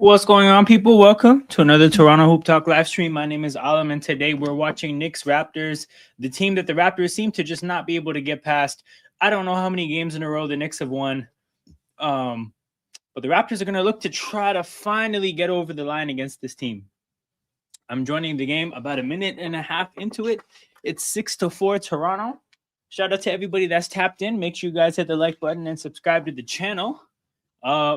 What's going on, people? Welcome to another Toronto Hoop Talk live stream. My name is Alam, and today we're watching Knicks Raptors, the team that the Raptors seem to just not be able to get past. I don't know how many games in a row the Knicks have won, but the Raptors are going to look to try to finally get over the line against this team. I'm joining the game about a minute and a half into it. It's 6-4 Toronto. Shout out to everybody that's tapped in. Make sure you guys hit the like button and subscribe to the channel.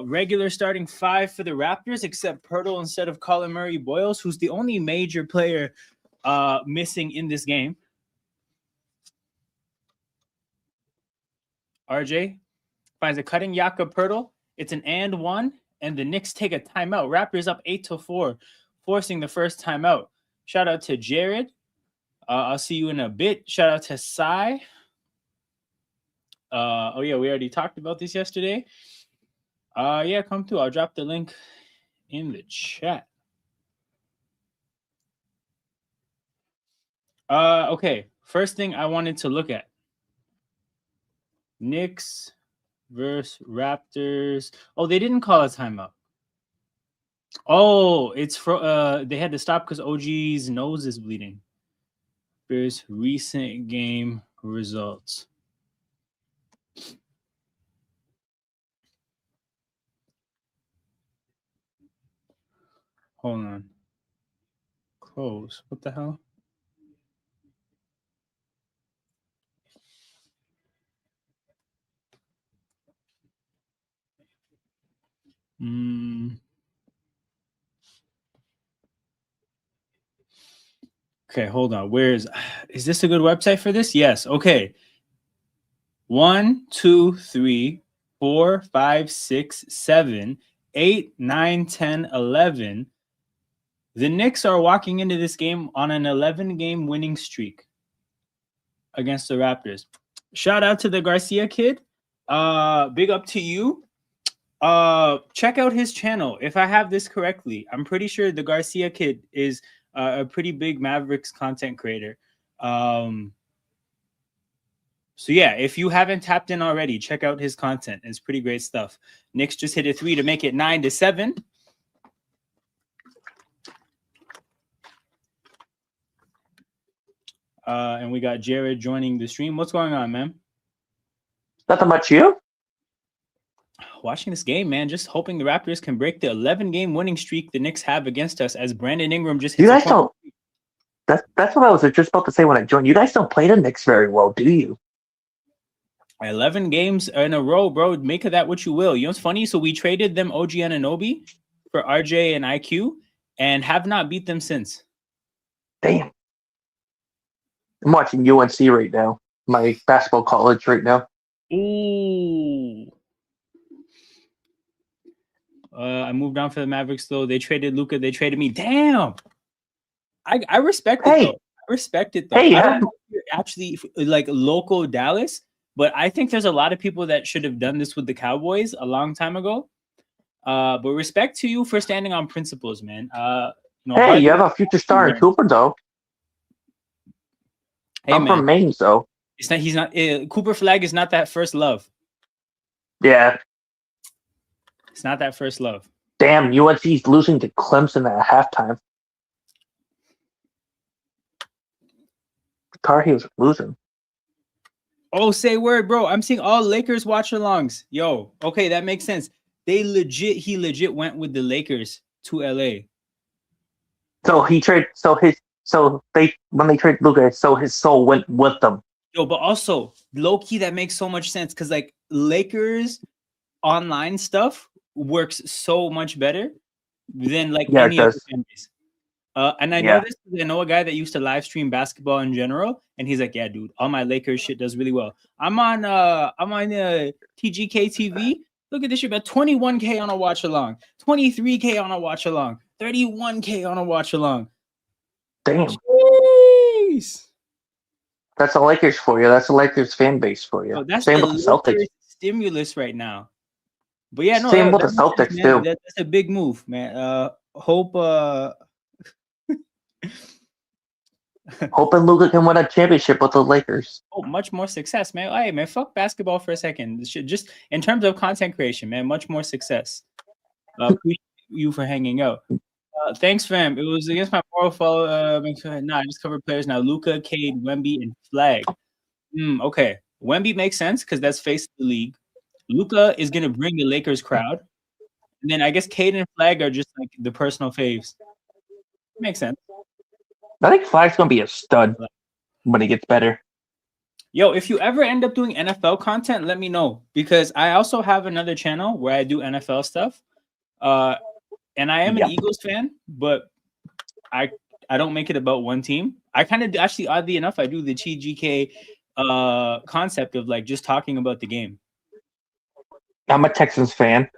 Regular starting five for the Raptors, except Pirtle instead of Colin Murray Boyles, who's the only major player missing in this game. RJ finds a cutting Jakob Pirtle. It's an and one, and the Knicks take a timeout. Raptors up 8-4, forcing the first timeout. Shout out to Jared. I'll see you in a bit. Shout out to Sai. Oh yeah, we already talked about this yesterday. Yeah, come through. I'll drop the link in the chat. Okay. First thing I wanted to look at. Knicks versus Raptors. Oh, they didn't call a timeout. Oh, it's for they had to stop because OG's nose is bleeding. There's recent game results. Hold on. Close. What the hell? Okay, hold on. Is this a good website for this? Yes. Okay. 1, 2, 3, 4, 5, 6, 7, 8, 9, 10, 11. The Knicks are walking into this game on an 11-game winning streak against the Raptors. Shout out to the Garcia kid. Big up to you. Check out his channel. If I have this correctly, I'm pretty sure the Garcia kid is a pretty big Mavericks content creator. So yeah, if you haven't tapped in already, check out his content. It's pretty great stuff. Knicks just hit a 3 to make it 9-7. And we got Jared joining the stream. What's going on, man? Nothing much. You? Watching this game, man. Just hoping the Raptors can break the 11-game winning streak the Knicks have against us as Brandon Ingram just hits. You guys don't. That's what I was just about to say when I joined. You guys don't play the Knicks very well, do you? 11 games in a row, bro. Make of that what you will. You know what's funny? So we traded them OG Anunoby for RJ and IQ and have not beat them since. Damn. I'm watching UNC right now. My basketball college right now. Ooh. I moved on for the Mavericks, though. They traded Luka. They traded me. Damn. I respect it, though. I respect it, though. Hey, I don't know if you're actually like local Dallas, but I think there's a lot of people that should have done this with the Cowboys a long time ago. But respect to you for standing on principles, man. Hey, you have a future star in Cooper, though. Hey, I'm from Maine, so it's not. He's not. Cooper Flag is not that first love. Yeah, it's not that first love. Damn, UNC's losing to Clemson at halftime. Tar Heels losing. Oh, say word, bro. I'm seeing all Lakers watch-alongs. Yo, okay, that makes sense. He legit went with the Lakers to LA. So when they trade Luka, so his soul went with them. Yo, but also low-key, that makes so much sense because like Lakers online stuff works so much better than like any other fan base. And I know this because I know a guy that used to live stream basketball in general, and he's like, "Yeah, dude, all my Lakers shit does really well." I'm on TGK TV. Look at this shit, about 21K on a watch along, 23K on a watch along, 31K on a watch along. Damn. Jeez. That's the Lakers for you. That's the Lakers fan base for you. Oh, that's same the with the Celtics. Stimulus right now. But yeah, no. Same with the Celtics too. That's a big move, man. Hope Hoping Luka can win a championship with the Lakers. Oh, much more success, man. Hey, man, fuck basketball for a second. Just in terms of content creation, man, much more success. you for hanging out. Thanks, fam. It was against my moral follow. I just covered players now. Luca, Cade, Wemby, and Flag. Okay. Wemby makes sense because that's face of the league. Luca is gonna bring the Lakers crowd. And then I guess Cade and Flag are just like the personal faves. Makes sense. I think Flag's gonna be a stud when he gets better. Yo, if you ever end up doing NFL content, let me know because I also have another channel where I do NFL stuff. And I am an Eagles fan, but I don't make it about one team. I kind of actually, oddly enough, I do the TGK concept of like just talking about the game. I'm a Texans fan.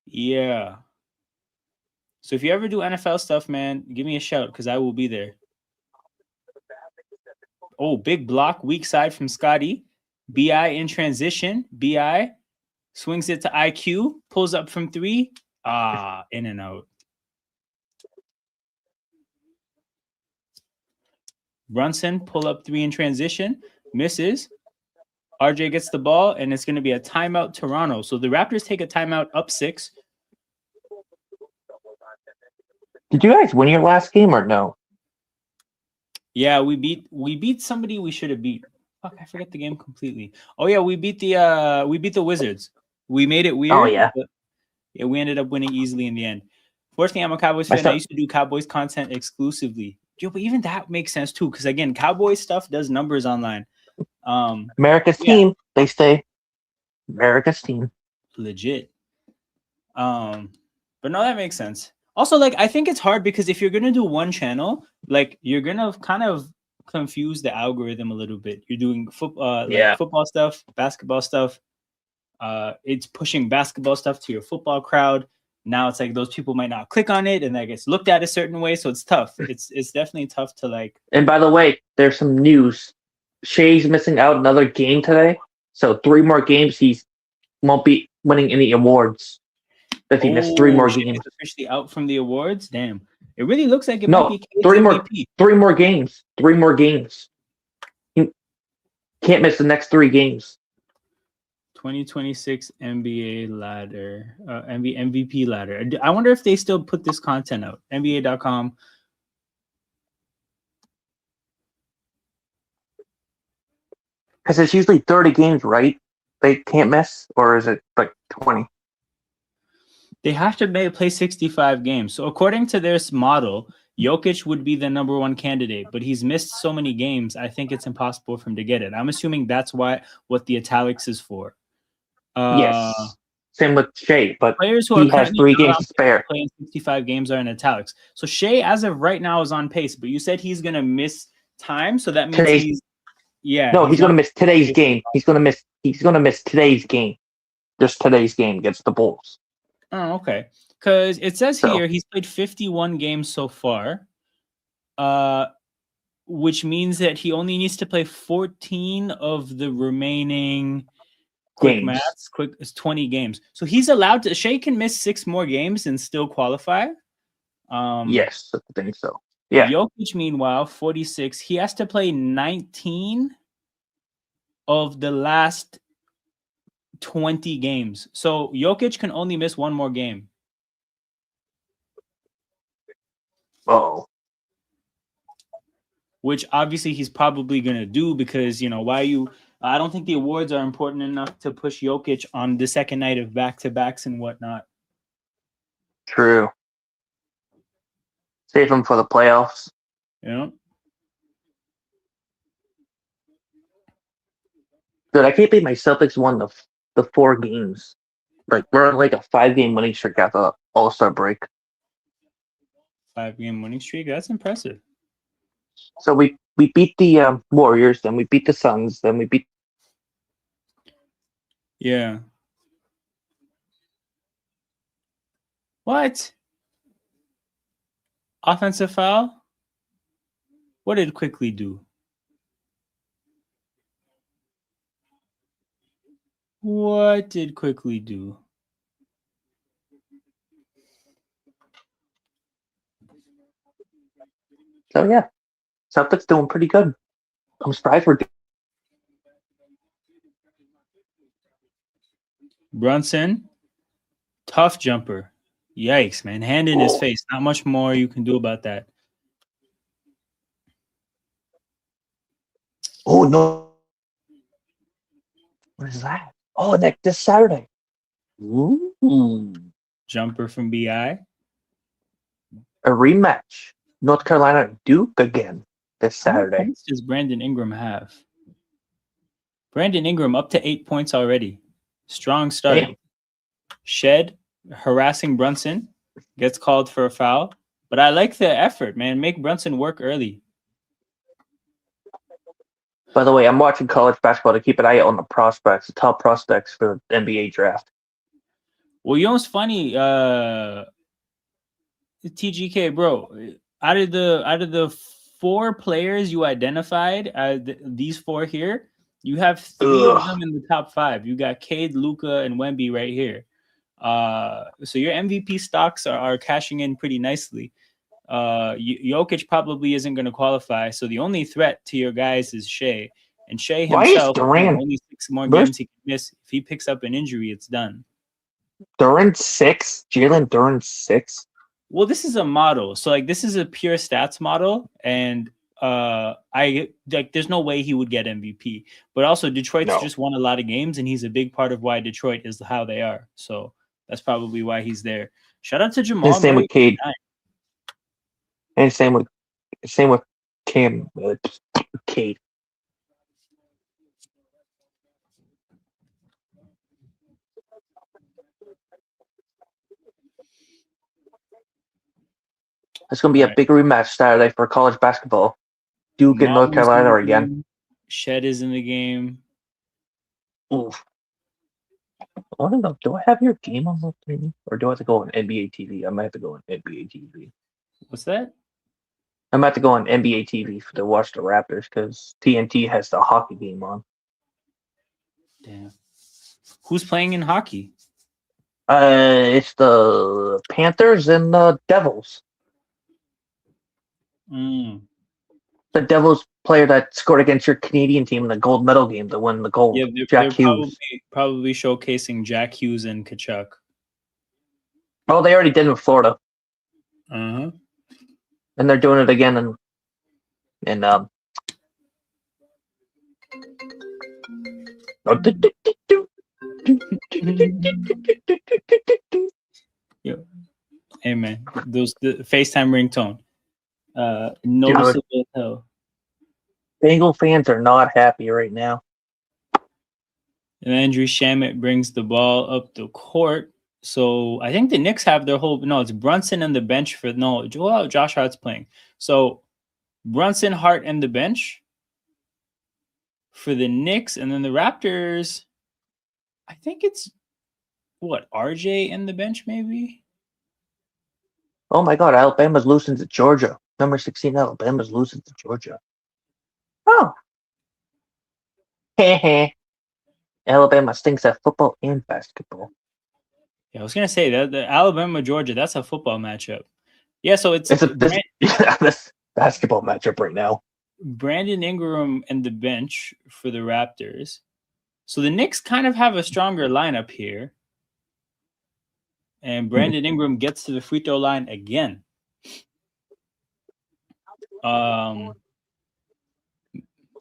Yeah. So if you ever do NFL stuff, man, give me a shout because I will be there. Oh, big block, weak side from Scotty. BI in transition. BI swings it to IQ, pulls up from 3. In and out. Brunson, pull up 3 in transition, misses. RJ gets the ball, and it's going to be a timeout Toronto. So the Raptors take a timeout up 6. Did you guys win your last game or no? Yeah, we beat somebody we should have beat. Fuck, I forget the game completely. Oh yeah, we beat the Wizards. We made it weird. Oh yeah. Yeah, we ended up winning easily in the end. Fortunately, I'm a Cowboys fan. I used to do Cowboys content exclusively. Yo, but even that makes sense too, because again, Cowboys stuff does numbers online. America's team, they stay. America's team. Legit. But no, that makes sense. Also, like, I think it's hard because if you're gonna do one channel, like, you're gonna kind of confuse the algorithm a little bit. You're doing football stuff, basketball stuff. It's pushing basketball stuff to your football crowd. Now it's like those people might not click on it, and that gets looked at a certain way. So it's tough. It's definitely tough to like. And by the way, there's some news. Shea's missing out another game today, so 3 more games he won't be winning any awards. If he missed 3 more games, officially out from the awards. Damn, it really looks like it might be Cade's 3 more. MVP. 3 more games. 3 more games. He can't miss the next 3 games. 2026 NBA ladder, MVP ladder. I wonder if they still put this content out. NBA.com. Because it's usually 30 games, right? They can't miss, or is it like 20? They have to play 65 games. So according to this model, Jokic would be the number 1 candidate, but he's missed so many games, I think it's impossible for him to get it. I'm assuming that's what the italics is for. Yes. Same with Shea, but players who he has 3 games to spare. Playing 65 games are in italics. So Shea, as of right now, is on pace, but you said he's going to miss time, so that means he's going to miss today's game. He's going to miss today's game. Just today's game against the Bulls. Oh, okay. Because it says here he's played 51 games so far, which means that he only needs to play 14 of the remaining is 20 games. So he's allowed to. Shea can miss 6 more games and still qualify. Yes, I think so. Yeah. Jokic, meanwhile, 46. He has to play 19 of the last 20 games. So Jokic can only miss 1 more game. Oh. Which obviously he's probably going to do because, I don't think the awards are important enough to push Jokic on the second night of back-to-backs and whatnot. True. Save him for the playoffs. Yeah. Dude, I can't believe my Celtics won the 4 games. Like, we're on like a 5-game winning streak after the All-Star break. 5-game winning streak? That's impressive. So we beat the Warriors, then we beat the Suns, then we beat... Yeah. What? Offensive foul? What did Quickly do? What did Quickly do? So, yeah. Celtics doing pretty good. I'm surprised we're... Brunson, tough jumper. Yikes, man. Hand in his face. Not much more you can do about that. Oh, no. What is that? Oh, this Saturday. Ooh. Jumper from BI. A rematch. North Carolina Duke again this How many Saturday. points does Brandon Ingram have? Brandon Ingram up to 8 points already. Strong start. Damn. Shed, harassing Brunson. Gets called for a foul. But I like the effort, man. Make Brunson work early. By the way, I'm watching college basketball to keep an eye out on the prospects, the top prospects for the NBA draft. Well, you know what's funny? TGK, bro. Out of the 4 players you identified, these 4 here, you have 3 of them in the top 5. You got Cade, Luka, and Wemby right here. So your MVP stocks are cashing in pretty nicely. Jokic probably isn't going to qualify, so the only threat to your guys is Shea. And Shea himself, only 6 more games he can miss. If he picks up an injury, it's done. Duran 6? Jalen Duran 6? Well, this is a model. So, like, this is a pure stats model, and there's no way he would get MVP. But also, Detroit's just won a lot of games, and he's a big part of why Detroit is how they are. So that's probably why he's there. Shout out to Jamal. And same with Cade. And same with Cam. Cade. It's going to be a big rematch Saturday for college basketball. Duke and North Carolina again. Shed is in the game. Oof. I don't know. Do I have your game on Livestream? Or do I have to go on NBA TV? I might have to go on NBA TV. What's that? I'm about to go on NBA TV to watch the Raptors because TNT has the hockey game on. Damn. Who's playing in hockey? It's the Panthers and the Devils. The Devils player that scored against your Canadian team in the gold medal game to win the gold. Yeah, Jack they're Hughes. Probably showcasing Jack Hughes and Kachuk. Oh, they already did in Florida. Uh-huh. And they're doing it again in Yo. Hey man, the FaceTime ringtone. Noticeable hell. Bengal fans are not happy right now. And Andrew Shamet brings the ball up the court. So I think the Knicks have their whole it's Brunson and the bench for Josh Hart's playing. So Brunson, Hart, and the bench for the Knicks, and then the Raptors. I think it's RJ and the bench maybe. Oh my God! Alabama's losing to Georgia. Number 16, Alabama's losing to Georgia. Oh, Alabama stinks at football and basketball. Yeah, I was gonna say that the Alabama Georgia, that's a football matchup. Yeah, so it's this basketball matchup right now. Brandon Ingram and the bench for the Raptors. So the Knicks kind of have a stronger lineup here. And Brandon Ingram gets to the free throw line again.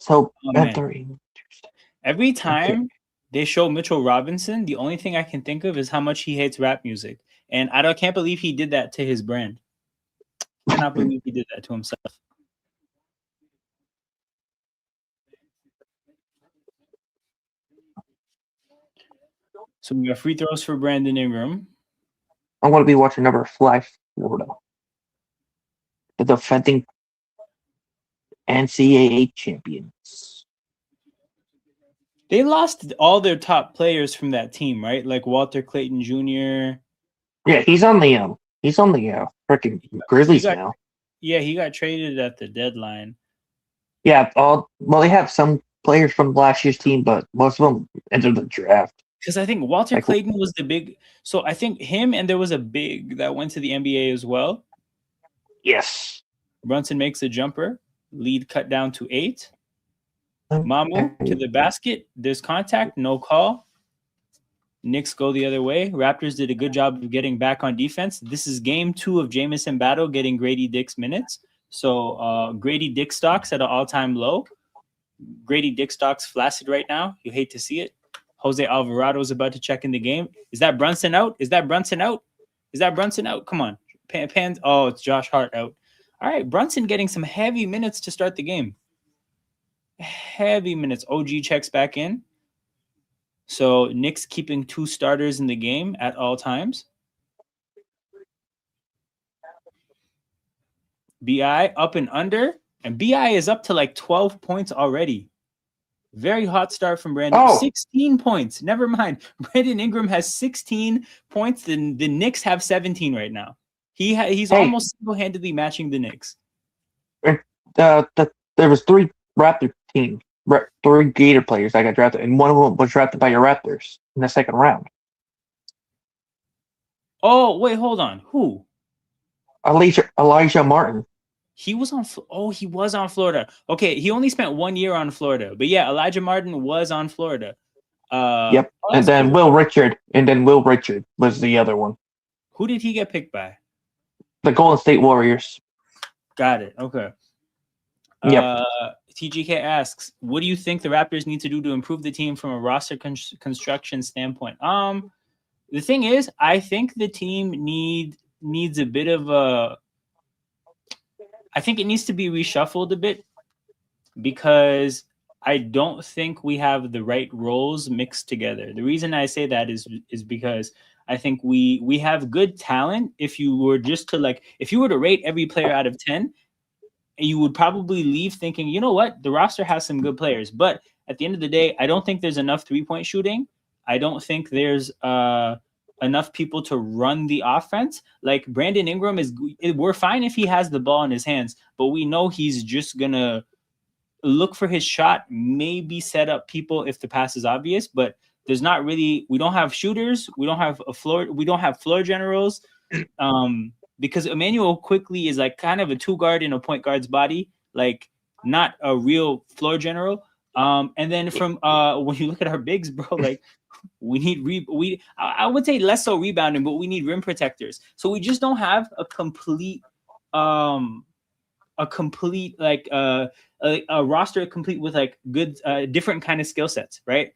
So every time they show Mitchell Robinson, the only thing I can think of is how much he hates rap music. And I can't believe he did that to his brand. Cannot believe he did that to himself. So we got free throws for Brandon Ingram. I'm going to be watching number 5, Florida. The defending NCAA champions. They lost all their top players from that team, right? Like Walter Clayton Jr. Yeah, he's on the freaking Grizzlies now. Yeah, he got traded at the deadline. Yeah, they have some players from last year's team, but most of them entered the draft. Because I think Walter Clayton was the big. So I think him and there was a big that went to the NBA as well. Yes. Brunson makes a jumper. Lead cut down to 8. Mamu to the basket. There's contact. No call. Knicks go the other way. Raptors did a good job of getting back on defense. This is game 2 of Jamison Battle getting Grady Dick's minutes. So Grady Dick stocks at an all-time low. Grady Dick stocks flaccid right now. You hate to see it. Jose Alvarado is about to check in the game. Is that Brunson out? Is that Brunson out? Is that Brunson out? Come on. Pans. Oh, it's Josh Hart out. All right, Brunson getting some heavy minutes to start the game. Heavy minutes. OG checks back in. So Knicks keeping 2 starters in the game at all times. BI up and under. And BI is up to like 12 points already. Very hot start from Brandon. Oh. 16 points. Never mind. Brandon Ingram has 16 points. The Knicks have 17 right now. He's almost single-handedly matching the Knicks. There was 3 Raptor teams. 3 Gator players that got drafted, and one of them was drafted by your Raptors in the second round. Oh, wait, hold on. Who? Elijah Martin. He was on. He was on Florida. Okay, he only spent 1 year on Florida, but yeah, Elijah Martin was on Florida. Yep, and then cool. Will Richard was the other one. Who did he get picked by? The Golden State Warriors. Got it. Okay. Yep. TGK asks, what do you think the Raptors need to do to improve the team from a roster construction standpoint? The thing is, I think the team needs a bit of a. I think it needs to be reshuffled a bit because I don't think we have the right roles mixed together. The reason I say that is because I think we have good talent. If you were to rate every player out of 10, you would probably leave thinking, you know what, the roster has some good players. But at the end of the day, I don't think there's enough 3-point shooting. I don't think there's enough people to run the offense. Like Brandon Ingram we're fine if he has the ball in his hands, but we know he's just gonna look for his shot, maybe set up people if the pass is obvious, but we don't have shooters, we don't have floor generals, because Emmanuel quickly is like kind of a 2-guard in a point guard's body, like not a real floor general. And then from when you look at our bigs, bro, like we need I would say less so rebounding, but we need rim protectors. So we just don't have a complete like a roster complete with like good different kind of skill sets, right?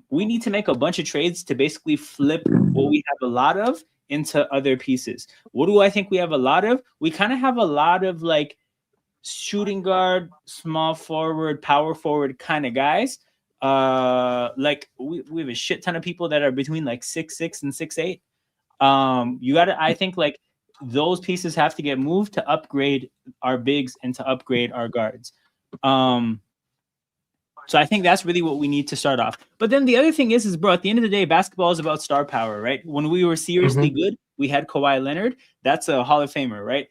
We need to make a bunch of trades to basically flip what we have a lot of into other pieces. What do I think we have a lot of? We kind of have a lot of like shooting guard, small forward, power forward kind of guys. Like we have a shit ton of people that are between like 6'6" and 6'8". I think like those pieces have to get moved to upgrade our bigs and to upgrade our guards. So I think that's really what we need to start off. But then the other thing is bro, at the end of the day, basketball is about star power, right? When we were seriously good, we had Kawhi Leonard. That's a Hall of Famer, right?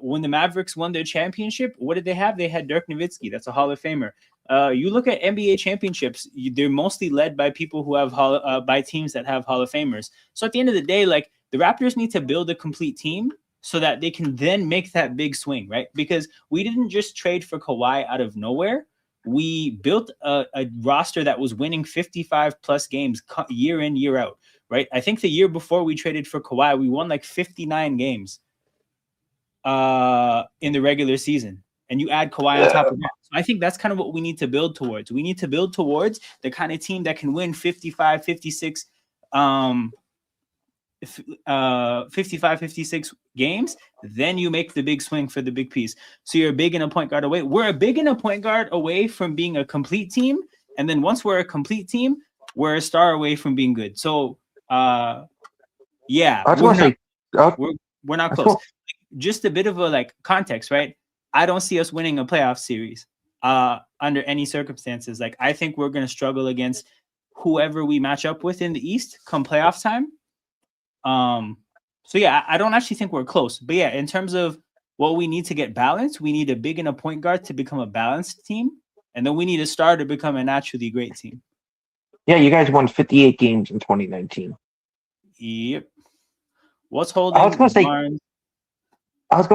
When the Mavericks won their championship, what did they have? They had Dirk Nowitzki. That's a Hall of Famer. You look at NBA championships, they're mostly led by people who have by teams that have Hall of Famers. So at the end of the day, like the Raptors need to build a complete team so that they can then make that big swing, right? Because we didn't just trade for Kawhi out of nowhere. We built a roster that was winning 55 plus games year in, year out, right? I think the year before we traded for Kawhi, we won like 59 games in the regular season. And you add Kawhi on top of that. So I think that's kind of what we need to build towards. We need to build towards the kind of team that can win 55, 56 games, then you make the big swing for the big piece. So you're a big and a point guard away. We're a big and a point guard away from being a complete team. And then once we're a complete team, we're a star away from being good. So yeah, we're not close. Just a bit of a like context, right? I don't see us winning a playoff series under any circumstances. Like I think we're going to struggle against whoever we match up with in the East come playoff time. So yeah, I don't actually think we're close, but yeah, in terms of what we need to get balanced, we need a big and a point guard to become a balanced team. And then we need a star to become a naturally great team. Yeah. You guys won 58 games in 2019. Yep. What's holding? I was going to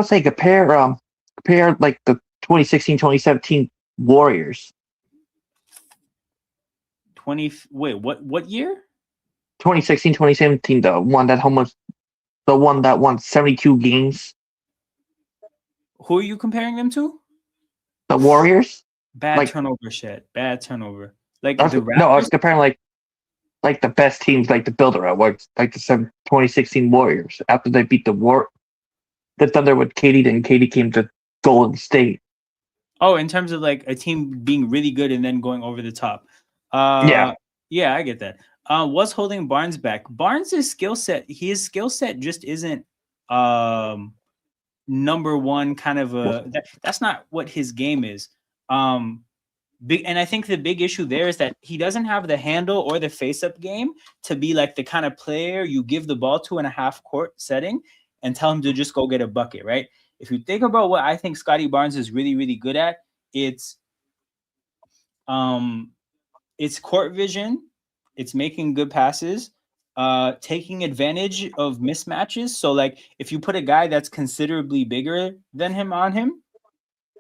say, compare like the 2016-2017 Warriors. What year? 2016, 2017, the one that won 72 games. Who are you comparing them to? The Warriors. Bad Like turnover shit. Bad turnover. Like I was, the no, I Raptors. was comparing like the best teams, like the builder at like the 2016 Warriors after they beat the Thunder with KD. Then KD came to Golden State. Oh, in terms of like a team being really good and then going over the top. Yeah, Yeah, I get that. What's holding Barnes back? Barnes' skill set, his skill set just isn't um number one kind of that's not what his game is. Um Big, and I think the big issue there is that he doesn't have the handle or the face-up game to be like the kind of player you give the ball to in a half-court setting and tell him to just go get a bucket, right? If you think about what I think Scotty Barnes is really, really good at, um, it's court vision, it's making good passes, taking advantage of mismatches. So, like, if you put a guy that's considerably bigger than him on him,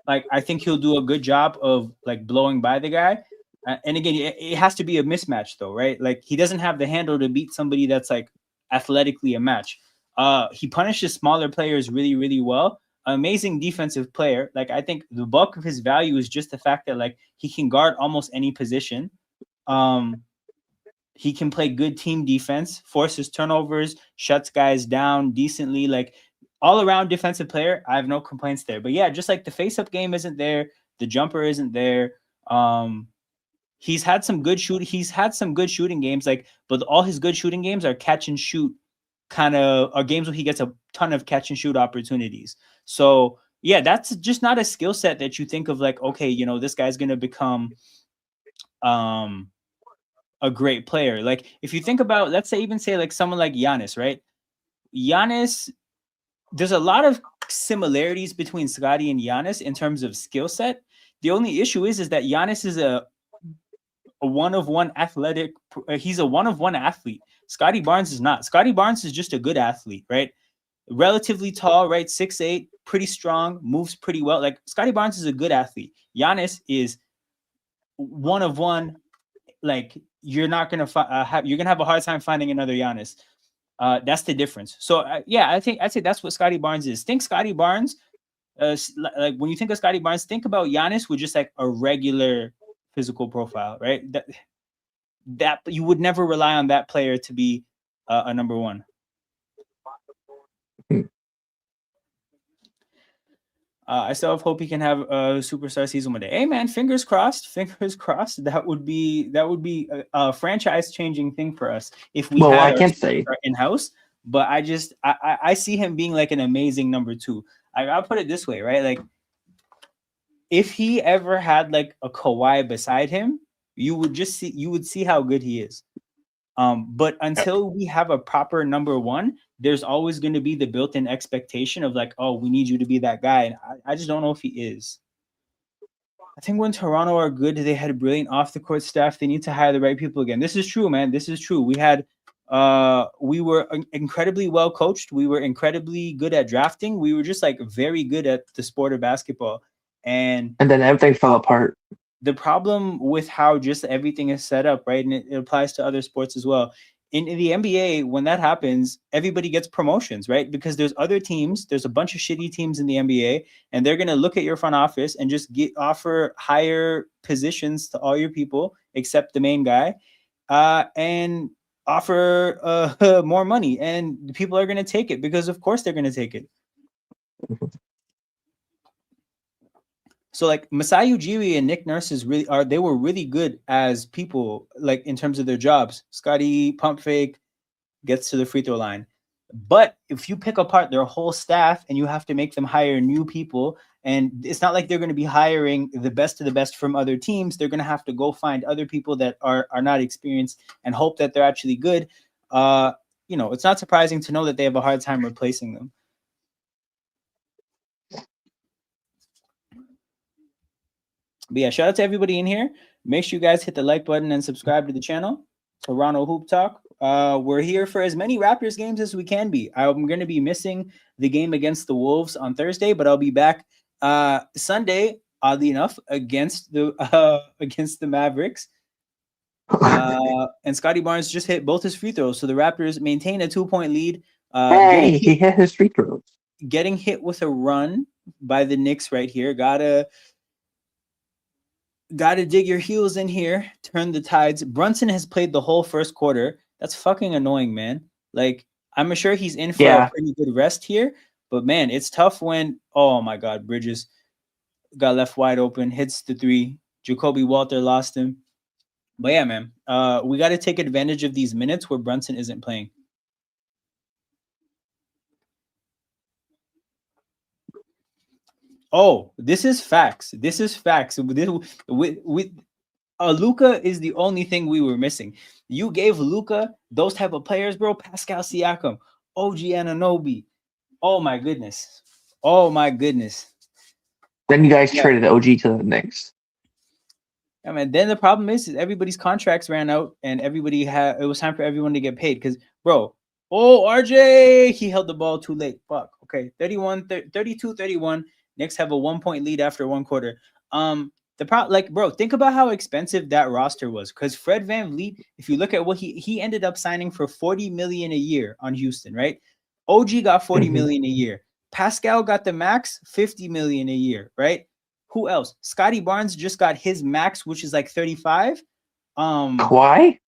like I think he'll do a good job of like blowing by the guy. And again, it has to be a mismatch though, right? Like he doesn't have the handle to beat somebody that's like athletically a match. He punishes smaller players really, really well. Amazing defensive player. Like I think the bulk of his value is just the fact that like he can guard almost any position. Um, he can play good team defense, forces turnovers, shuts guys down decently. Like all around defensive player, I have no complaints there. But yeah, just like the face up game isn't there, the jumper isn't there. Um, he's had some good shoot. He's had some good shooting games, like, but all his good shooting games are catch and shoot kind of are games where he gets a ton of catch and shoot opportunities. So yeah, that's just not a skill set that you think of like, okay, you know, this guy's gonna become um a great player. Like if you think about, let's say, even say like someone like Giannis, right? Giannis, there's a lot of similarities between Scotty and Giannis in terms of skill set. The only issue is that Giannis is a one of one athletic. He's a one of one athlete. Scotty Barnes is not. Scotty Barnes is just a good athlete, right? Relatively tall, right? 6'8", pretty strong, moves pretty well. Like Scotty Barnes is a good athlete. Giannis is one of one. Like you're not gonna you're gonna have a hard time finding another Giannis. That's the difference. So yeah, I'd say that's what Scotty Barnes is. Think Scotty Barnes. Like when you think of Scotty Barnes, think about Giannis with just like a regular physical profile, right? That you would never rely on that player to be a number one. I still have hope he can have a superstar season one day. Hey man, fingers crossed. Fingers crossed. That would be a franchise changing thing for us if we had I our can't say. in house. But I see him being like an amazing number two. I'll put it this way, right? Like if he ever had like a Kawhi beside him, you would see how good he is. But until we have a proper number one, there's always going to be the built-in expectation of like, oh, we need you to be that guy. And I just don't know if he is. I think when Toronto are good, they had a brilliant off-the-court staff. They need to hire the right people again. This is true, man. This is true. We were incredibly well coached. We were incredibly good at drafting. We were just like very good at the sport of basketball. And then everything fell apart. The problem with how just everything is set up, right? And it applies to other sports as well. In the NBA, when that happens, everybody gets promotions, right? Because there's other teams, there's a bunch of shitty teams in the NBA, and they're going to look at your front office and just offer higher positions to all your people except the main guy, and offer more money. And people are going to take it because, of course, they're going to take it. So like Masai Ujiri and Nick Nurse they were really good as people, like in terms of their jobs. Scotty pump fake, gets to the free throw line. But if you pick apart their whole staff and you have to make them hire new people, and it's not like they're going to be hiring the best of the best from other teams, they're going to have to go find other people that are not experienced and hope that they're actually good. It's not surprising to know that they have a hard time replacing them. But yeah, shout out to everybody in here. Make sure you guys hit the like button and subscribe to the channel. Toronto Hoop Talk. We're here for as many Raptors games as we can be. I'm going to be missing the game against the Wolves on Thursday, but I'll be back Sunday, oddly enough, against the Mavericks. And Scotty Barnes just hit both his free throws, so the Raptors maintain a 2-point lead. Hey, he hit his free throws. Getting hit with a run by the Knicks right here. Gotta dig your heels in here. Turn the tides. Brunson has played the whole first quarter. That's fucking annoying, man. Like, I'm sure he's in for a pretty good rest here, but man, it's tough when, oh my God, Bridges got left wide open, hits the three. Jacoby Walter lost him. But yeah, man, we got to take advantage of these minutes where Brunson isn't playing. Oh, this is facts. This is facts. With Luka is the only thing we were missing. You gave Luka those type of players, bro. Pascal Siakam, OG Anunoby. Oh my goodness. Oh my goodness. Then you guys traded OG to the Knicks. I mean, then the problem is everybody's contracts ran out, and everybody it was time for everyone to get paid. Because, bro, RJ, he held the ball too late. Fuck. Okay, 32-31. Knicks have a 1-point lead after one quarter. Bro, think about how expensive that roster was. Because Fred VanVleet, if you look at what he ended up signing for $40 million a year on Houston, right? OG got $40 million a year. Pascal got the max, $50 million a year, right? Who else? Scotty Barnes just got his max, which is like 35. Kawhi?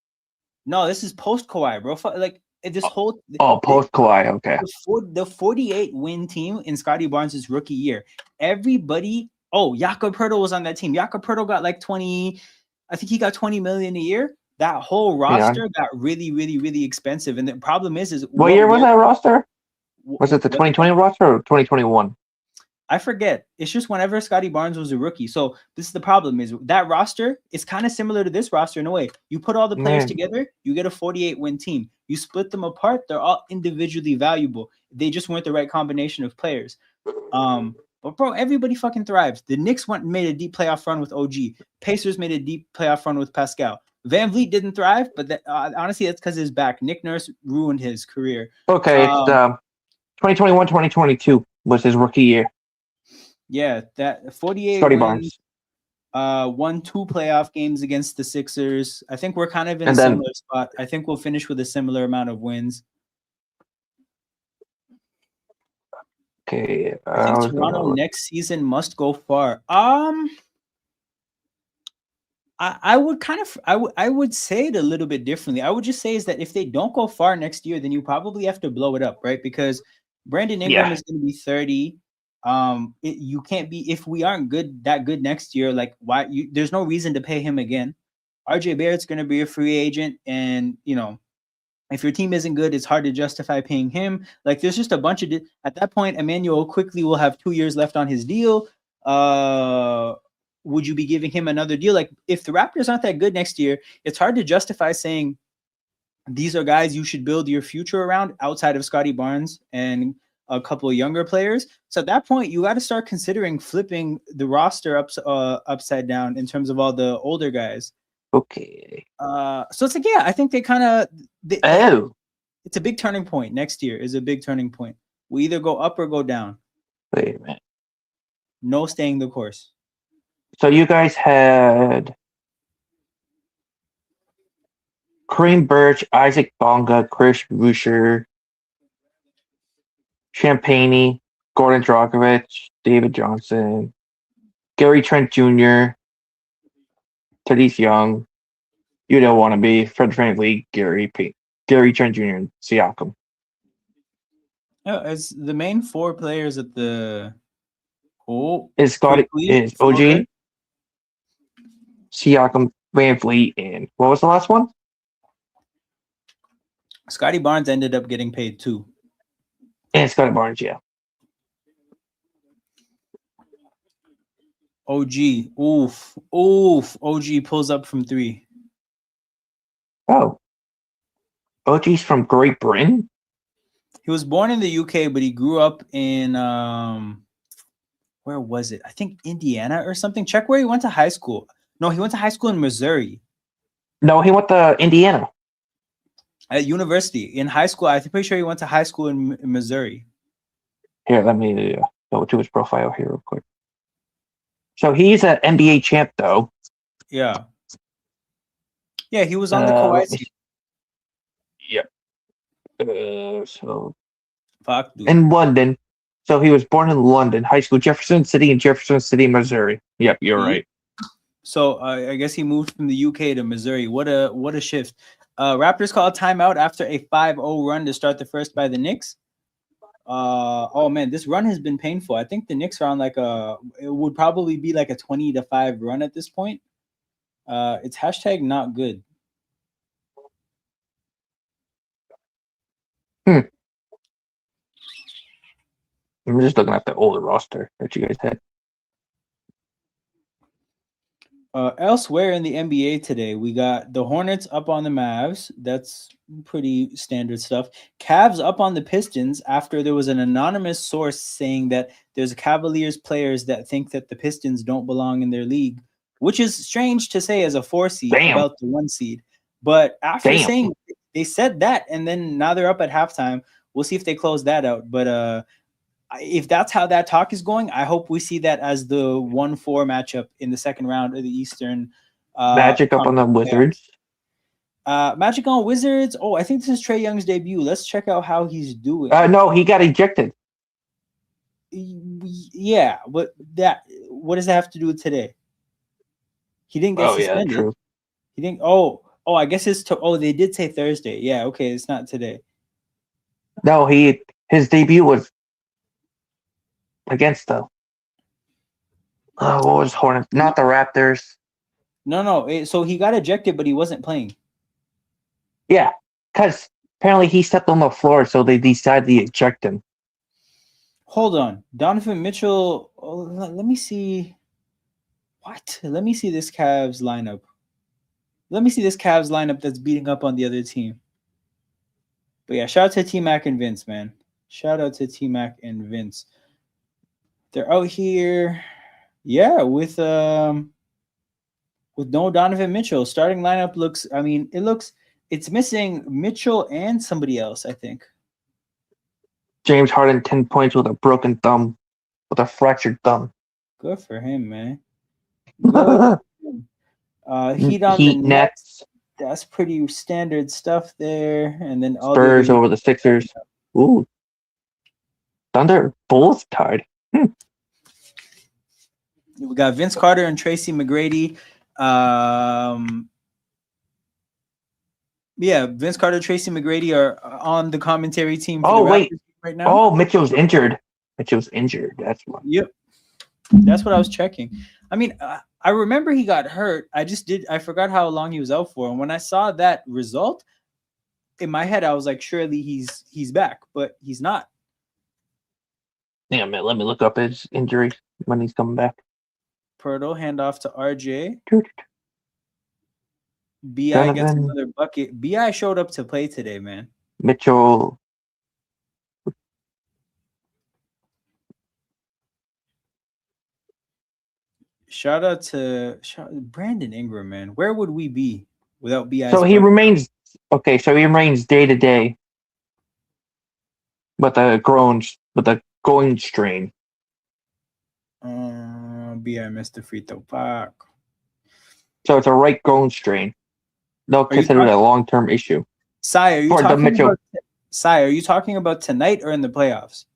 No, this is post Kawhi, bro. Like this whole post Kawhi. Okay. The 48 win team in Scotty Barnes' rookie year. Everybody. Oh, Jakob Poeltl was on that team. Jakob Poeltl got like 20. I think he got 20 million a year. That whole roster got really, really, really expensive. And the problem is what year was that roster? Was it the 2020 roster or 2021? I forget. It's just whenever Scotty Barnes was a rookie. So this is the problem: is that roster is kind of similar to this roster in a way. You put all the players together, you get a 48-win team. You split them apart, they're all individually valuable. They just weren't the right combination of players. But bro, everybody fucking thrives. The Knicks made a deep playoff run with OG. Pacers made a deep playoff run with Pascal. VanVleet didn't thrive, but honestly, that's because his back. Nick Nurse ruined his career. Okay, 2021, 2022 was his rookie year. Yeah, that 48 Scotty wins, won 2 playoff games against the Sixers. I think we're kind of in a similar spot. I think we'll finish with a similar amount of wins. Okay. I think Toronto next season must go far. I would say it a little bit differently. I would just say is that if they don't go far next year, then you probably have to blow it up, right? Because Brandon Ingram is going to be 30. You can't be, if we aren't that good next year, like there's no reason to pay him again. RJ Barrett's going to be a free agent, and if your team isn't good, it's hard to justify paying him. Like there's just a bunch of at that point, Emmanuel quickly will have 2 years left on his deal. Would you be giving him another deal? Like if the Raptors aren't that good next year, it's hard to justify saying these are guys you should build your future around outside of Scotty Barnes and a couple of younger players. So at that point, you got to start considering flipping the roster upside down in terms of all the older guys. Okay. So it's like, yeah, I think they kind of. It's a big turning point. Next year is a big turning point. We either go up or go down. Wait a minute. No staying the course. So you guys had Kareem Birch, Isaac Bonga, Chris Boucher, Champagne, Gordon Dragic, David Johnson, Gary Trent Jr., Thaddeus Young, you don't want to be Fred VanVleet, Gary Trent Jr., and Siakam. It's the main 4 players at the. Is OG, Siakam, VanVleet, and what was the last one? Scotty Barnes ended up getting paid too. And Scotty Barnes, yeah. OG, oof. OG pulls up from 3. Oh, OG's from Great Britain. He was born in the UK, but he grew up in where was it? I think Indiana or something. Check where he went to high school. No, he went to high school in Missouri. No, he went to Indiana. At university. In high school, I'm pretty sure he went to high school in Missouri. Here, let me go to his profile here real quick. So he's an NBA champ, though. Yeah. Yeah, he was on the Kawhi Let me team. Yep. So Fuck, dude. in London. So he was born in London, high school, Jefferson City, in Jefferson City, Missouri. Yep, you're right. So I guess he moved from the UK to Missouri. What a shift. Raptors call a timeout after a 5-0 run to start the first by the Knicks. Oh man, this run has been painful. I think the Knicks are on it would probably be like a 20-5 run at this point. It's hashtag not good. I'm just looking at the older roster that you guys had. Elsewhere in the NBA today, we got the Hornets up on the Mavs. That's pretty standard stuff. Cavs up on the Pistons after there was an anonymous source saying that there's Cavaliers players that think that the Pistons don't belong in their league, which is strange to say as a 4 seed about the 1 seed. But after saying they said that, and then now they're up at halftime. We'll see if they close that out. But if that's how that talk is going, I hope we see that as the 1-4 matchup in the second round of the Eastern. Magic up on the Wizards. Magic on Wizards. Oh, I think this is Trae Young's debut. Let's check out how he's doing. No, he got ejected. Yeah, but what does that have to do with today? He didn't get suspended. True. He didn't. Oh, I guess it's they did say Thursday. Yeah, okay, it's not today. No, his debut was against the what was Hornets? Not the Raptors. No. So he got ejected, but he wasn't playing. Yeah, because apparently he stepped on the floor, so they decided to eject him. Hold on, Donovan Mitchell. Oh, let me see. What? Let me see this Cavs lineup. That's beating up on the other team. But yeah, shout out to T-Mac and Vince, man. Shout out to T-Mac and Vince. They're out here, yeah, with no Donovan Mitchell. Starting lineup it's missing Mitchell and somebody else, I think. James Harden, 10 points with a broken thumb, with a fractured thumb. Good for him, man. Good. Heat on the Nets. That's pretty standard stuff there. And then all Spurs over the Sixers. Ooh. Thunder both tied. We got Vince Carter and Tracy McGrady. Vince Carter, Tracy McGrady are on the commentary team for the Raptors right now. Oh, Mitchell's injured. That's why. Yep. That's what I was checking. I mean, I remember he got hurt. I forgot how long he was out for. And when I saw that result, in my head, I was like, surely he's back, but he's not. Yeah, man, let me look up his injury when he's coming back. Pirtle, handoff to RJ. Dude. BI gets another bucket. BI showed up to play today, man. Mitchell. Shout out to Brandon Ingram, man. Where would we be without BI? So he remains day to day with a groin strain. BI missed the free throw. Fuck. So it's a right groin strain. They'll consider it a long-term issue. Sai, are you talking about tonight or in the playoffs?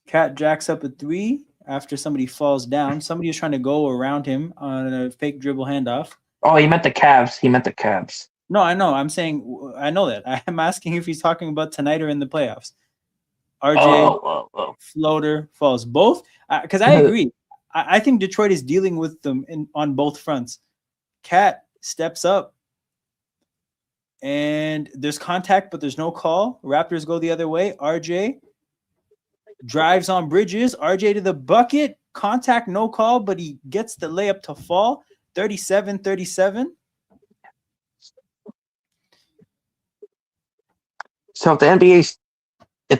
Cat jacks up a 3 after somebody falls down. Somebody was trying to go around him on a fake dribble handoff. Oh, he meant the Cavs. No, I know. I'm saying I know that. I'm asking if he's talking about tonight or in the playoffs. RJ floater falls both because I agree. I think Detroit is dealing with them on both fronts. Cat steps up and there's contact, but there's no call. Raptors go the other way. RJ drives on Bridges. RJ to the bucket. Contact, no call, but he gets the layup to fall. 37-37. So if the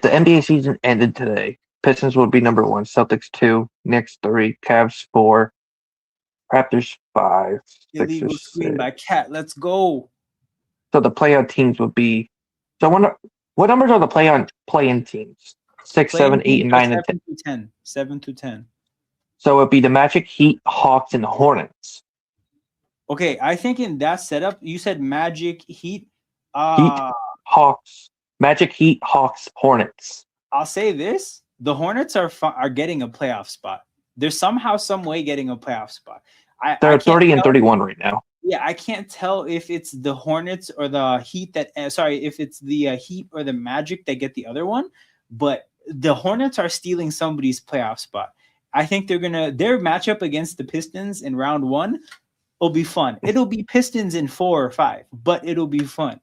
NBA season ended today, Pistons would be number 1, Celtics 2, Knicks 3, Cavs 4, Raptors 5, illegal Sixers screen 6. by Cat. Let's go. So the playout teams would be. So what numbers are the play-in teams? 6, 7, 8, and 9, and 10. 7 to 10. So it'd be the Magic, Heat, Hawks, and the Hornets. Okay, I think in that setup, you said Magic, Heat. Heat, Hawks, Magic, Heat, Hawks, Hornets. I'll say this: the Hornets are getting a playoff spot. They're somehow, some way getting a playoff spot. I They're can't 30 and tell. 31 right now. Yeah, I can't tell if it's the Hornets or the Heat that. Sorry, if it's the Heat or the Magic that get the other one. But the Hornets are stealing somebody's playoff spot. I think their matchup against the Pistons in round 1 will be fun. It'll be Pistons in 4 or 5, but it'll be fun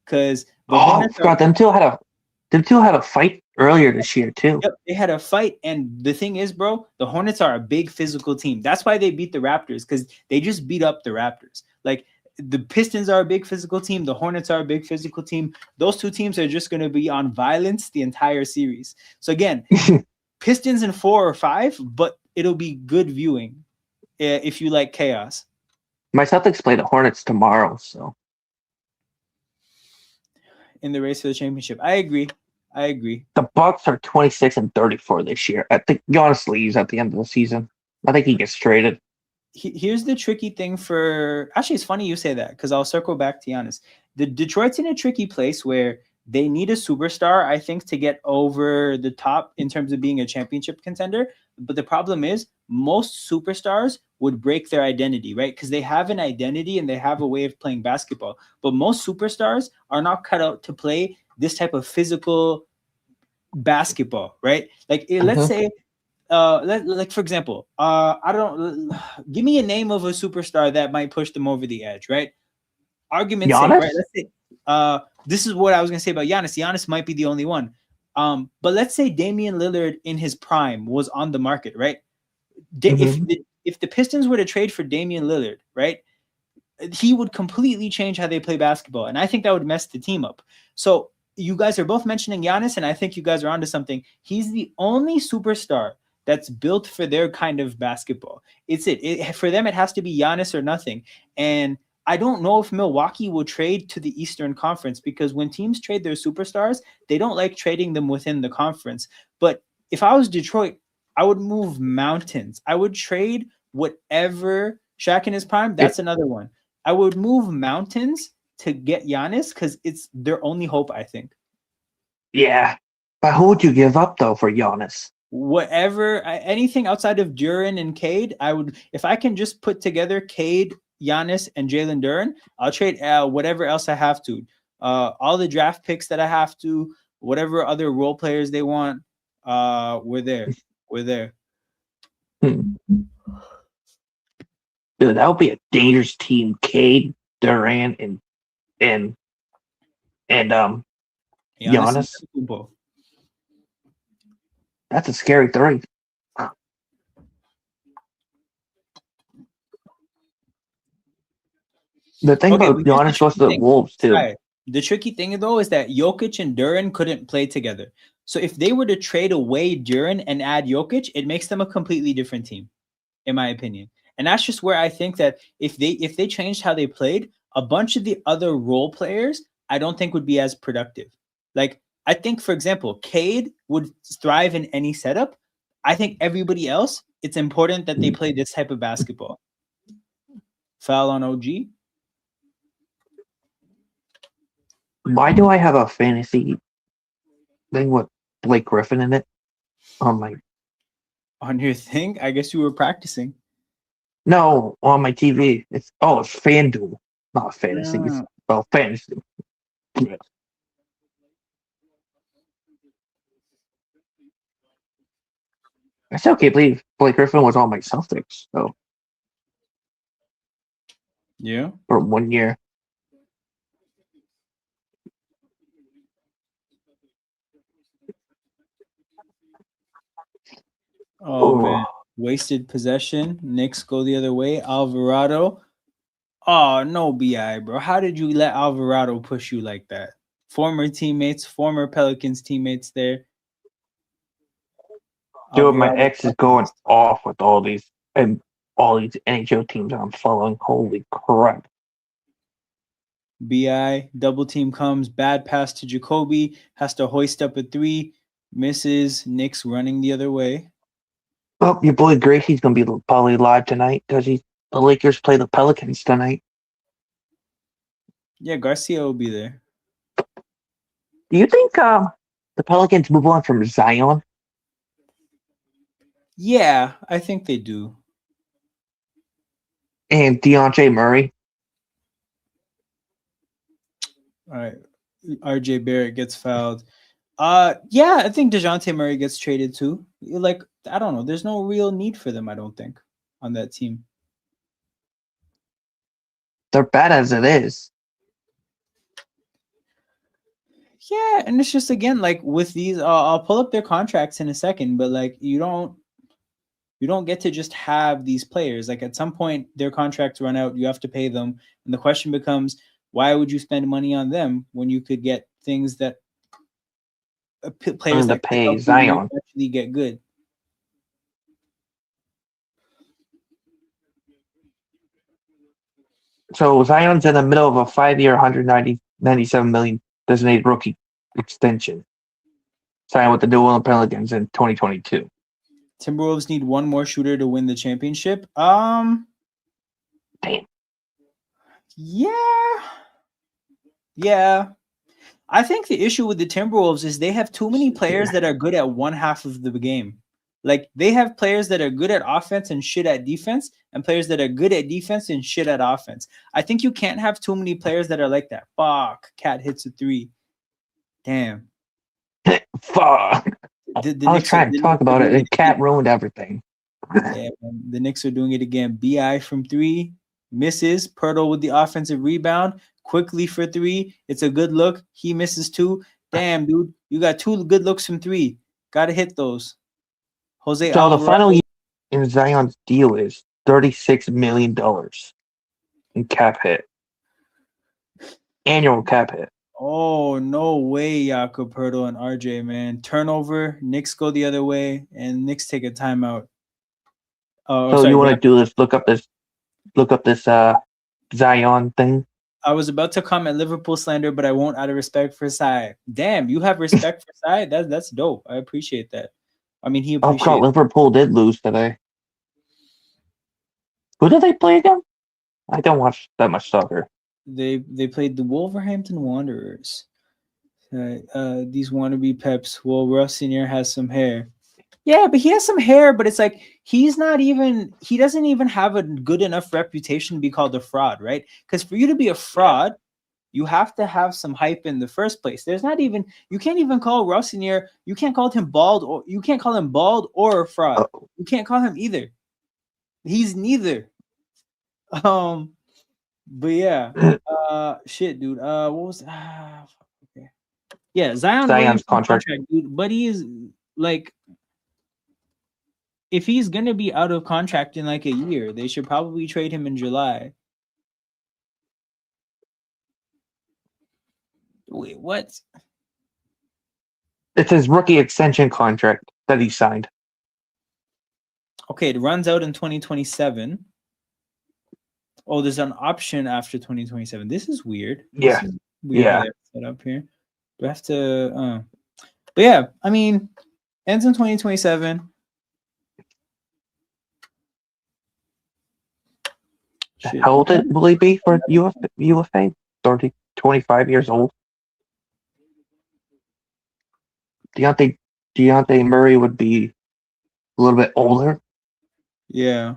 because the Hornets. I forgot them two had a fight earlier this year too. Yep, they had a fight, and the thing is, bro, the Hornets are a big physical team. That's why they beat the Raptors, because they just beat up the Raptors. Like, the Pistons are a big physical team, the Hornets are a big physical team. Those two teams are just going to be on violence the entire series. So again, Pistons in 4 or 5, but it'll be good viewing if you like chaos. My Celtics play the Hornets tomorrow, so In the race for the championship, I agree. the Bucks are 26 and 34 this year. I think Giannis leaves at the end of the season. I think he gets traded. Here's the tricky thing actually, it's funny you say that, because I'll circle back to Giannis. The Detroit's in a tricky place where they need a superstar, I think, to get over the top in terms of being a championship contender. But the problem is most superstars would break their identity, right? Because they have an identity and they have a way of playing basketball. But most superstars are not cut out to play this type of physical basketball, right? Like, let's say, like for example, give me a name of a superstar that might push them over the edge, right? Argument's sake, right? Let's say, this is what I was gonna say about Giannis. Giannis might be the only one. But let's say Damian Lillard in his prime was on the market, right? If the Pistons were to trade for Damian Lillard, right, he would completely change how they play basketball, and I think that would mess the team up. So you guys are both mentioning Giannis, and I think you guys are onto something. He's the only superstar that's built for their kind of basketball. For them, it has to be Giannis or nothing. And I don't know if Milwaukee will trade to the Eastern Conference, because when teams trade their superstars, they don't like trading them within the conference. But if I was Detroit, I would move mountains. I would trade whatever. Shaq in his prime, that's another one. I would move mountains to get Giannis, because it's their only hope, I think. Yeah. But who would you give up, though, for Giannis? Anything outside of Duren and Cade, I would. If I can just put together Cade, Giannis, and Jalen Duren, I'll trade whatever else I have to. All the draft picks that I have to, whatever other role players they want, we're there. Dude, that would be a dangerous team. Cade, Durant, and Giannis. That's a scary three. The thing about Giannis goes to the Wolves too. Right. The tricky thing though is that Jokic and Duren couldn't play together. So if they were to trade away Duren and add Jokic, it makes them a completely different team, in my opinion. And that's just where I think that if they changed how they played, a bunch of the other role players I don't think would be as productive. Like, I think, for example, Cade would thrive in any setup. I think everybody else, it's important that they play this type of basketball. Foul on OG. Why do I have a fantasy thing with Blake Griffin in it? On your thing? I guess you were practicing. No, on my TV. It's FanDuel, not fantasy. It's fantasy. I still can't believe Blake Griffin was on my Celtics, though. Yeah. For 1 year. Oh, man. Wasted possession. Knicks go the other way. Alvarado. Oh, no BI, bro. How did you let Alvarado push you like that? Former teammates, former Pelicans teammates there. Dude, my ex is going off with all these NHL teams I'm following. Holy crap. BI, double team comes, bad pass to Jacoby, has to hoist up a 3, misses, Knicks running the other way. Oh, your boy Gracie's gonna be probably live tonight because the Lakers play the Pelicans tonight. Yeah, Garcia will be there. Do you think the Pelicans move on from Zion Yeah, I think they do. and Deontay Murray? All right. RJ Barrett gets fouled. Yeah, I think DeJounte Murray gets traded too. Like, I don't know. There's no real need for them, I don't think, on that team. They're bad as it is. Yeah, and it's just again like with these I'll pull up their contracts in a second, but like you don't get to just have these players. Like at some point their contracts run out, you have to pay them. And the question becomes, why would you spend money on them when you could get things that players To that could pay help you Zion. actually get good? So Zion's in the middle of a 5-year, 197 million designated rookie extension. Signed with the New Orleans Pelicans in 2022. Timberwolves need one more shooter to win the championship. Damn. Yeah. I think the issue with the Timberwolves is they have too many players that are good at one half of the game. Like they have players that are good at offense and shit at defense, and players that are good at defense and shit at offense. I think you can't have too many players that are like that. Fuck, Cat hits a three. Damn. Fuck. The I was Knicks trying to talk about it, and Cat ruined everything. Yeah, man. The Knicks are doing it again. BI from three, misses. Pirtle with the offensive rebound, quickly for three. It's a good look. He misses two. Damn, dude, you got two good looks from three. Got to hit those. Jose So the Alvarez. final year in Zion's deal is $36 million in cap hit. Annual cap hit. Oh, no way, Jakob Pirtle and RJ, man. Turnover. Knicks go the other way, and Knicks take a timeout. Oh, So sorry. you want to do this? Look up this Zion thing. I was about to comment Liverpool slander, but I won't out of respect for Sai. Damn, you have respect for Sai? That's dope. I appreciate that. I mean, he Oh, God, appreciates Liverpool did lose today. Who did they play again? I don't watch that much soccer. They played the Wolverhampton Wanderers. These wannabe peps. Well, Russ Senior has some hair. Yeah, but he has some hair, but it's like he doesn't even have a good enough reputation to be called a fraud, right? Because for you to be a fraud, you have to have some hype in the first place. You can't even call Rossinier, you can't call him bald or a fraud. Oh. You can't call him either. He's neither. But yeah. Shit, dude. What was okay. Yeah, Zion's contract, dude, but he is like if he's gonna be out of contract in like a year, they should probably trade him in July. Wait, what? It's his rookie extension contract that he signed. Okay, it runs out in 2027. Oh, there's an option after 2027. This is weird. Yeah. This is weird how they're set up here. Do I have to but yeah, I mean, ends in 2027. Shit. How old will he be for UFA? 30, 25 years old. Deontay Murray would be a little bit older. Yeah.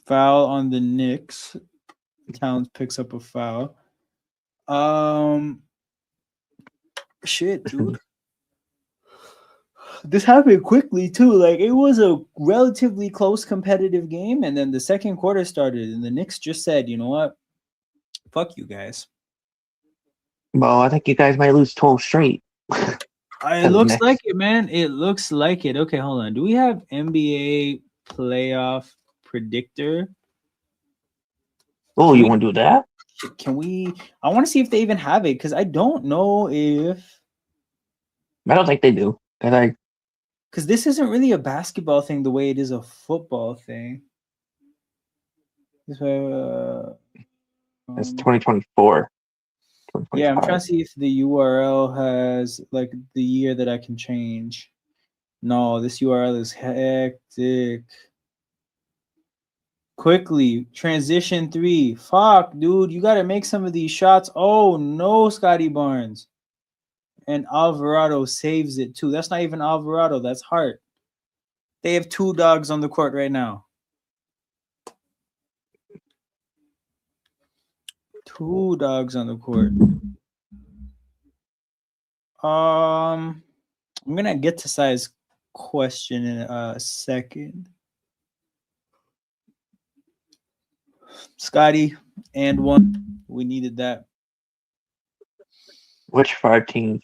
Foul on the Knicks. Towns picks up a foul. Shit, dude. This happened quickly too. Like it was a relatively close competitive game, and then the second quarter started, and the Knicks just said, "You know what? Fuck you guys." Well, I think you guys might lose 12 straight. It looks like it, man. It looks like it. Okay, hold on. Do we have NBA playoff predictor? Oh, you want to do that? Can we? I want to see if they even have it because I don't know if. I don't think they do. Because this isn't really a basketball thing the way it is a football thing. It's 2024. Yeah, I'm trying to see if the URL has like the year that I can change. No, this URL is hectic. Quickly, transition 3. Fuck, dude, you got to make some of these shots. Oh, no, Scotty Barnes. And Alvarado saves it, too. That's not even Alvarado. That's Hart. They have 2 dogs on the court right now. 2 dogs on the court. I'm going to get to size question in a second. Scotty and 1. We needed that. Which 5 teams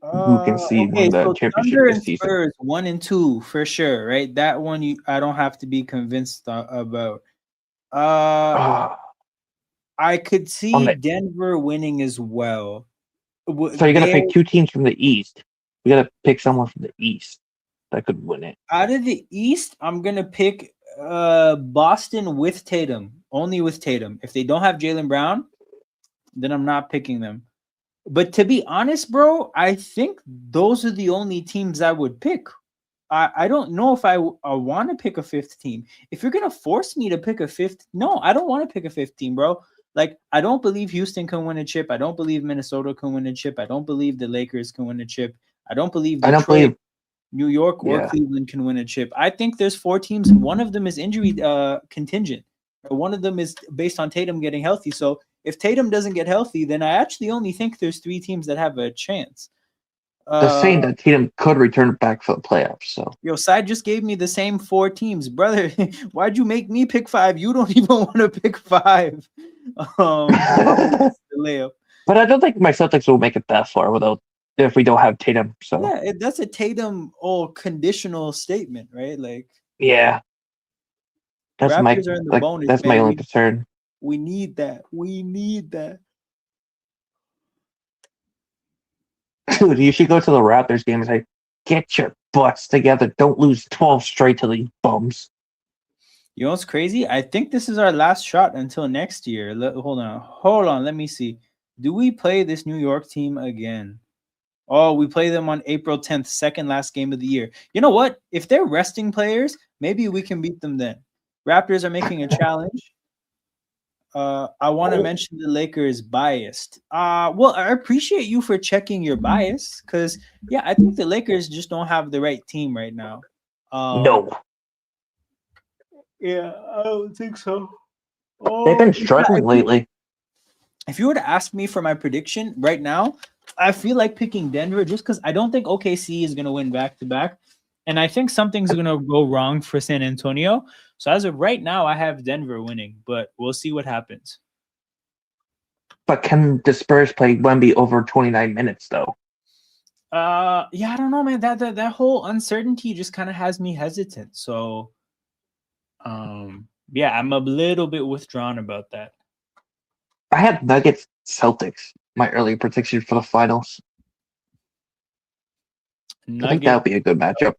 you can see Okay, win the so championship Thunder this and season? Spurs 1 and 2 for sure, right? That one I don't have to be convinced about. I could see Denver winning as well. So you got to pick 2 teams from the East. You got to pick someone from the East that could win it. Out of the East, I'm gonna pick Boston with Tatum, only with Tatum. If they don't have Jaylen Brown, then I'm not picking them. But to be honest, bro, I think those are the only teams I would pick. I don't know if I want to pick a 5th team. If you're going to force me to pick a 5th, no, I don't want to pick a 5th team, bro. Like, I don't believe Houston can win a chip. I don't believe Minnesota can win a chip. I don't believe the Lakers can win a chip. I don't believe Detroit, New York, or Cleveland can win a chip. I think there's 4 teams, and one of them is injury contingent. One of them is based on Tatum getting healthy. So if Tatum doesn't get healthy, then I actually only think there's 3 teams that have a chance. They're saying that Tatum could return back for the playoffs. So Side just gave me the same 4 teams, brother. Why'd you make me pick 5? You don't even want to pick 5. But I don't think my Celtics will make it that far if we don't have Tatum. So yeah, that's a Tatum conditional statement, right? Like that's Raptors are in the bonus. That's my only concern. We need that. We need that. Dude, you should go to the Raptors game and say, "Get your butts together! Don't lose 12 straight to these bums." You know what's crazy? I think this is our last shot until next year. Hold on. Let me see. Do we play this New York team again? Oh, we play them on April 10th, second last game of the year. You know what? If they're resting players, maybe we can beat them then. Raptors are making a challenge. I want to mention the Lakers biased. Well, I appreciate you for checking your bias because, yeah, I think the Lakers just don't have the right team right now. No. Yeah, I don't think so. They've been struggling lately. If you were to ask me for my prediction right now, I feel like picking Denver just because I don't think OKC is going to win back-to-back. And I think something's going to go wrong for San Antonio. So as of right now, I have Denver winning, but we'll see what happens. But can the Spurs play Wemby over 29 minutes, though? Yeah, I don't know, man. That whole uncertainty just kind of has me hesitant. So, yeah, I'm a little bit withdrawn about that. I had Nuggets Celtics, my early prediction for the finals. I think that would be a good matchup.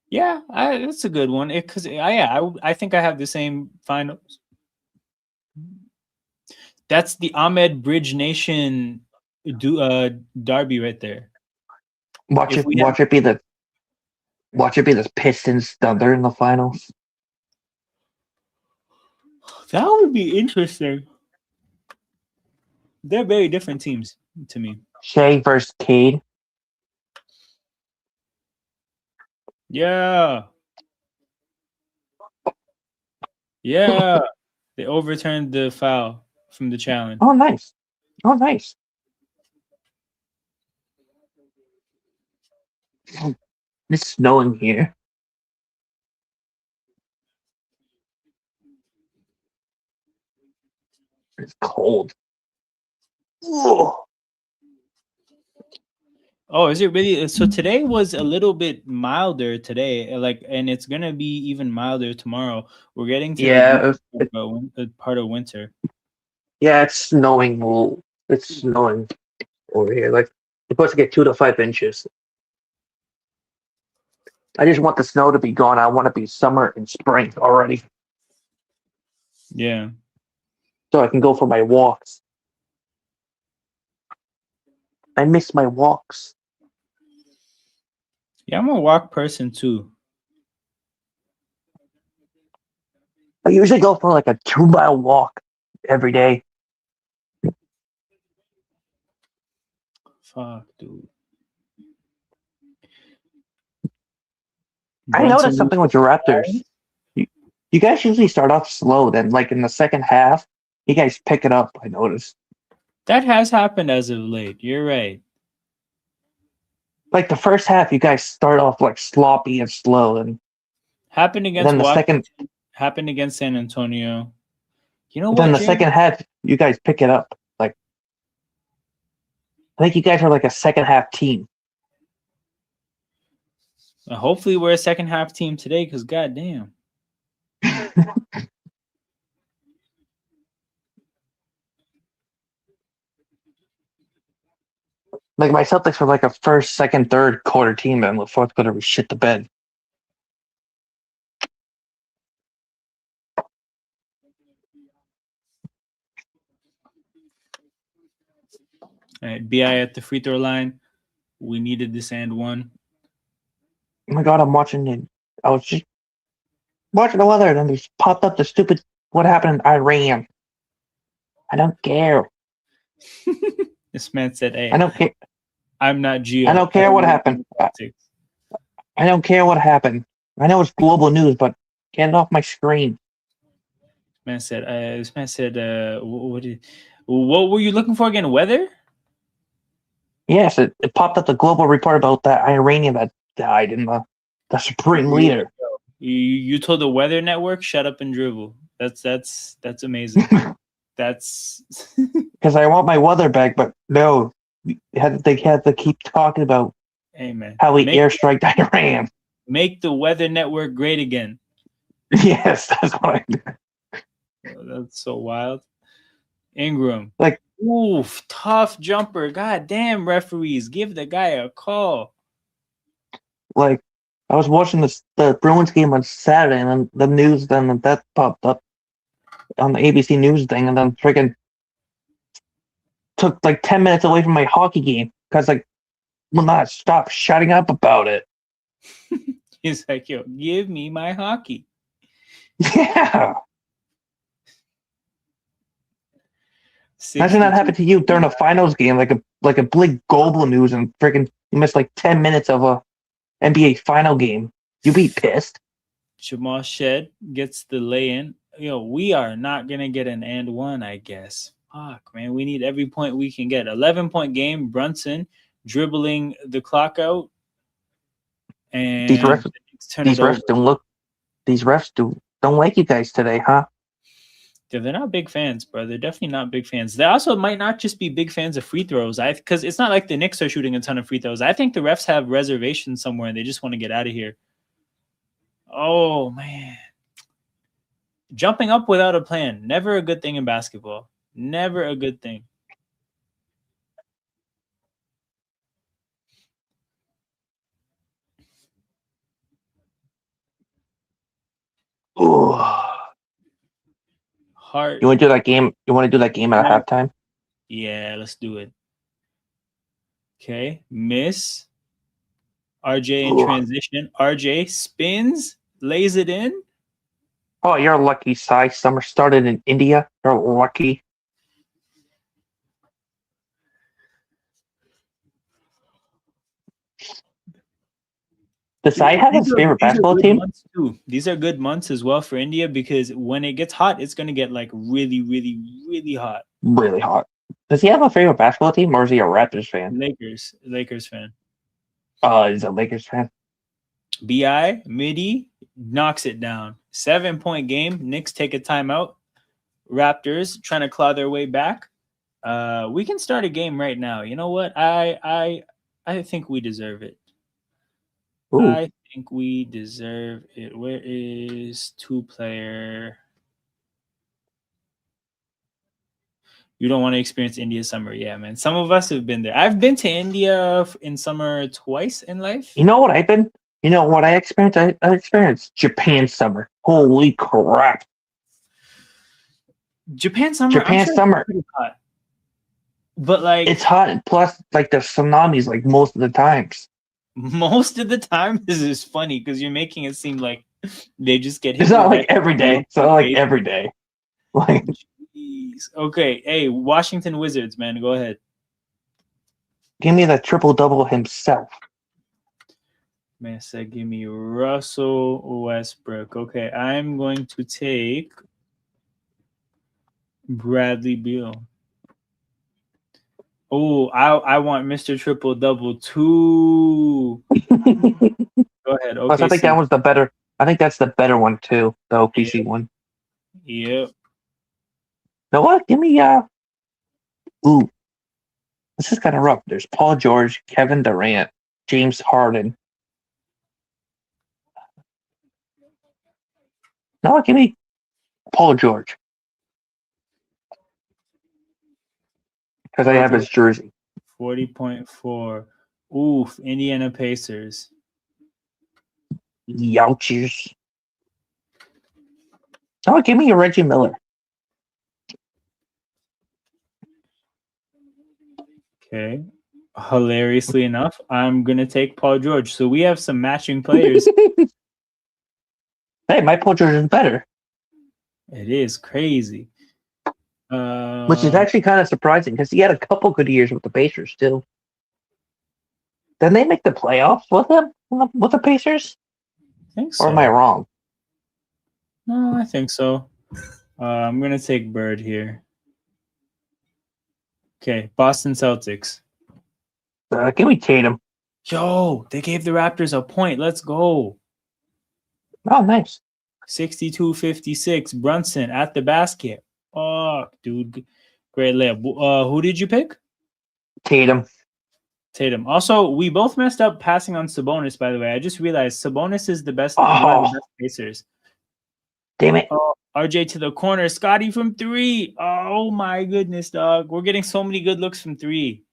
Yeah, that's a good one. I think I have the same finals. That's the Ahmed Bridge Nation derby right there. Watch it be the Pistons Thunder in the finals. That would be interesting. They're very different teams to me. Shea versus Cade. Yeah. Yeah. They overturned the foul from the challenge. Oh, nice. It's snowing here. It's cold. Ugh. Oh, is it really? So today was a little bit milder today, and it's gonna be even milder tomorrow. We're getting to the part of winter. Yeah, it's snowing. It's snowing over here. Like we're supposed to get 2 to 5 inches. I just want the snow to be gone. I want to be summer and spring already. Yeah. So I can go for my walks. I miss my walks. Yeah, I'm a walk person too. I usually go for like a 2 mile walk every day. Fuck, dude. I Brunson noticed something with your loses. Raptors. You guys usually start off slow, then like in the second half, you guys pick it up. I noticed. That has happened as of late. You're right. Like the first half, you guys start off like sloppy and slow, and Happened against then the Washington. second, Happened against San Antonio. You know then what, the Jeremy? second half, you guys pick it up. Like I think you guys are like a second half team. Hopefully, we're a second half team today. Because goddamn. Like my Celtics were like a first, second, third quarter team, and the fourth quarter we shit the bed. All right, Bi at the free throw line. We needed this and one. Oh my god, I'm watching it. I was just watching the weather, and then there's popped up the stupid what happened in Iran. I don't care. This man said, I "Hey, don't care. I'm not I Geo. don't care what happened. I don't care what happened. I know it's global news, but get it off my screen." Man said, "This man said, what were you looking for again? Weather? Yes, it popped up the global report about that Iranian that died in the Supreme Leader. You told the Weather Network, shut up and dribble. That's amazing. That's Because I want my weather back, but no, they had to keep talking about hey man, how we airstriked Iran. make the Weather Network great again. Yes, that's what I did. Oh, that's so wild. Ingram, Like, oof, tough jumper. God damn, referees, give the guy a call. like I was watching the Bruins game on Saturday, and then the news, then that popped up on the ABC News thing, and then freaking took like 10 minutes away from my hockey game because like will not stop shutting up about it. He's like, yo, give me my hockey. Yeah. Imagine that happened to you during a finals game, like a big global news, and freaking you missed like 10 minutes of a NBA final game. You'd be pissed. Jamal Shed gets the lay-in. Yo, we are not gonna get an and one, I guess. Fuck, man, we need every point we can get. 11-point game. Brunson dribbling the clock out, and These refs, turn it over. These refs don't like you guys today, huh? Yeah, they're not big fans, bro. They're definitely not big fans. They also might not just be big fans of free throws. Because it's not like the Knicks are shooting a ton of free throws. I think the refs have reservations somewhere and they just want to get out of here. Oh man, jumping up without a plan, never a good thing in basketball. Never a good thing. Ooh. Heart. You want to do that game? You want to do that game at halftime? Yeah, let's do it. Okay, miss. RJ in transition. RJ spins, lays it in. Oh, you're lucky, Cy. Summer started in India. You're lucky. Does Cy have his favorite basketball team? These are good months as well for India because when it gets hot, it's going to get like really, really, really hot. Really hot. Does he have a favorite basketball team, or is he a Raptors fan? Lakers fan. He's a Lakers fan. Bi midi knocks it down. 7-point game. Knicks take a timeout. Raptors trying to claw their way back. We can start a game right now. You know what? I think we deserve it. Ooh. I think we deserve it. Where is 2-player? You don't want to experience India summer. Yeah, man. Some of us have been there. I've been to India in summer twice in life. You know what I've been? You know what I experienced? I experienced Japan summer. Holy crap. Japan summer. Japan summer. It's hot. But like it's hot. Plus, like the tsunamis, like most of the times. Most of the time, this is funny because you're making it seem like they just get hit. It's not with like every day. It's not like every day. Like, jeez. Okay, hey, Washington Wizards, man, go ahead. give me the triple double himself. Man said, give me Russell Westbrook. Okay, I'm going to take Bradley Beal. Oh, I want Mr. Triple Double too. Go ahead. Plus, I think that was the better. I think that's the better one too. The OKC one. Yep. You know what? Give me Ooh, this is kind of rough. There's Paul George, Kevin Durant, James Harden. No, give me Paul George because I have his jersey. 40.4. Oof, Indiana Pacers. Youchers. No, give me a Reggie Miller. Okay. Hilariously enough, I'm going to take Paul George. So we have some matching players. Hey, my Paul George is better. It is crazy. Which is actually kind of surprising because he had a couple good years with the Pacers too. Didn't they make the playoffs with him? With the Pacers? I think so. Or am I wrong? No, I think so. I'm going to take Bird here. Okay, Boston Celtics. Give me Tatum. Yo, they gave the Raptors a point. Let's go. Oh, nice. 62-56. Brunson at the basket. Oh, dude. Great layup. Who did you pick? Tatum. Also, we both messed up passing on Sabonis, by the way. I just realized Sabonis is the best, one of the best Pacers. Damn it. Oh, RJ to the corner. Scotty from 3. Oh, my goodness, dog. We're getting so many good looks from 3.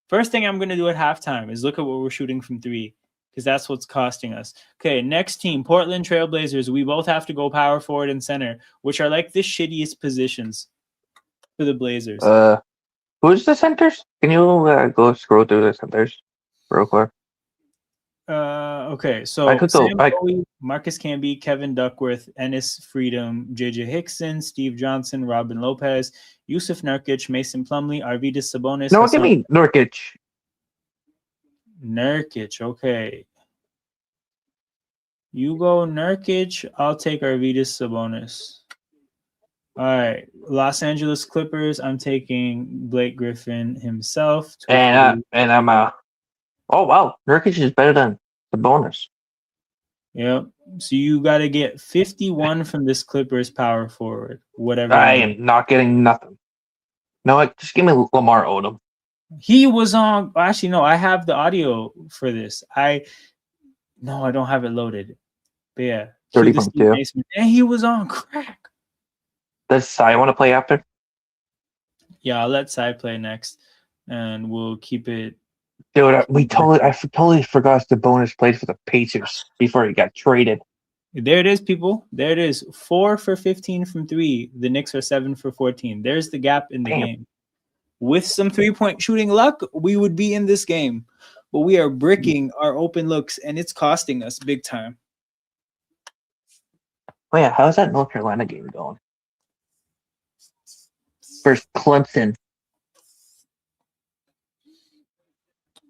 First thing I'm going to do at halftime is look at what we're shooting from 3 because that's what's costing us. Okay, next team, Portland Trailblazers. We both have to go power forward and center, which are like the shittiest positions for the Blazers. Who's the centers? Can you go scroll through the centers real quick? Okay, so Bowie, Marcus Camby, Kevin Duckworth, Ennis Freedom, JJ Hickson, Steve Johnson, Robin Lopez, Yusuf Nurkic, Mason Plumlee, Arvydas Sabonis. No, give me Nurkic. Nurkic, okay. You go Nurkic, I'll take Arvydas Sabonis. All right, Los Angeles Clippers, I'm taking Blake Griffin himself. And I'm oh wow, Nurkic is better than Sabonis. Yep. So you got to get 51 from this Clippers power forward. Whatever. I am not getting nothing. No, just give me Lamar Odom. He was on. Actually, no. I have the audio for this. I don't have it loaded. But yeah, 30.2. And he was on crack. Does Sai want to play after? Yeah, I'll let Sai play next, and we'll keep it. Dude, I totally forgot the bonus played for the Pacers before he got traded. There it is, people. There it is. 4 for 15 from 3. The Knicks are 7 for 14. There's the gap in the game. With some 3-point shooting luck, we would be in this game. But we are bricking our open looks, and it's costing us big time. Oh yeah, how's that North Carolina game going? First Clemson.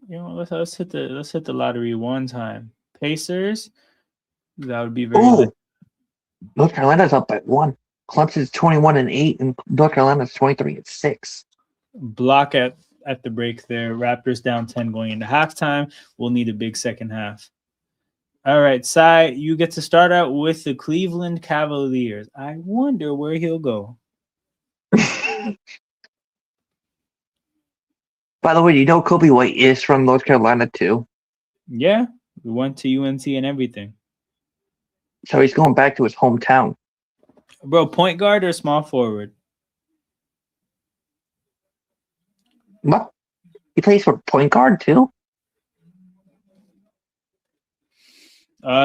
You know, let's hit the lottery one time. Pacers, that would be very good. North Carolina's up by 1. Clemson's 21-8, and North Carolina's 23-6. Block at the break there. Raptors down 10 going into halftime. We'll need a big second half. All right, Sai, you get to start out with the Cleveland Cavaliers. I wonder where he'll go. By the way, you know Kobe White is from North Carolina too? Yeah, we went to UNC and everything. So he's going back to his hometown. Bro, point guard or small forward? What? He plays for point guard too?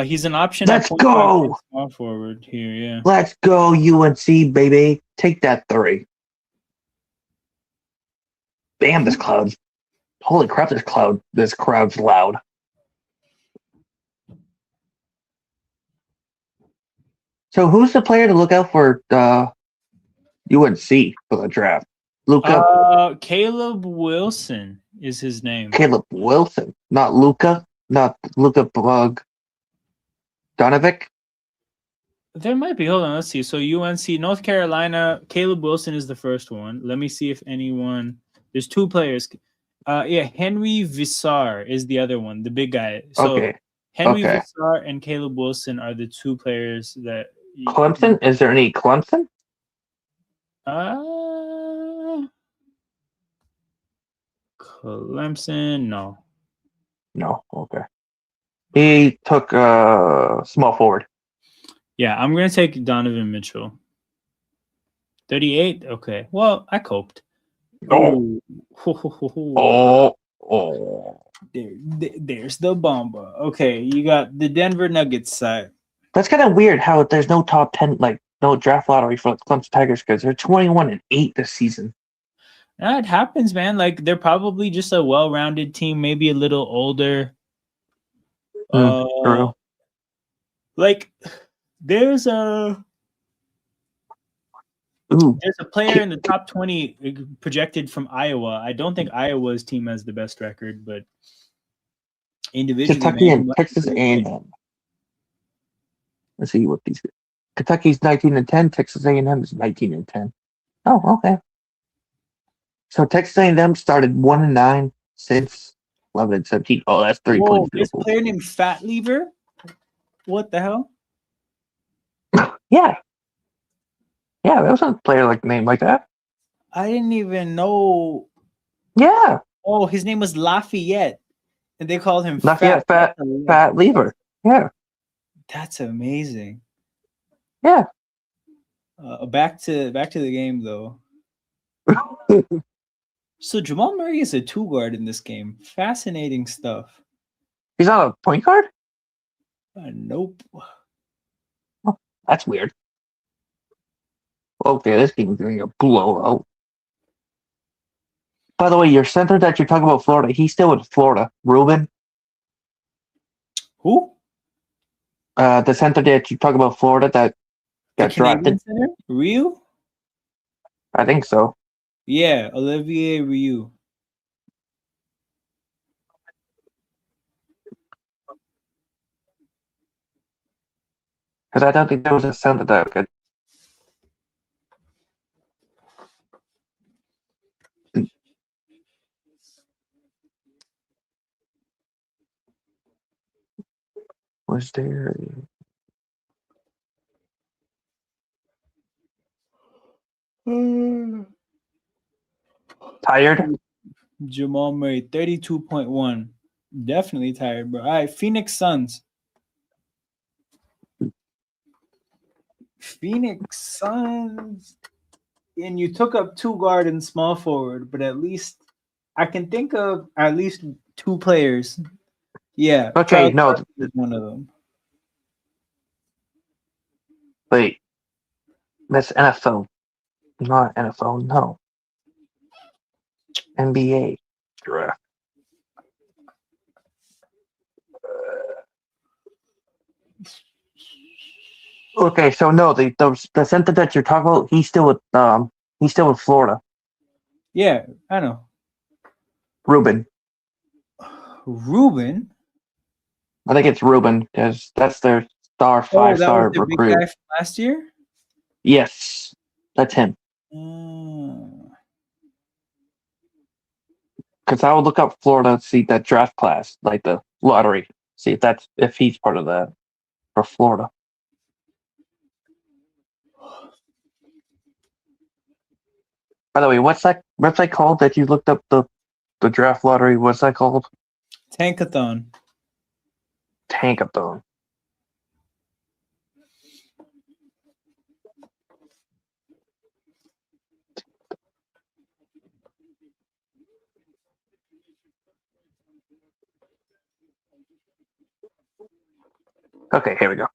He's an option. Let's go. Small forward here, yeah. Let's go, UNC, baby. Take that 3. Damn, this crowd's loud. So who's the player to look out for UNC for the draft? Caleb Wilson is his name. Caleb Wilson, not Luca Donovic. There might be. Hold on, let's see. So UNC, North Carolina, Caleb Wilson is the first one. Let me see if anyone. There's two players. Henry Visar is the other one, the big guy. So Okay. Henry Okay. Visar and Caleb Wilson are the two players that. Clemson? Is there any Clemson? Clemson, no. No. Okay. He took small forward. Yeah, I'm gonna take Donovan Mitchell. 38. Okay. Well, I coped. Oh. There's the bomba. Okay, you got the Denver Nuggets side. That's kind of weird how there's no top 10, like no draft lottery for the Clemson Tigers because they're 21-8 this season. It happens, man. Like they're probably just a well-rounded team, maybe a little older. True. Like there's a player in the top 20 projected from Iowa. I don't think Iowa's team has the best record, but individually, Kentucky and Texas A&M. Let's see what these. Kentucky's 19-10. Texas A&M is 19-10. Oh, okay. So Texas A&M started 1-9 since 11-17. Oh, that's 3 points. This player named Fat Lever. What the hell? Yeah, there was a player like named like that. I didn't even know. Yeah. Oh, his name was Lafayette, and they called him Lafayette Fat Lever. Yeah. That's amazing. Yeah. Back to the game though. So Jamal Murray is a 2-guard in this game. Fascinating stuff. He's not a point guard? Nope. Oh, that's weird. Okay, this game is going to blowout. By the way, your center that you're talking about, Florida, he's still in Florida. Ruben? Who? The center that you talk about, Florida, that got drafted. Center? Ryu? I think so. Yeah, Olivier Ryu. Because I don't think there was a center that could. Was there? Tired? Jamal Murray, 32.1. Definitely tired, bro. All right, Phoenix Suns. Phoenix Suns. And you took up 2-guard and small forward, but at least I can think of at least 2 players. Yeah. Okay, no. Is one of them. Wait. That's NFL. Not NFL, no. NBA draft. Okay, so no, the center that you're talking about, he's still with Florida. Yeah, I know. Ruben. I think it's Ruben because that's their star 5-star that was the recruit. big guy from last year? Yes, that's him. Because I would look up Florida to see that draft class, like the lottery, see if he's part of that for Florida. By the way, what's that website called that you looked up the draft lottery? What's that called? Tankathon. Okay, here we go.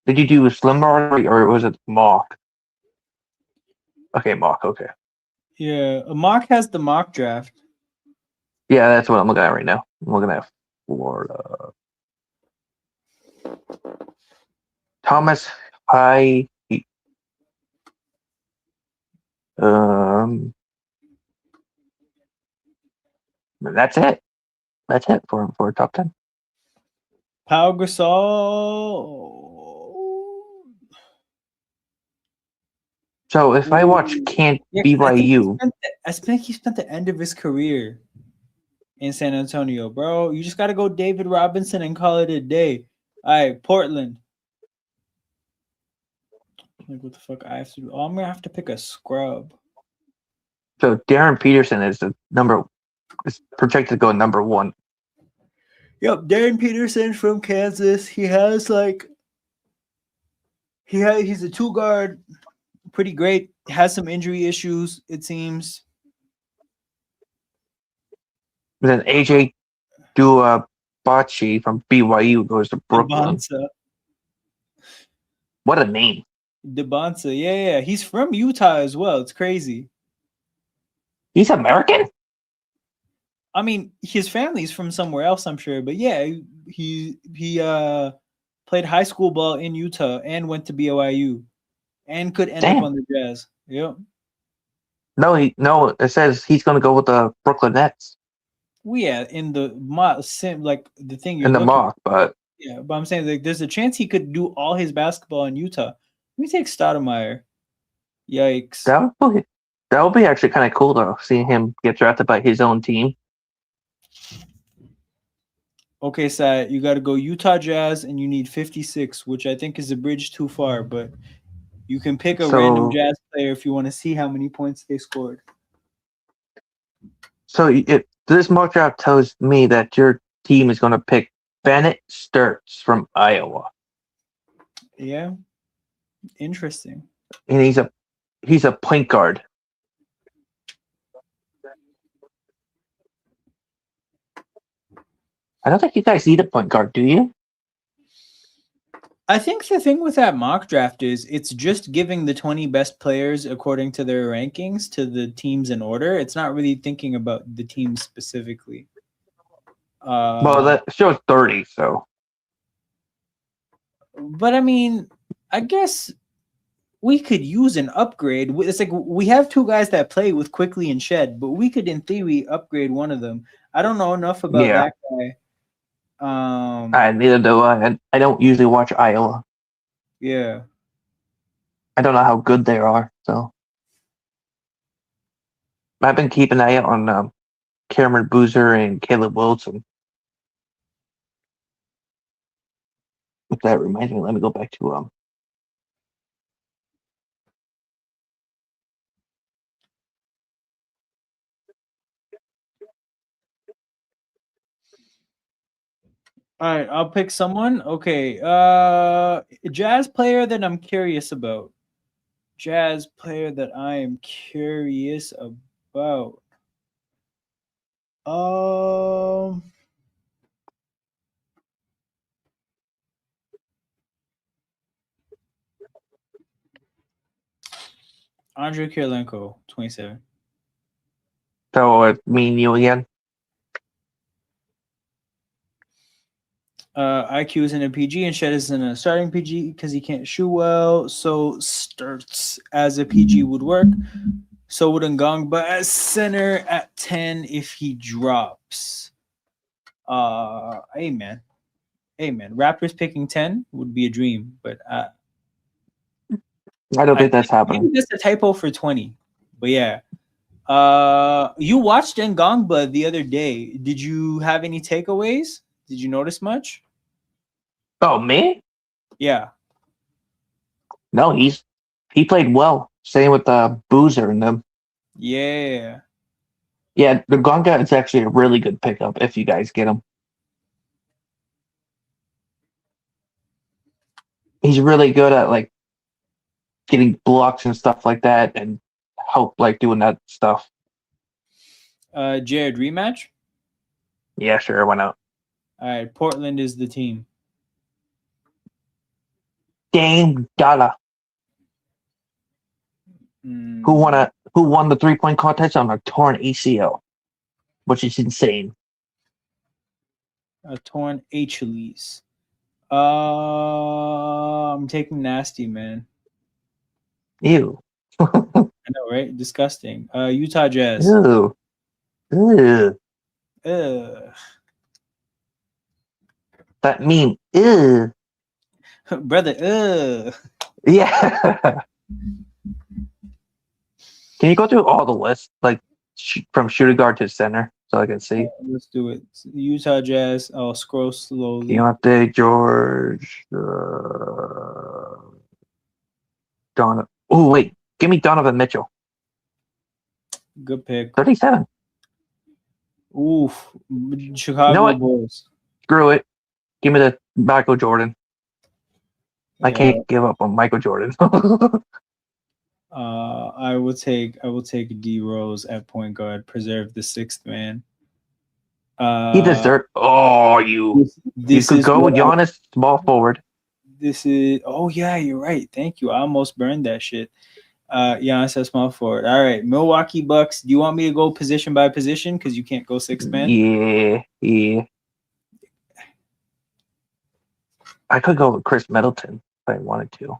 Did you do a slim lottery or was it mock? Okay, mock. Okay. Yeah, a mock has the mock draft. Yeah, that's what I'm looking at right now. I'm looking at Florida. Thomas High. That's it. That's it for top 10. Pau Gasol. So if I watch Can't Yeah, BYU, I think he spent the end of his career in San Antonio, bro. You just got to go David Robinson and call it a day. All right, Portland. Like, what the fuck I have to do? Oh, I'm gonna have to pick a scrub. so Darren Peterson is projected to go number 1. Yep, Darren Peterson from Kansas. He has he's a 2 guard, pretty great. Has some injury issues, it seems. And then AJ Duabachi from BYU goes to Brooklyn. Debonsa. What a name! Debonsa, yeah. He's from Utah as well. It's crazy. He's American? I mean, his family's from somewhere else, I'm sure, but yeah, he played high school ball in Utah and went to BYU and could end up on the Jazz. Yep. No, it says he's going to go with the Brooklyn Nets. Well, yeah, in the mock, like the thing you're in the looking mock, but yeah, but I'm saying like there's a chance he could do all his basketball in Utah. Let me take Stoudemire. Yikes. that would be actually kind of cool though, seeing him get drafted by his own team. Okay, Sat, you got to go Utah Jazz, and you need 56, which I think is a bridge too far, but you can pick a random Jazz player if you want to see how many points they scored. So this mock draft tells me that your team is going to pick Bennett Sturts from Iowa. Yeah, interesting. And he's a point guard. I don't think you guys need a point guard, do you? I think the thing with that mock draft is it's just giving the 20 best players according to their rankings to the teams in order. It's not really thinking about the team specifically. Well, that shows 30, so. But I mean, I guess we could use an upgrade. It's like we have 2 guys that play with Quickly and Shed, but we could, in theory, upgrade one of them. I don't know enough about that guy. Neither do I. I don't usually watch Iowa. Yeah. I don't know how good they are, so. I've been keeping an eye out on Cameron Boozer and Caleb Wilson. If that reminds me, let me go back to All right, I'll pick someone. Okay. Jazz player that I'm curious about. Jazz player that I am curious about. Andrei Kirilenko, 27. So me and you again. IQ is in a PG and Shed is in a starting PG because he can't shoot well. So starts as a PG would work. So would Ngong, but as center at 10 if he drops. Amen. Raptors picking 10 would be a dream, but I don't think that's happening. Maybe that's a typo for 20. But yeah. You watched Ngongba the other day. Did you have any takeaways? Did you notice much? Oh, me? Yeah. No, he played well. Same with Boozer and them. Yeah. Yeah, the Gonga is actually a really good pickup if you guys get him. He's really good at like getting blocks and stuff like that, and help like doing that stuff. Jared, rematch? Yeah, sure, why not? All right, Portland is the team. Dame Dalla. Who won the 3-point contest on a torn ACL, which is insane. A torn Achilles. I'm taking nasty, man. Ew. I know, right? Disgusting. Utah Jazz. Ew. Ew. Ugh. That meme. Ew. Brother, ugh. Yeah. Can you go through all the lists, like from shooting guard to center, so I can see? Let's do it. Utah Jazz. I'll scroll slowly. Deontay, George, Donovan. Oh, wait. Give me Donovan Mitchell. Good pick. 37. Oof. You know Chicago what? Bulls. Screw it. Give me the Michael Jordan. I Yeah. can't give up on Michael Jordan. I will take D Rose at point guard. Preserve the sixth man. He deserved. Oh, you This could is go what with Giannis, small forward. This is. Oh yeah, you're right. Thank you. I almost burned that shit. Giannis at small forward. All right, Milwaukee Bucks. Do you want me to go position by position because you can't go sixth man? Yeah. I could go with Chris Middleton if I wanted to.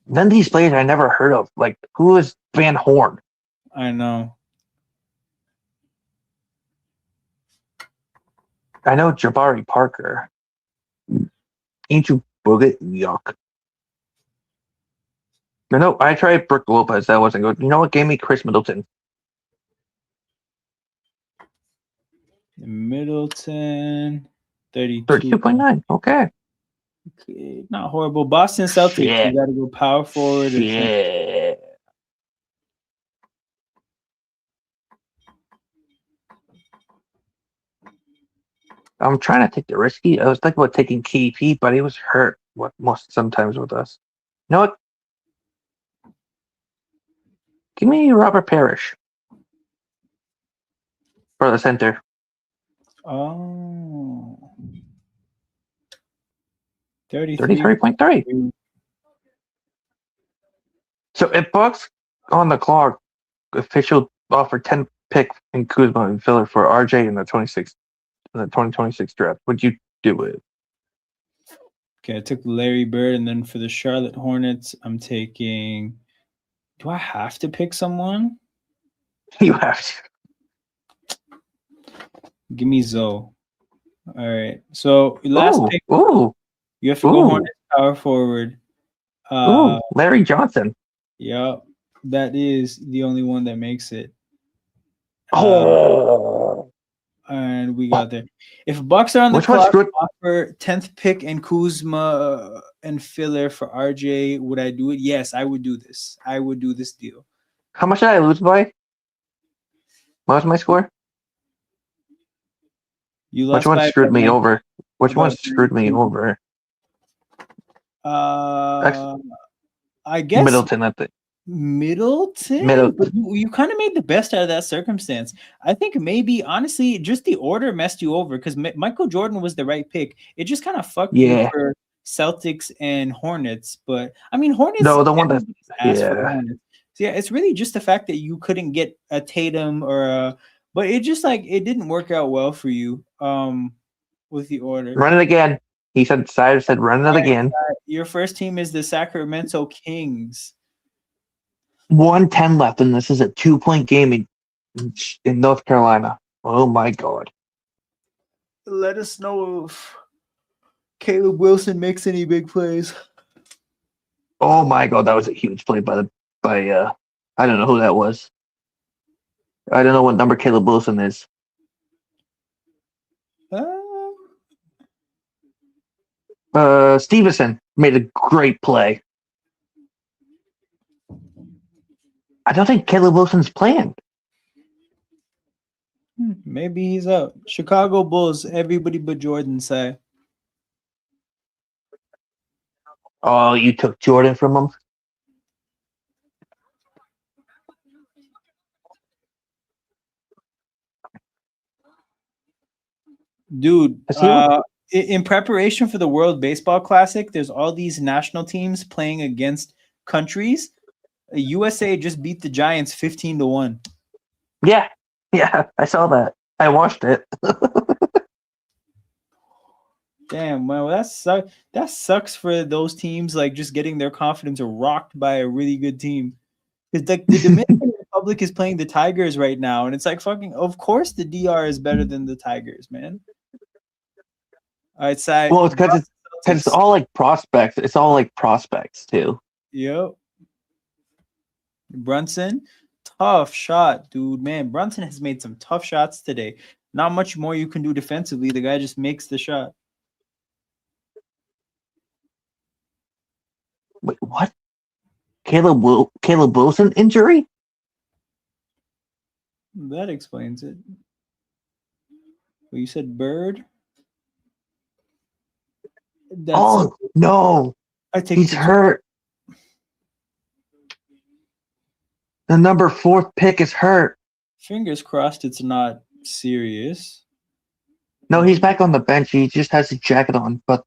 None of these players I never heard of. Like, who is Van Horn? I know. I know Jabari Parker. Ain't you Bogut? Yuck. No, I tried Brook Lopez. That wasn't good. You know what? Gave me Chris Middleton. Middleton, 32. 32.9. Okay. Not horrible. Boston Celtics. Shit. You got to go power forward. Shit. I'm trying to take the risky. I was thinking about taking KP, but he was hurt sometimes with us. You know what? Give me Robert Parrish for the center. Oh. 33.3. So if Bucks on the clock, official offer 10 pick in Kuzma and filler for RJ in the 2026 draft, would you do it? Okay, I took Larry Bird, and then for the Charlotte Hornets, I'm taking. Do I have to pick someone? You have to. Give me Zoe. All right. So last pick. Ooh. You have to go Hornets power forward. Larry Johnson. Yeah, that is the only one that makes it. And we got there. If Bucks are on the clock, offer 10th pick and Kuzma and filler for RJ, would I do it? Yes, I would do this. I would do this deal. How much did I lose by? What was my score? You lost. Which one screwed me over? Which one screwed me over? I guess Middleton at the Middleton. But you kind of made the best out of that circumstance. I think maybe honestly, just the order messed you over because Michael Jordan was the right pick. It just kind of fucked you for Celtics and Hornets. But I mean, Hornets. No, the one that asked for Hornets. So, yeah, it's really just the fact that you couldn't get a Tatum or a. But it just it didn't work out well for you. With the order. Run it again. He said, Sire said, run it again. Your first team is the Sacramento Kings. 1:10 left, and this is a 2-point game in North Carolina. Oh, my God. Let us know if Caleb Wilson makes any big plays. Oh, my God. That was a huge play by I don't know who that was. I don't know what number Caleb Wilson is. Stevenson made a great play. I don't think Caleb Wilson's playing. Maybe he's out. Chicago Bulls, everybody but Jordan say. Oh, you took Jordan from him? Dude, in preparation for the World Baseball Classic, there's all these national teams playing against countries. USA just beat the Giants 15-1. Yeah, I saw that. I watched it. Damn, well, that sucks for those teams, like just getting their confidence rocked by a really good team. Because like the Dominican Republic is playing the Tigers right now, and it's like fucking. Of course, the DR is better than the Tigers, man. All right, side. Well, it's because it's Celtics. all like prospects. It's all like prospects too. Yep. Brunson, tough shot, dude. Man, Brunson has made some tough shots today. Not much more you can do defensively. The guy just makes the shot. Wait, what? Caleb Wilson injury? That explains it. Well, you said Bird. Oh no, I take he's the hurt. The number 4 pick is hurt. Fingers crossed it's not serious. No, he's back on the bench. He just has his jacket on. But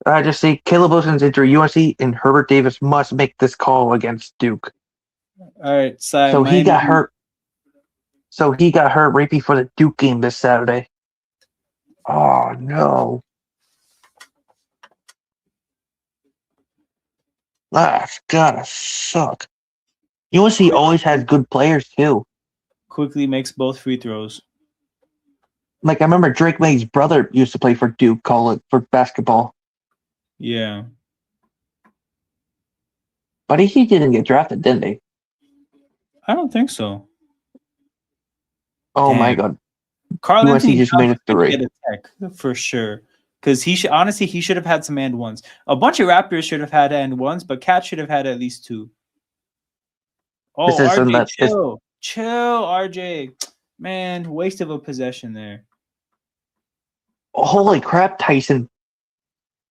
I just see Caleb Wilson's injury. UNC and Herbert Davis must make this call against Duke. All right, side. So Miami he got hurt. So he got hurt right before the Duke game this Saturday. Oh no. That's gotta suck. UNC always has good players too. quickly makes both free throws. Like I remember Drake May's brother used to play for Duke, call it for basketball. Yeah. But he didn't get drafted, didn't he? I don't think so. Oh Damn. my god. Carl UNC Anthony just made a Towns should 3. get a tech for sure. Because he should have had some and ones. A bunch of Raptors should have had and ones, but Cat should have had at least 2. Oh, RJ, chill, RJ. Man, waste of a possession there. Holy crap, Tyson.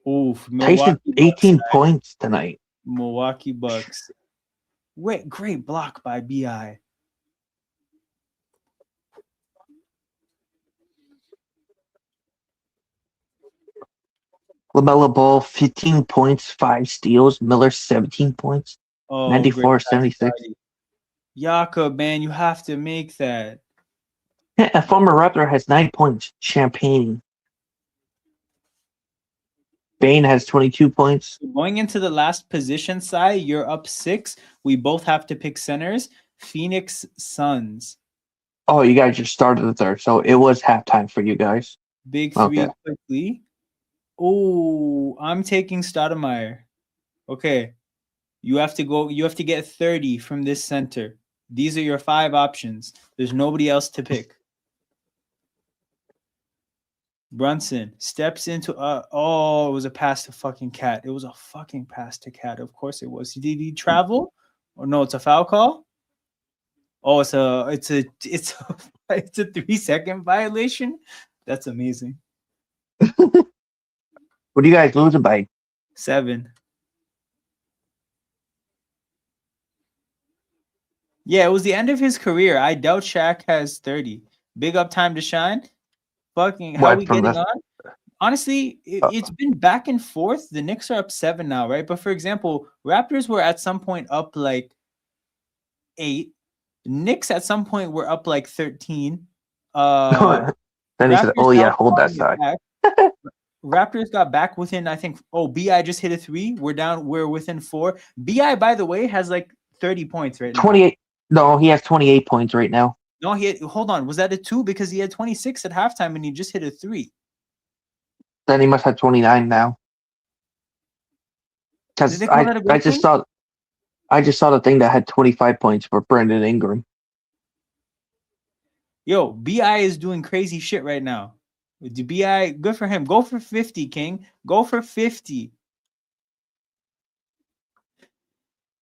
Oof, Tyson, 18 points tonight. Milwaukee Bucks. Wait, great block by BI. LaMelo Ball, 15 points, 5 steals. Miller, 17 points, 94-76. Jakob, man, you have to make that. A former Raptor has 9 points. Champagne. Bane has 22 points. Going into the last position side, you're up 6. We both have to pick centers. Phoenix Suns. Oh, you guys just started the third, so it was halftime for you guys. Big 3 quickly. Oh, I'm taking Stoudemire. Okay. You have to get 30 from this center. These are your 5 options. There's nobody else to pick. Brunson steps into it was a pass to fucking Cat. It was a fucking pass to Cat. Of course it was. Did he travel? Or no, it's a foul call? Oh, it's a 3-second violation. That's amazing. What do you guys losing by? 7. Yeah, it was the end of his career. I doubt Shaq has 30. Big up time to shine. Fucking how we getting on? Honestly, it's been back and forth. The Knicks are up 7 now, right? But for example, Raptors were at some point up like 8. Knicks at some point were up like 13. Then he said, "Oh yeah, hold that side." Raptors got back within, I think. Oh, BI just hit a 3. We're within 4. BI, by the way, has like 30 points right now. 28. No, he has 28 points right now. No, hold on. Was that a 2? Because he had 26 at halftime and he just hit a 3. Then he must have 29 now. Because I just saw the thing that had 25 points for Brandon Ingram. Yo, BI is doing crazy shit right now. BI, good for him. Go for 50, King. Go for 50.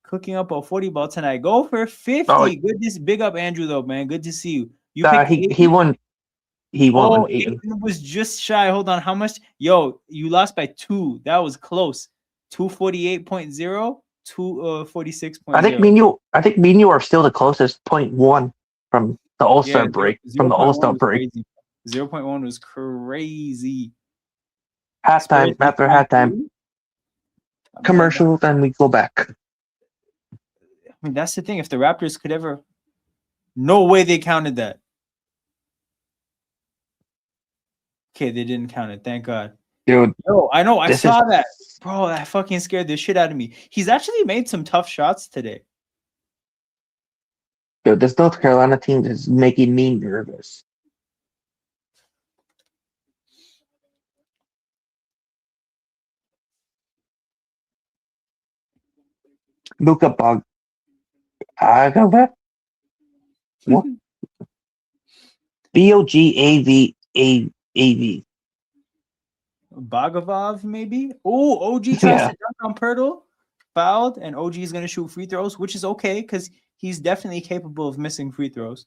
Cooking up a 40 ball tonight. Go for 50. Oh, Goodness, big up Andrew though, man. Good to see you. You he won. He won. It was just shy. Hold on. How much? Yo, you lost by 2. That was close. 248.0, 246.0. I think me and you are still the closest. 0.1 from the All-Star break. From the All-Star break. 0.1 was crazy. Halftime, after halftime. Commercial, then we go back. I mean, that's the thing. If the Raptors could ever... No way they counted that. Okay, they didn't count it. Thank God. Dude, Yo, I know. I this saw is that. Bro, that fucking scared the shit out of me. He's actually made some tough shots today. dude, this North Carolina team is making me nervous. Luka Bogagava? What? Bogavav. Bhagavov, maybe? Oh, OG tries Yeah. to dunk on Pirtle. Fouled, and OG is going to shoot free throws, which is okay because he's definitely capable of missing free throws.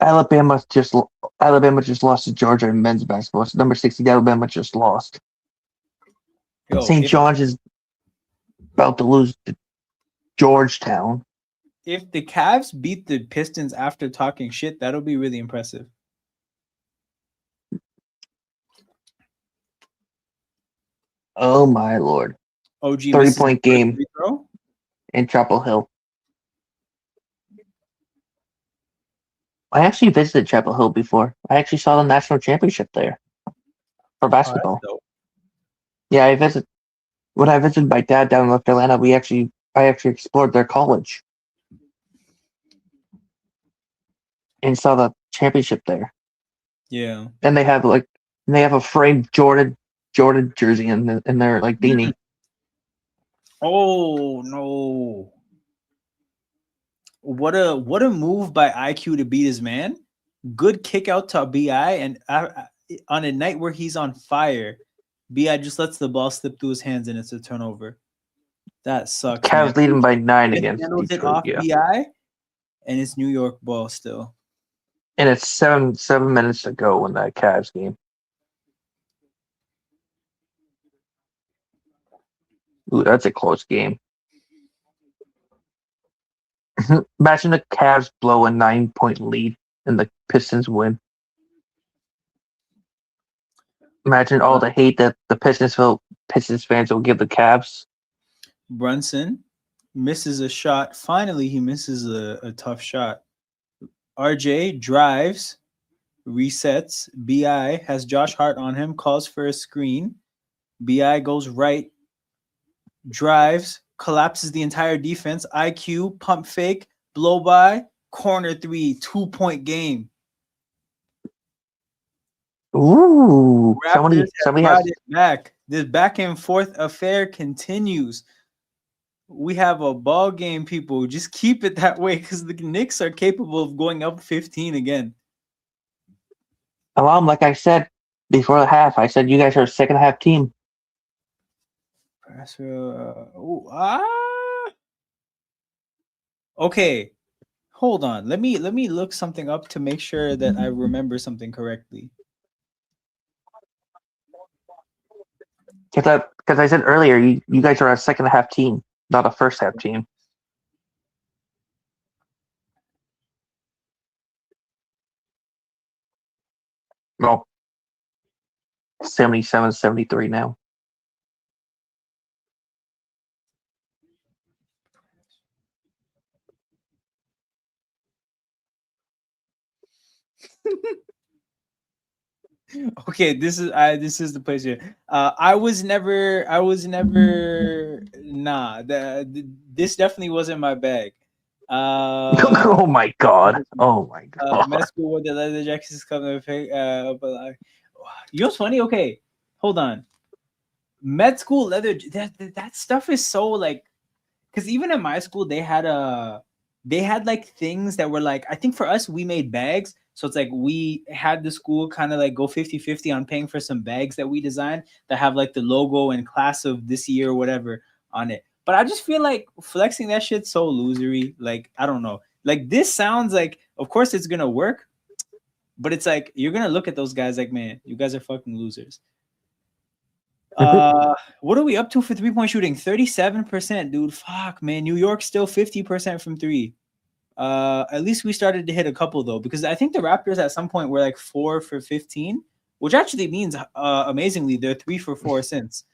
Alabama just lost to Georgia in men's basketball. So number 16, Alabama just lost. Yo, St. John's is about to lose to Georgetown. if the Cavs beat the Pistons after talking shit, that'll be really impressive. Oh my lord. OG 30-point game free throw. in Chapel Hill. I actually visited Chapel Hill before. I actually saw the national championship there for basketball. Yeah, when I visited my dad down in North Carolina, I actually explored their college and saw the championship there. Yeah. And they have a framed Jordan jersey in their like beanie. Oh no. What a move by IQ to beat his man. Good kick out to BI, and on a night where he's on fire, BI just lets the ball slip through his hands and it's a turnover. That sucks. Cavs leading by 9 against handles it Detroit. off BI, and it's New York ball still. And it's 7 minutes to go in that Cavs game. Ooh, that's a close game. Imagine the Cavs blow a 9-point lead and the Pistons win. Imagine all the hate that the Pistons fans will give the Cavs. Brunson misses a shot. Finally, he misses a tough shot. RJ drives, resets. BI has Josh Hart on him, calls for a screen. BI goes right, drives, collapses the entire defense. IQ, pump fake, blow by, corner three, 2-point game. Ooh, somebody has it back. This back and forth affair continues. We have a ball game, people. Just keep it that way because the Knicks are capable of going up 15 again. Alam, like I said before the half, I said you guys are a second half team. Okay, hold on. Let me look something up to make sure that I remember something correctly. Because I said earlier, you guys are a second half team, not a first half team. No. 77-73 now. Okay, this is the place here. I was never this definitely wasn't my bag. Oh my god. Oh my god. Med school with the leather jackets is coming but you know what's funny? Okay, hold on. Med school leather that stuff is so like, because even in my school they had like things that were like, I think for us we made bags. So it's like we had the school kind of like go 50-50 on paying for some bags that we designed that have like the logo and class of this year or whatever on it. But I just feel like flexing that shit so losery. Like, I don't know. Like, this sounds like, of course it's going to work. But it's like, you're going to look at those guys like, man, you guys are fucking losers. What are we up to for 3-point shooting? 37%, dude. Fuck, man. New York still 50% from 3. At least we started to hit a couple though, because I think the Raptors at some point were like 4 for 15, which actually means amazingly they're 3 for 4 since.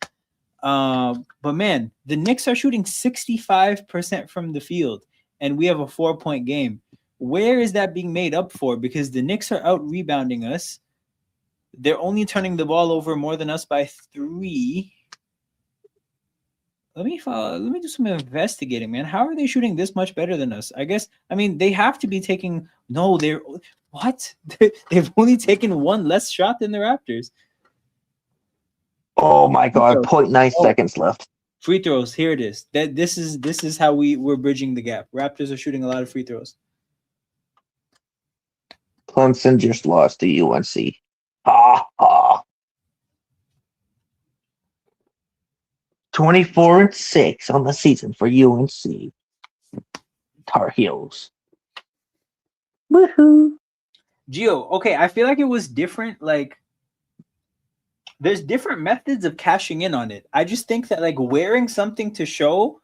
But man, the Knicks are shooting 65% from the field, and we have a 4-point game. Where is that being made up for? Because the Knicks are out rebounding us. They're only turning the ball over more than us by 3. Let me do some investigating, man. How are they shooting this much better than us? I mean, they have to be taking. No, they're what? They've only taken one less shot than the Raptors. Oh my god, 0.9 Oh. seconds left. Free throws. Here it is. This is how we're bridging the gap. Raptors are shooting a lot of free throws. Clemson just lost to UNC. Ha ha. 24-6 on the season for UNC. Tar Heels. Woohoo. Gio, okay, I feel like it was different. Like, there's different methods of cashing in on it. I just think that like wearing something to show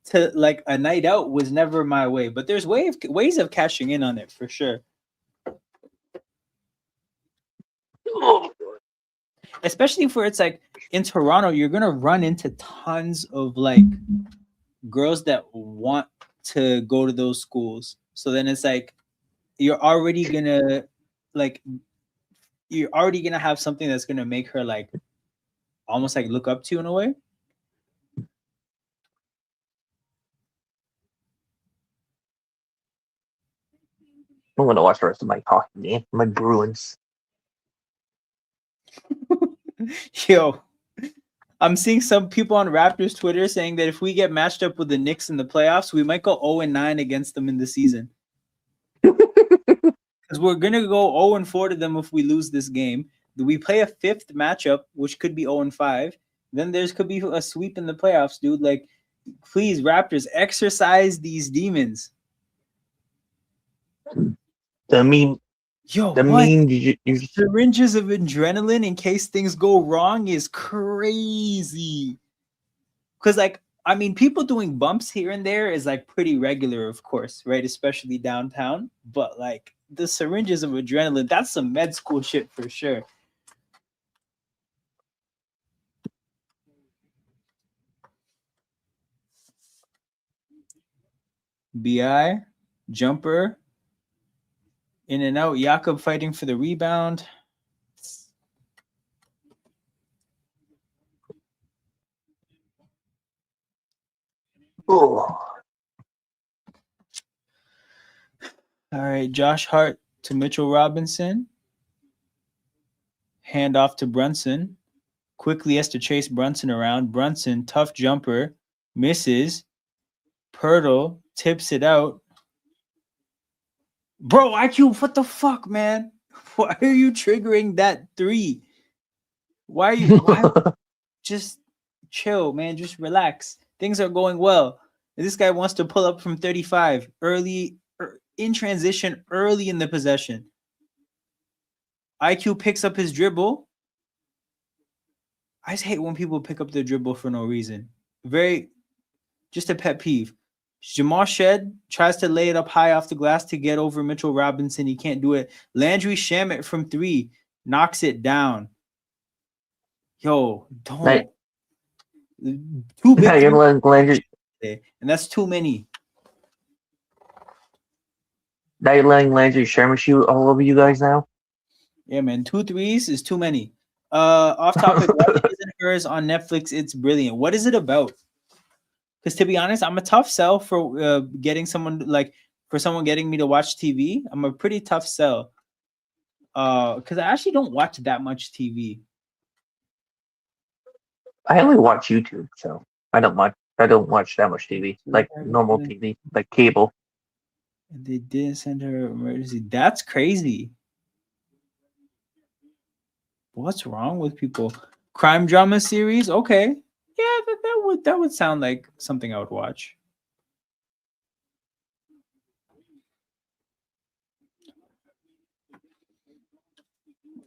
to like a night out was never my way. But there's ways of cashing in on it for sure. Especially for it's like in Toronto, you're gonna run into tons of like girls that want to go to those schools. So then it's like you're already gonna have something that's gonna make her like almost like look up to you in a way. I'm gonna watch the rest of my hockey game. My Bruins. Yo, I'm seeing some people on Raptors Twitter saying that if we get matched up with the Knicks in the playoffs, we might go 0-9 against them in the season. Because we're gonna go 0-4 to them if we lose this game. We play a fifth matchup, which could be 0-5. Then there's could be a sweep in the playoffs, dude. Like, please, Raptors, exercise these demons. The meme. Yo, The what? meme. Syringes of adrenaline in case things go wrong is crazy. Because, like, I mean, people doing bumps here and there is like pretty regular, of course, right? Especially downtown. But like the syringes of adrenaline, that's some med school shit for sure. BI, jumper, in and out. Jakob fighting for the rebound. Oh. All right, Josh Hart to Mitchell Robinson. Hand off to Brunson. Quickly has to chase Brunson around. Brunson, tough jumper, misses. Pirtle tips it out. Bro, IQ, what the fuck, man? Why are you triggering that 3? Why just chill, man. Just relax. Things are going well. This guy wants to pull up from 35 early in transition, early in the possession. IQ picks up his dribble. I just hate when people pick up their dribble for no reason. Just a pet peeve. Jamal Shed tries to lay it up high off the glass to get over Mitchell Robinson. He can't do it. Landry Shamet from 3 knocks it down. Yo, don't. Right. Too big. You're letting Landry. And that's too many. Now you're letting Landry Sherman shoot all over you guys now? Yeah, man. 2 threes is too many. Off topic, watch His and Hers on Netflix. It's brilliant. What is it about? Because to be honest, I'm a tough sell for getting someone getting me to watch TV. I'm a pretty tough sell. Because I actually don't watch that much TV. I only watch YouTube, so I don't watch that much TV, like normal TV, like cable. And they didn't send her emergency. That's crazy. What's wrong with people? Crime drama series? Okay. Yeah, that would sound like something I would watch.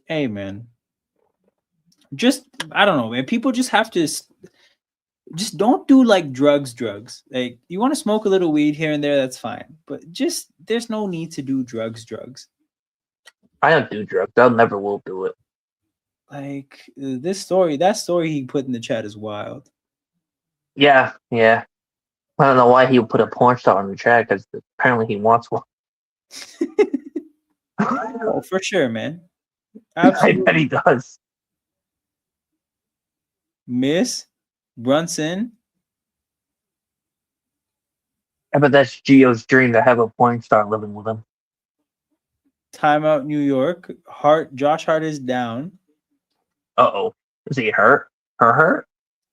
Hey, man. Just, I don't know, man. People just have to just don't do like drugs. Like, you want to smoke a little weed here and there, that's fine. But just, there's no need to do drugs. I don't do drugs. I never will do it. Like, that story he put in the chat is wild. Yeah. I don't know why he would put a porn star in the chat, because apparently he wants one. Oh, for sure, man. I Absolutely. bet he does. Miss Brunson. I bet that's Gio's dream to have a porn star living with him. Timeout New York. Josh Hart is down. Uh-oh. Is he hurt? Hurt?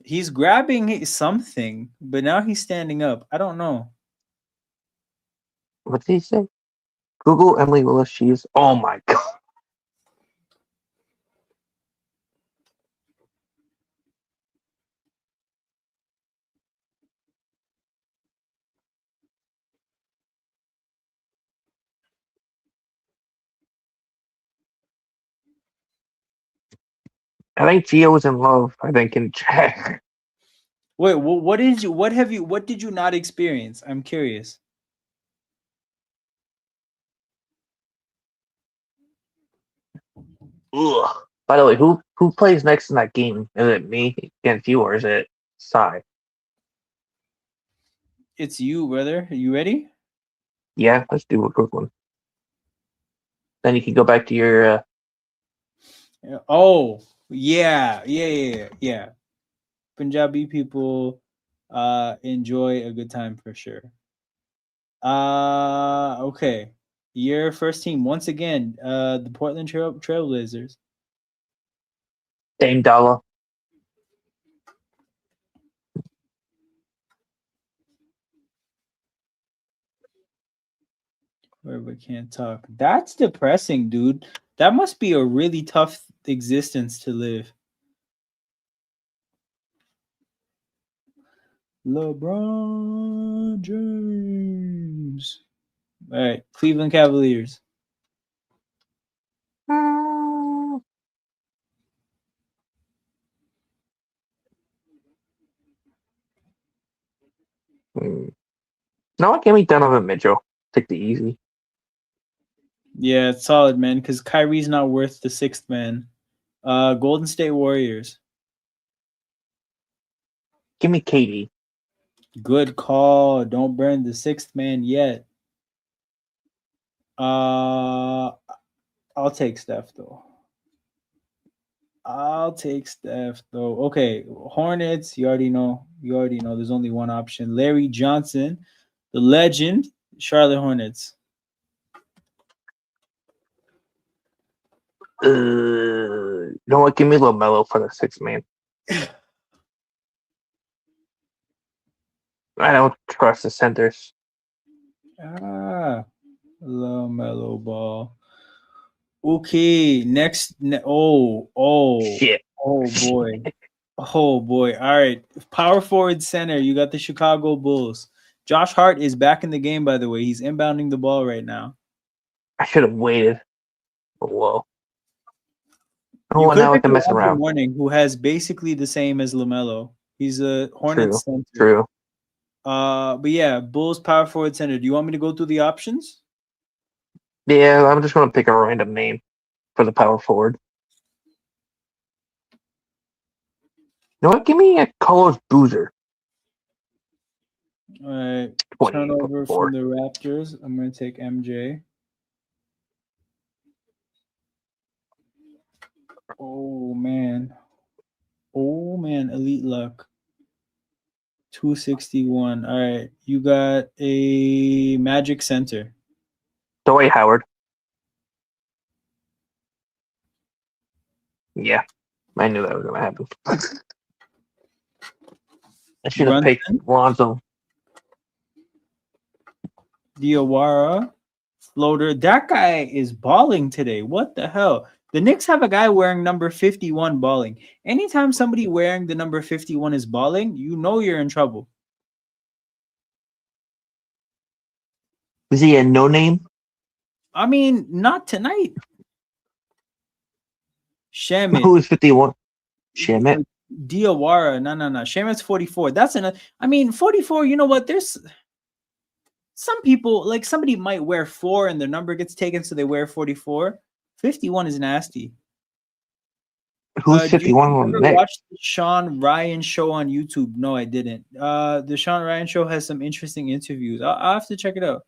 He's grabbing something, but now he's standing up. I don't know. What did he say? Google Emily Willis. She's. Oh my god. I think Gio was in love. I think in Jack. Wait, what did you not experience? I'm curious. Ugh. By the way, who plays next in that game? Is it me against you or is it Sai? It's you, brother. Are you ready? Yeah, let's do a quick one. Then you can go back to your. Oh, yeah. Punjabi people enjoy a good time for sure. Okay. Your first team once again, the Portland Trailblazers. Dame Dollar. Where we can't talk. That's depressing, dude. That must be a really tough existence to live. LeBron James. All right, Cleveland Cavaliers. No, give me Donovan Mitchell. Take the easy. Yeah, it's solid, man, because Kyrie's not worth the sixth man. Golden State Warriors. Give me KD. Good call. Don't burn the sixth man yet. I'll take Steph though. Okay, Hornets. You already know. There's only one option. Larry Johnson, the legend. Charlotte Hornets. You know what? Give me LaMelo for the sixth man. I don't trust the centers. LaMelo Ball. Okay, next. Shit. Oh boy. Oh boy. All right. Power forward center. You got the Chicago Bulls. Josh Hart is back in the game, by the way. He's inbounding the ball right now. I should have waited. Whoa. You Oh, could now I pick can mess Alonzo around. Mourning, who has basically the same as LaMelo. He's a Hornets center. True. But yeah, Bulls power forward center. Do you want me to go through the options? Yeah, I'm just gonna pick a random name for the power forward. You know what? Give me a Carlos Boozer. All right. 20, Turnover 24. from the Raptors. I'm gonna take MJ. Oh man. Elite luck. 261. All right. You got a Magic center. Dwight Howard. Yeah. I knew that was gonna happen. I should have picked Lonzo. Diawara. Floater. That guy is balling today. What the hell? The Knicks have a guy wearing number 51 balling. Anytime somebody wearing the number 51 is balling, you know you're in trouble. Is he a no name? I mean, not tonight. Shamit. Who is 51? Shamit? Diawara. No. Shamit's 44. That's enough. I mean, 44, you know what? There's some people, like somebody might wear 4 and their number gets taken, so they wear 44. 51 is nasty. Who's 51 on the Knicks? Watched the Sean Ryan show on YouTube? No, I didn't. The Sean Ryan show has some interesting interviews. I'll have to check it out.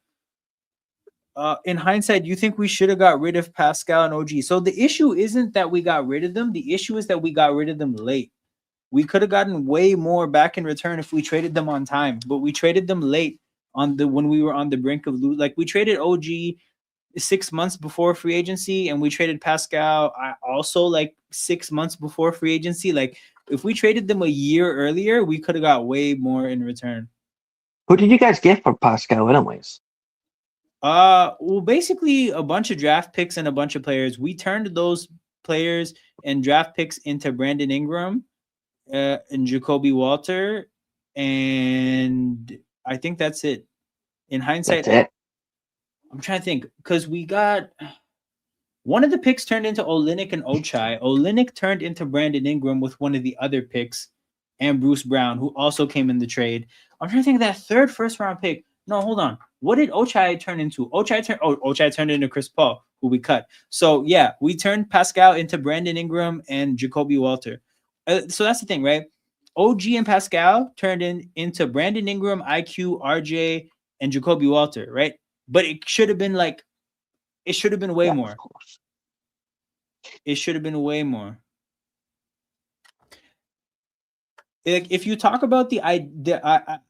In hindsight, do you think we should have got rid of Pascal and OG? So the issue isn't that we got rid of them. The issue is that we got rid of them late. We could have gotten way more back in return if we traded them on time, but we traded them late when we were on the brink of lose. Like we traded OG 6 months before free agency, and we traded Pascal also like 6 months before free agency. Like if we traded them a year earlier, we could have got way more in return. Who did you guys get for Pascal anyways? Well, basically a bunch of draft picks and a bunch of players. We turned those players and draft picks into Brandon Ingram, and Jacoby Walter, and I think that's it. In hindsight, That's it. I'm trying to think because we got one of the picks turned into Olynyk and Ochai. Olynyk turned into Brandon Ingram with one of the other picks, and Bruce Brown, who also came in the trade. I'm trying to think of that third first round pick. No, hold on. What did Ochai turn into? Ochai turned into Chris Paul, who we cut. So yeah, we turned Pascal into Brandon Ingram and Jacoby Walter. So that's the thing, right? OG and Pascal turned into Brandon Ingram, IQ, RJ, and Jacoby Walter, right? But it should have been way more. It should have been way more. Like if you talk about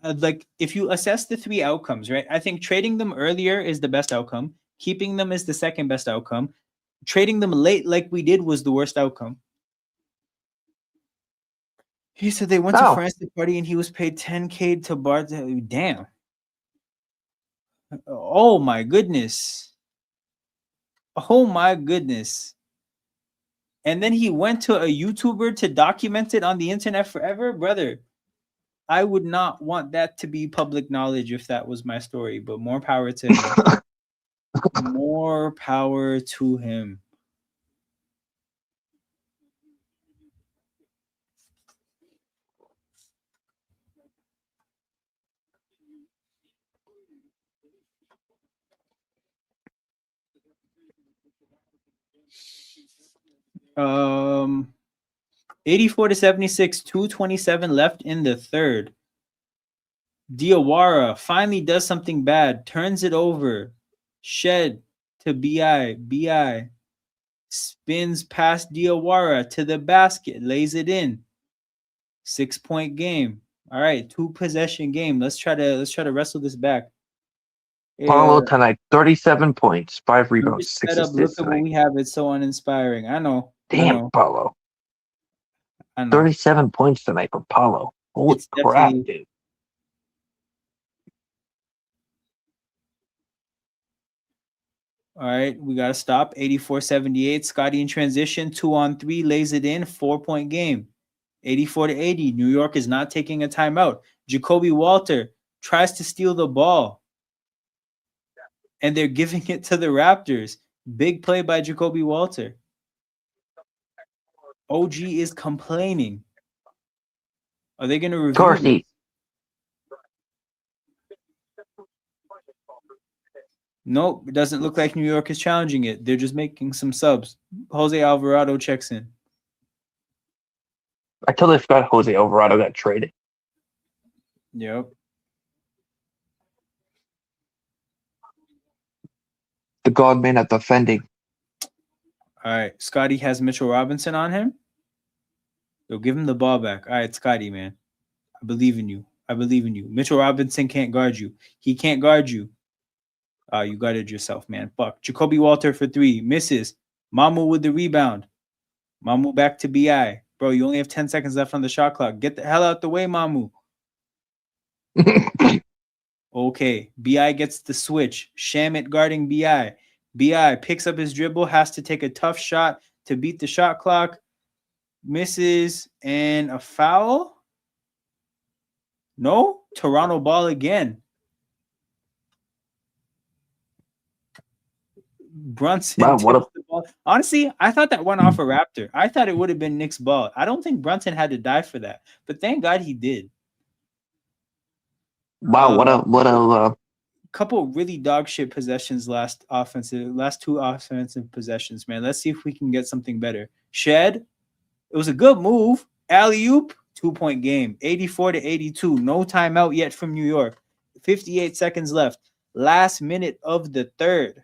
like if you assess the three outcomes, right? I think trading them earlier is the best outcome. Keeping them is the second best outcome. Trading them late like we did was the worst outcome. He said they went to France to party and he was paid $10K to bar. Damn. Oh my goodness. Oh my goodness. And then he went to a YouTuber to document it on the internet forever, brother. I would not want that to be public knowledge if that was my story, but more power to him. More power to him. Um 84-76, 2:27 left in the third. Diawara finally does something bad, turns it over. Shed to BI. BI spins past Diawara to the basket, lays it in. 6-point game. All right, 2-possession game. Let's try to wrestle this back. Paulo tonight, 37 points, 5 rebounds, 6 assists. Look at what we have. It's so uninspiring. I know. Damn, Paulo. I know. 37 points tonight for Paulo. Holy crap, dude. All right, we got to stop. 84-78. Scotty in transition. 2-on-3. Lays it in. 4-point game. 84-80. New York is not taking a timeout. Jacoby Walter tries to steal the ball. And they're giving it to the Raptors. Big play by Jacoby Walter. OG is complaining. Are they going to review it? Nope, it doesn't look like New York is challenging it. They're just making some subs. Jose Alvarado checks in. I totally forgot Jose Alvarado got traded. Yep. The Godman at defending. All right, Scotty has Mitchell Robinson on him. They'll give him the ball back. All right, Scotty, man. I believe in you. Mitchell Robinson can't guard you. He can't guard you. You guarded yourself, man. Fuck. Jacoby Walter for 3. Misses. Mamu with the rebound. Mamu back to BI. Bro, you only have 10 seconds left on the shot clock. Get the hell out the way, Mamu. Okay. BI gets the switch. Shamit guarding BI. BI picks up his dribble, has to take a tough shot to beat the shot clock. Misses and a foul. No? Toronto ball again. Brunson. Wow, honestly, I thought that went off a Raptor. I thought it would have been Knicks ball. I don't think Brunson had to die for that, but thank God he did. Wow, what a couple really dog shit possessions last two offensive possessions, man. Let's see if we can get something better. Shed, it was a good move. Alley-oop, 2-point game. 84-82. No timeout yet from New York. 58 seconds left. Last minute of the third.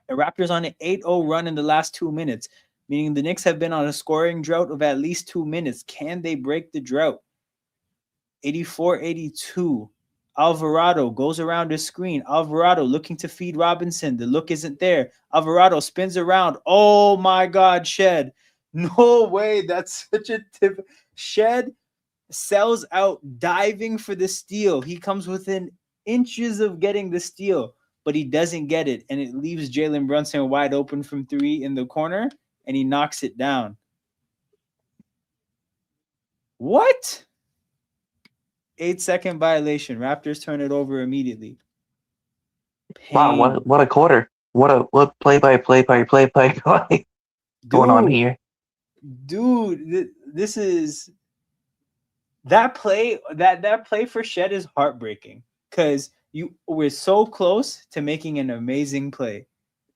The Raptors on an 8-0 run in the last 2 minutes, meaning the Knicks have been on a scoring drought of at least 2 minutes. Can they break the drought? 84-82. Alvarado goes around the screen. Alvarado looking to feed Robinson. The look isn't there. Alvarado spins around. Oh my God, Shed. No way. That's such a tip. Shed sells out diving for the steal. He comes within inches of getting the steal, but he doesn't get it. And it leaves Jalen Brunson wide open from three in the corner, and he knocks it down. What? 8-second violation. Raptors turn it over immediately. Wow, what a quarter. What play going on here. Dude, this is that play that play for Shed is heartbreaking because you were so close to making an amazing play.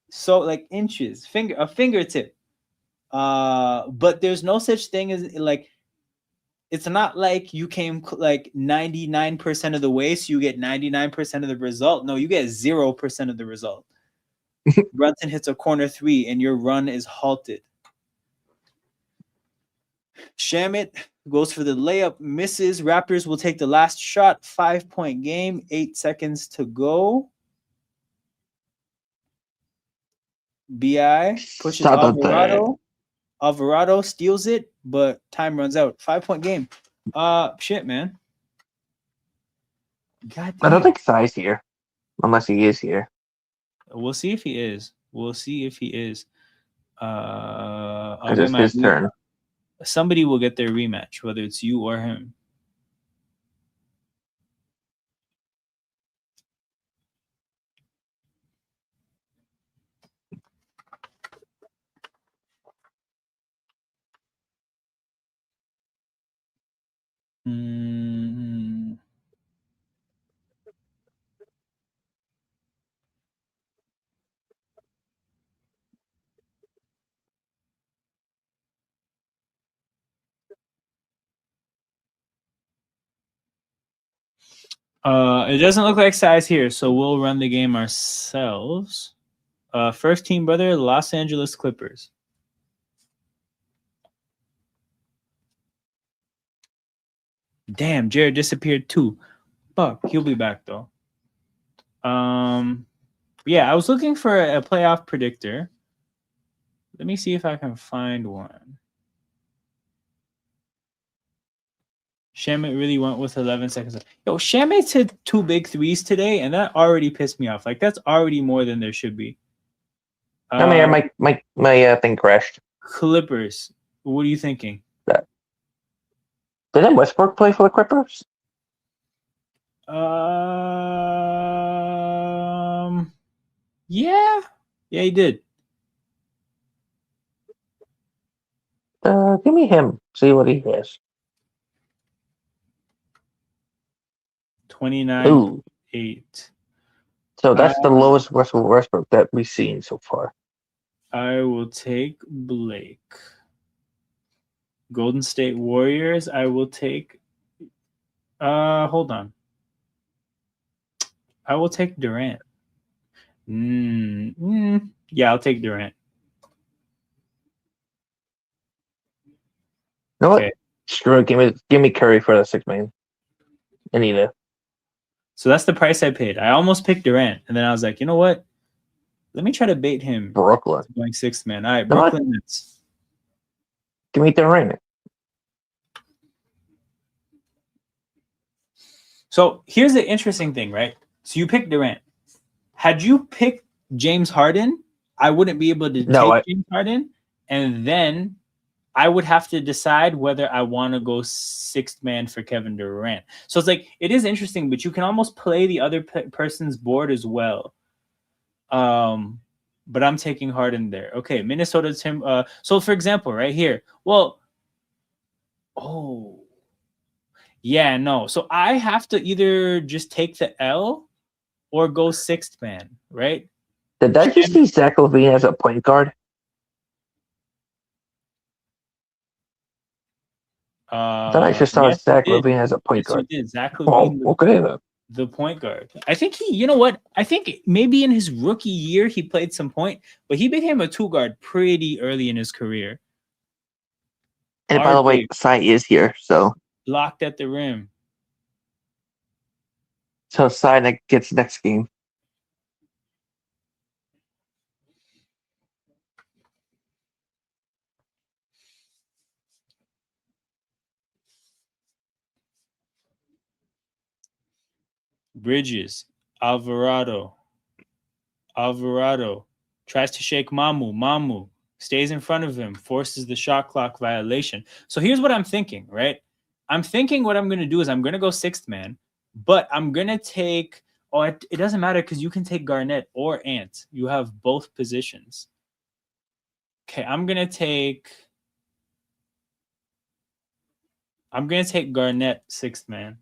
So like inches, a fingertip. But there's no such thing as like it's not like you came like 99% of the way, so you get 99% of the result. No, you get 0% of the result. Brunson hits a corner three, and your run is halted. Shamit goes for the layup, misses. Raptors will take the last shot. 5-point game, 8 seconds to go. BI pushes Alvarado. Alvarado steals it, but time runs out. 5-point game. Shit, man. God damn. I don't think Sai's here, unless he is here. We'll see if he is. Because it's his turn. Somebody will get their rematch, whether it's you or him. It doesn't look like Sai's here, so we'll run the game ourselves. First team, brother, Los Angeles Clippers. Damn, Jared disappeared too. Fuck, he'll be back though. Yeah, I was looking for a playoff predictor. Let me see if I can find one. Shamit really went with 11 seconds. Yo, Shamit's hit 2 big threes today, and that already pissed me off. Like, that's already more than there should be. My thing crashed. Clippers. What are you thinking? Didn't Westbrook play for the Clippers? Yeah, he did. Give me him. See what he has. 29-8. So that's the lowest Westbrook that we've seen so far. I will take Blake. Golden State Warriors. I will take. Hold on. I will take Durant. Yeah, I'll take Durant. You know what? Screw it. Give me Curry for the 6 million. I need it. So that's the price I paid. I almost picked Durant, and then I was like, you know what? Let me try to bait him. Brooklyn. Going 6th man. All right, Brooklyn Nets. Give me Durant. So here's the interesting thing, right? So you picked Durant. Had you picked James Harden, I wouldn't be able to take James Harden, and then I would have to decide whether I want to go 6th man for Kevin Durant. So it's like, it is interesting, but you can almost play the other person's board as well. But I'm taking Harden there. Okay, Minnesota Tim. So for example, right here. Well, yeah, no. So I have to either just take the L or go 6th man, right? Did that just see Zach LaVine as a point guard? Then I just saw Zach LaVine as a point guard. You did. Zach LaVine. Okay then. the point guard. I think you know what? I think maybe in his rookie year he played some point, but he became a two guard pretty early in his career. And by the way, Sai is here, so blocked at the rim. Sai gets next game. Bridges, Alvarado tries to shake Mamu stays in front of him, forces the shot clock violation. So here's what I'm thinking, right? I'm thinking what I'm going to do is I'm going to go sixth man, but I'm going to take, it doesn't matter because you can take Garnett or Ant. You have both positions. Okay, I'm going to take Garnett sixth man.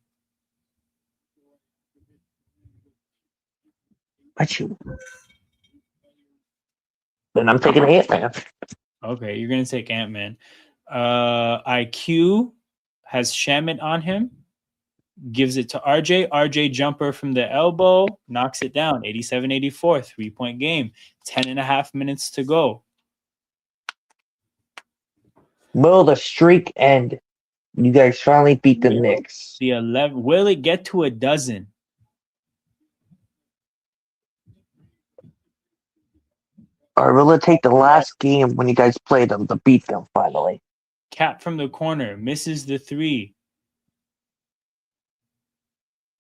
Then I'm taking Ant-Man. Okay, you're going to take Ant-Man. IQ has Shamit on him. Gives it to RJ. RJ jumper from the elbow. Knocks it down. 87-84. 3-point game. 10.5 minutes to go. Will the streak end? You guys finally beat the Knicks. The 11. Will it get to a dozen? Or will it take the last game when you guys play them to beat them finally? Cap from the corner. Misses the 3.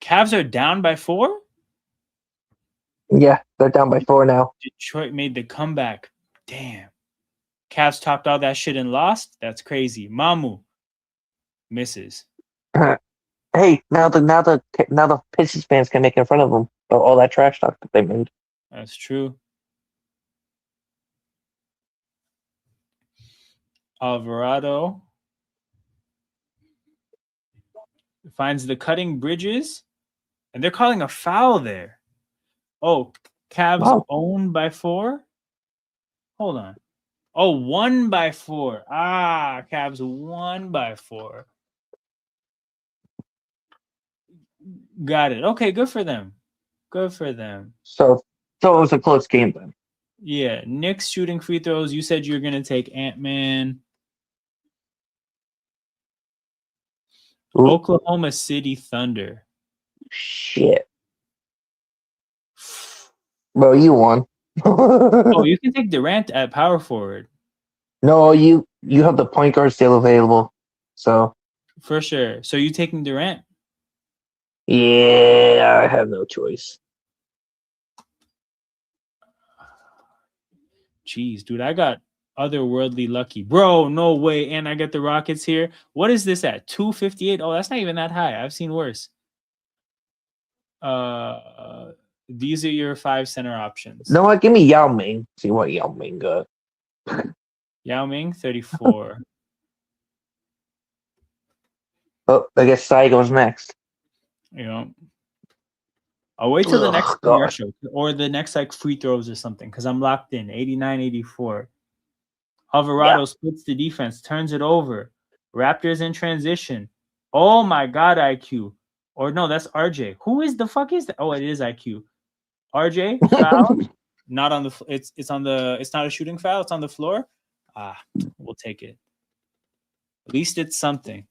Cavs are down by 4? Yeah, they're down by 4 now. Detroit made the comeback. Damn. Cavs topped all that shit and lost? That's crazy. Mamu misses. Hey, now the Pistons fans can make in front of them all that trash talk that they made. That's true. Alvarado finds the cutting Bridges, and they're calling a foul there. Oh, Cavs owned by 4? Hold on. Oh, 1 by 4. Cavs 1 by 4. Got it. Okay, good for them. Good for them. So it was a close game then. Yeah, Knicks shooting free throws. You said you're going to take Ant-Man. Ooh. Oklahoma City Thunder. Shit. Bro, you won. Oh, you can take Durant at power forward. No, you have the point guard still available. So for sure. So you taking Durant? Yeah, I have no choice. Jeez, dude, I got otherworldly lucky. Bro, no way. And I get the Rockets here. What is this at? 258? Oh, that's not even that high. I've seen worse. These are your 5 center options. No, what? Give me Yao Ming. See what Yao Ming got. Yao Ming, 34. Oh, I guess Sai goes next. You know, I'll wait till the next commercial or the next like free throws or something because I'm locked in. 89-84. Alvarado splits the defense, turns it over. Raptors in transition. Oh my God, IQ. Or no, that's RJ. Who is the fuck is that? Oh, it is IQ. RJ foul. Not on the. It's on the. It's not a shooting foul. It's on the floor. We'll take it. At least it's something.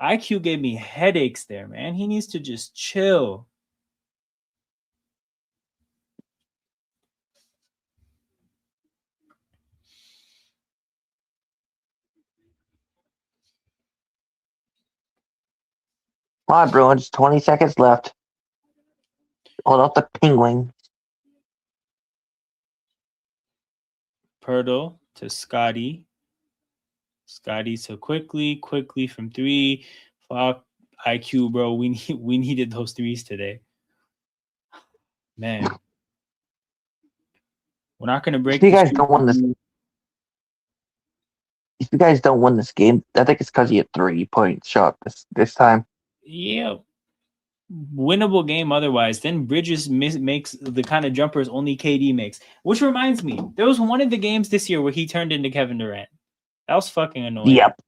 IQ gave me headaches there, man. He needs to just chill. Come on, Bruins. 20 seconds left. Hold up the Penguin. Pirtle to Scotty. Scotty to quickly from 3. Fuck IQ, bro. We needed those 3s today. Man. We're not gonna break. If you guys don't win this, if you guys don't win this game, I think it's because you had 3-point shot this time. Yeah. Winnable game otherwise. Then Bridges makes the kind of jumpers only KD makes. Which reminds me, there was one of the games this year where he turned into Kevin Durant. That was fucking annoying. Yep.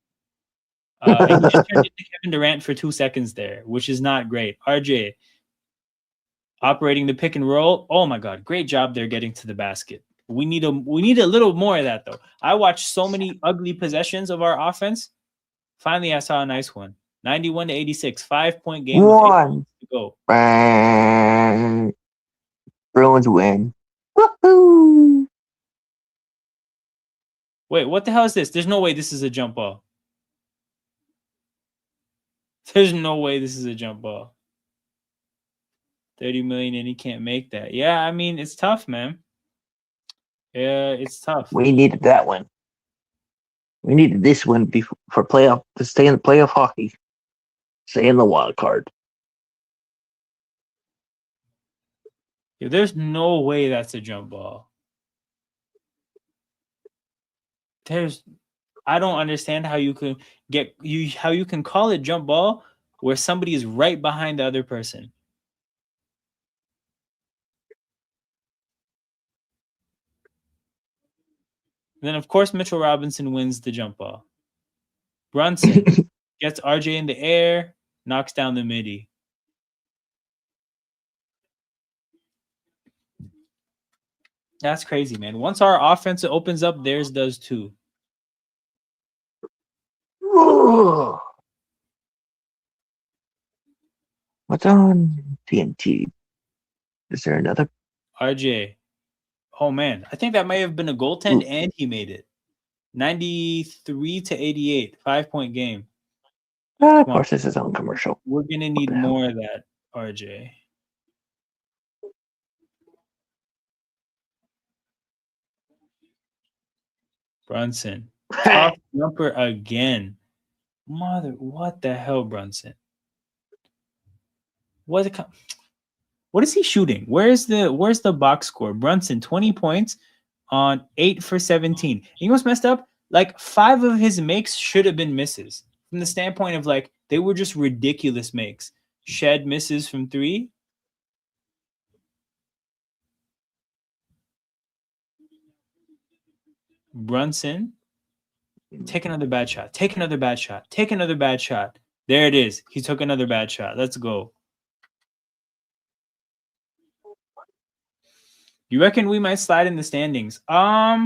And he just turned into Kevin Durant for 2 seconds there, which is not great. RJ operating the pick and roll. Oh my God, great job there getting to the basket. We need a little more of that though. I watched so many ugly possessions of our offense. Finally, I saw a nice one. 91-86, 5-point game with 8 minutes to go. Bang. Bruins win. Woohoo! Wait, what the hell is this? There's no way this is a jump ball. There's no way this is a jump ball. 30 million and he can't make that. Yeah, I mean, it's tough, man. Yeah, it's tough. We needed that one. We needed this one for playoff to stay in the playoff hockey. Stay in the wild card. Yeah, there's no way that's a jump ball. I don't understand how you can call it jump ball where somebody is right behind the other person. Then of course Mitchell Robinson wins the jump ball. Brunson gets RJ in the air, knocks down the midi. That's crazy, man. Once our offense opens up, theirs does too. What's on TNT? Is there another? RJ. Oh, man. I think that may have been a goaltend, and he made it. 93-88, 5-point game. Of course, this is on commercial. We're going to need more of that, RJ. Brunson. Tough jumper again. What the hell, Brunson? What is he shooting? Where's the box score? Brunson, 20 points on 8 for 17. You know what's messed up? Like 5 of his makes should have been misses. From the standpoint of like they were just ridiculous makes. Shed misses from 3. Brunson. Take another bad shot. Take another bad shot. Take another bad shot. There it is. He took another bad shot. Let's go. You reckon we might slide in the standings? I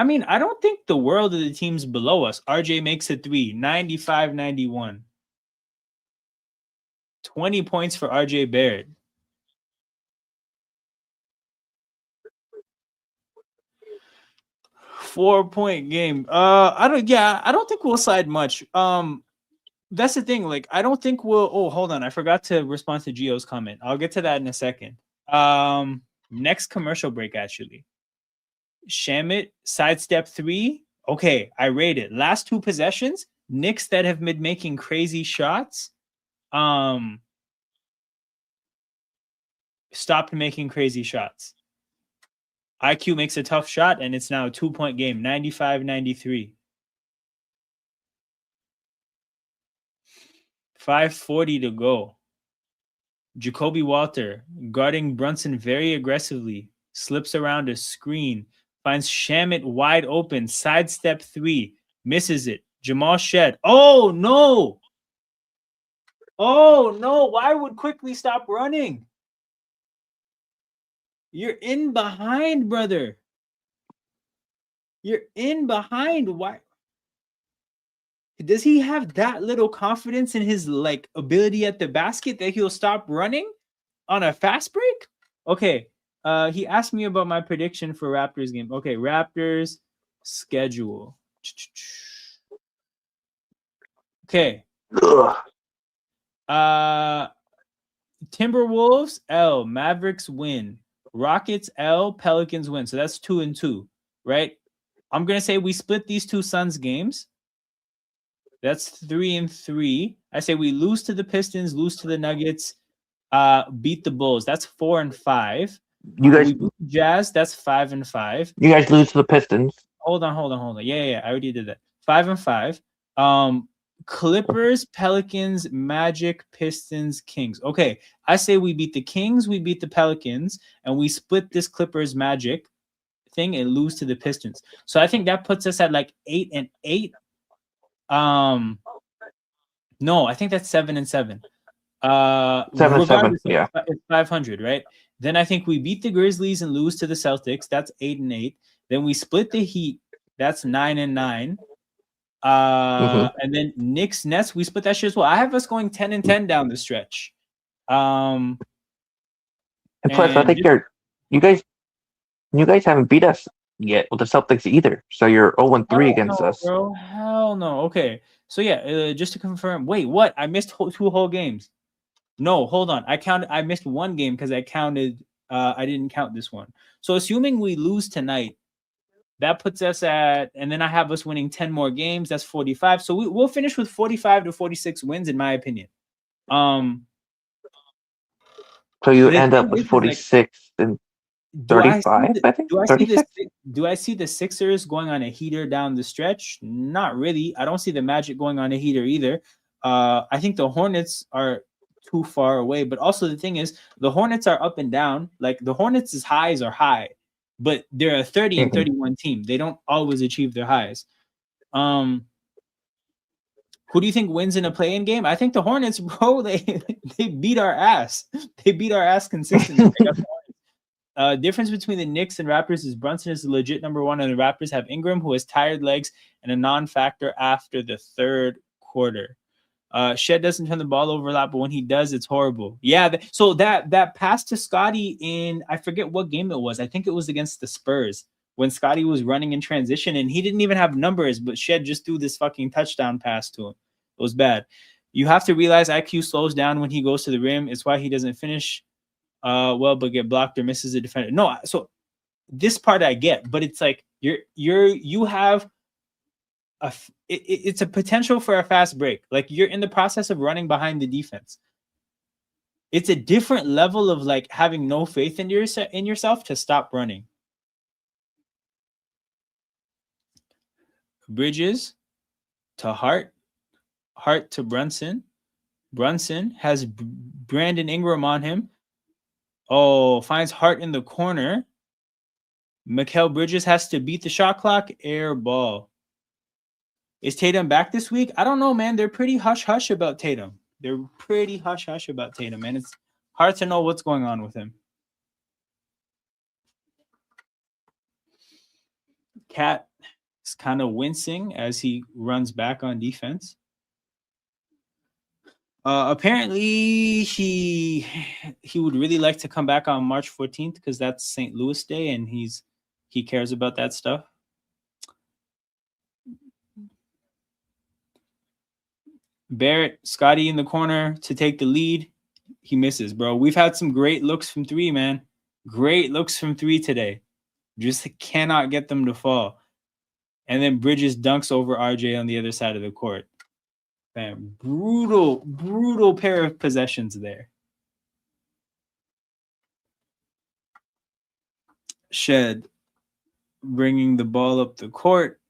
mean, I don't think the world of the teams below us. RJ makes a 3, 95-91. 20 points for RJ Barrett. Four-point game. I don't think we'll slide much. That's the thing. Like, I don't think we'll. Oh, hold on. I forgot to respond to Gio's comment. I'll get to that in a second. Next commercial break, actually. Shamit, sidestep 3. Okay, I rate it. Last 2 possessions, Knicks that have been making crazy shots. Stopped making crazy shots. IQ makes a tough shot, and it's now a 2-point game, 95-93. 5:40 to go. Jacoby Walter guarding Brunson very aggressively. Slips around a screen. Finds Shamit wide open. Sidestep 3. Misses it. Jamal Shed. Oh, no. Oh, no. Why would Quickly stop running? You're in behind, brother. You're in behind. Why? Does he have that little confidence in his like ability at the basket that he'll stop running on a fast break? Okay. He asked me about my prediction for Raptors game. Okay, Raptors schedule. Okay. Timberwolves L, Mavericks win. Rockets L, Pelicans win. So that's 2-2, right? I'm gonna say we split these 2 Suns games. That's 3-3. I say we lose to the Pistons, lose to the Nuggets, beat the Bulls. That's 4-5. You guys we beat the Jazz. That's 5-5. You guys lose to the Pistons. Hold on. Yeah. I already did that. 5-5. Clippers, Pelicans, Magic, Pistons, Kings. Okay, I say we beat the Kings, we beat the Pelicans, and we split this Clippers Magic thing and lose to the Pistons. So I think that puts us at like 8-8. No, I think that's 7-7. 7-7. Regardless, Yeah. it's 500, right? Then I think we beat the Grizzlies and lose to the Celtics. That's 8-8. Then we split the Heat. That's 9-9. And then Knicks Nets, we split that shit as well. I have us going 10-10 down the stretch. And plus, I And think you guys haven't beat us yet with the Celtics either. So you're 0-3 hell against no, us. bro. Hell no. Okay. So yeah, just to confirm. Wait, what? I missed 2 whole games. No, hold on. I missed 1 game because I counted. I didn't count this one. So assuming we lose tonight, that puts us at, and then I have us winning 10 more games. That's 45. So we'll finish with 45 to 46 wins, in my opinion. So you The end thing up with is, like, 46 and 35, I think. 36. Do I see the Sixers going on a heater down the stretch? Not really. I don't see the Magic going on a heater either. I think the Hornets are too far away. But also the thing is, the Hornets are up and down. Like the Hornets' highs are high, but they're a 30 and 31 team. They don't always achieve their highs. Who do you think wins in a play-in game? I think the Hornets, bro. They beat our ass. They beat our ass consistently. Difference between the Knicks and Raptors is Brunson is the legit number 1, and the Raptors have Ingram, who has tired legs and a non-factor after the 3rd quarter. Shed doesn't turn the ball over a lot, but when he does, it's horrible. Yeah, so that pass to Scotty in, I forget what game it was. I think it was against the Spurs when Scotty was running in transition, and he didn't even have numbers, but Shed just threw this fucking touchdown pass to him. It was bad. You have to realize IQ slows down when he goes to the rim. It's why he doesn't finish well, but get blocked or misses a defender. No, so this part I get, but it's like you have it's a potential for a fast break. Like you're in the process of running behind the defense. It's a different level of like having no faith in yourself to stop running. Bridges to Hart to Brunson. Brunson has Brandon Ingram on him. Oh, finds Hart in the corner. Mikal Bridges has to beat the shot clock. Air ball. Is Tatum back this week? I don't know, man. They're pretty hush-hush about Tatum. Man. It's hard to know what's going on with him. Cat is kind of wincing as he runs back on defense. Apparently, he would really like to come back on March 14th because that's St. Louis Day, and he cares about that stuff. Barrett, Scotty in the corner to take the lead. He misses, bro. We've had some great looks from 3, man. Great looks from 3 today. Just cannot get them to fall. And then Bridges dunks over RJ on the other side of the court. Man, brutal pair of possessions there. Shed bringing the ball up the court.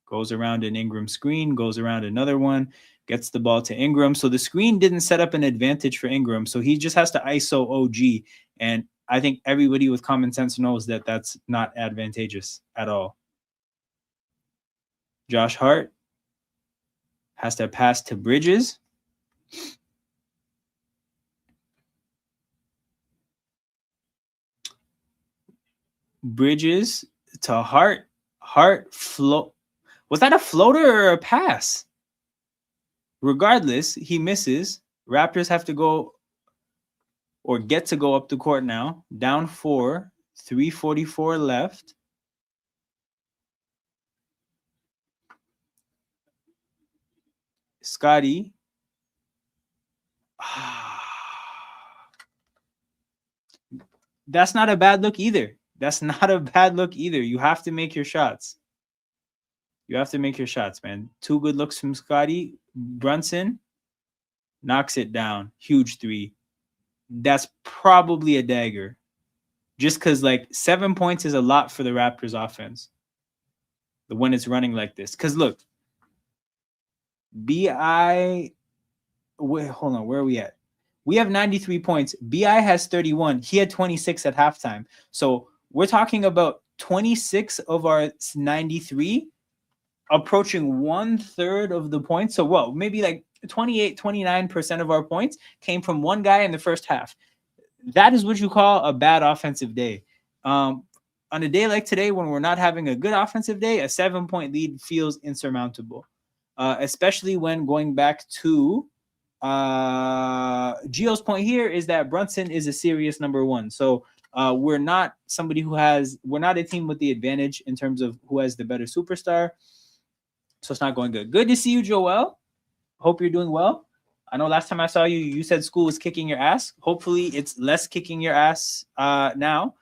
Goes around an Ingram screen. Goes around another one. Gets the ball to Ingram. So the screen didn't set up an advantage for Ingram. So he just has to ISO OG. And I think everybody with common sense knows that that's not advantageous at all. Josh Hart has to pass to Bridges. Bridges to Hart. Hart float. Was that a floater or a pass? Regardless, he misses. Raptors have to go or get to go up the court now. Down 4, 3:44 left. Scotty. That's not a bad look either. You have to make your shots. Man. 2 good looks from Scotty. Brunson knocks it down. Huge 3. That's probably a dagger. Just because, like, 7 points is a lot for the Raptors offense. When it's running like this. Because, look, BI... Wait, hold on. Where are we at? We have 93 points. BI has 31. He had 26 at halftime. So we're talking about 26 of our 93 approaching 1/3 of the points. So, well, maybe like 29% of our points came from one guy in the first half. That is what you call a bad offensive day. On a day like today, when we're not having a good offensive day, a 7-point lead feels insurmountable, especially when going back to Gio's point here is that Brunson is a serious number one. So we're not we're not a team with the advantage in terms of who has the better superstar. So it's not going good. Good to see you, Joel. Hope you're doing well. I know last time I saw you, you said school was kicking your ass. Hopefully it's less kicking your ass now.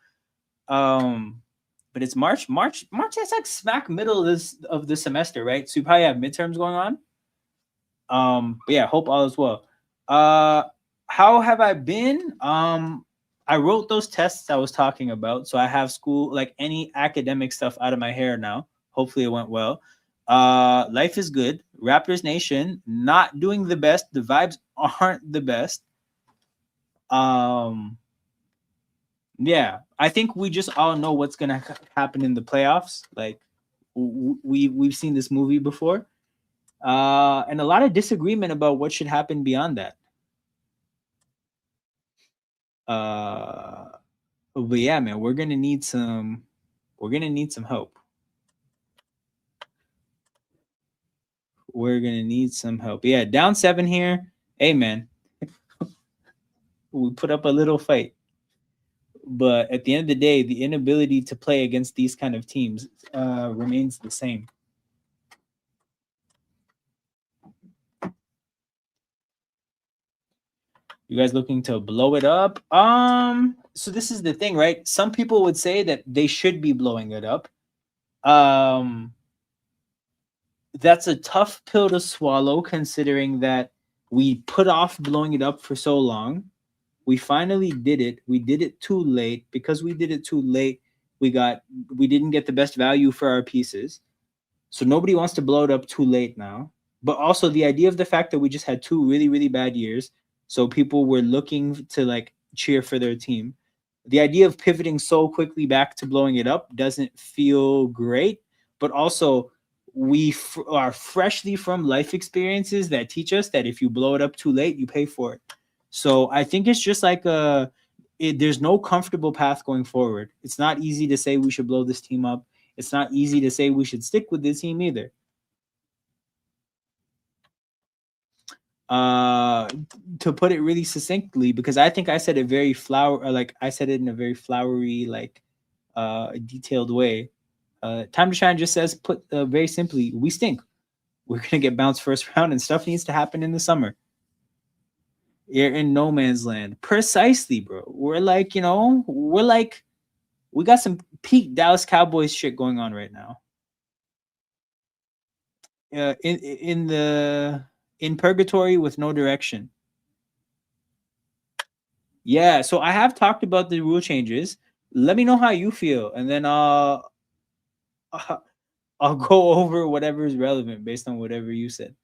But it's March. March is like smack middle of the semester, right? So you probably have midterms going on. But yeah, hope all is well. How have I been? I wrote those tests I was talking about, so I have school, like any academic stuff, out of my hair now. Hopefully it went well. Life is good. Raptors Nation not doing the best. The vibes aren't the best. Yeah, I think we just all know what's gonna happen in the playoffs. Like we've seen this movie before, and a lot of disagreement about what should happen beyond that. But yeah, man, we're gonna need some. We're gonna need some help. We're gonna need some help. Yeah, down 7 here. Hey, man, we put up a little fight, but at the end of the day, the inability to play against these kind of teams remains the same. You guys looking to blow it up? So this is the thing, right? Some people would say that they should be blowing it up. That's a tough pill to swallow, considering that we put off blowing it up for so long. We finally did it. We did it too late. Because we did it too late, we didn't get the best value for our pieces. So nobody wants to blow it up too late now. But also the idea of the fact that we just had 2 really, really bad years, so people were looking to like cheer for their team. The idea of pivoting so quickly back to blowing it up doesn't feel great. But also, are freshly from life experiences that teach us that if you blow it up too late, you pay for it. So I think it's just like there's no comfortable path going forward. It's not easy to say we should blow this team up. It's not easy to say we should stick with this team either. To put it really succinctly, because I think I said it very I said it in a very flowery, like detailed way. Time to Shine just says, put very simply, we stink. We're gonna get bounced first round, and stuff needs to happen in the summer. You're in no man's land. Precisely, bro. We're like, we got some peak Dallas Cowboys shit going on right now. In purgatory with no direction. Yeah, so I have talked about the rule changes. Let me know how you feel, and then I'll go over whatever is relevant based on whatever you said.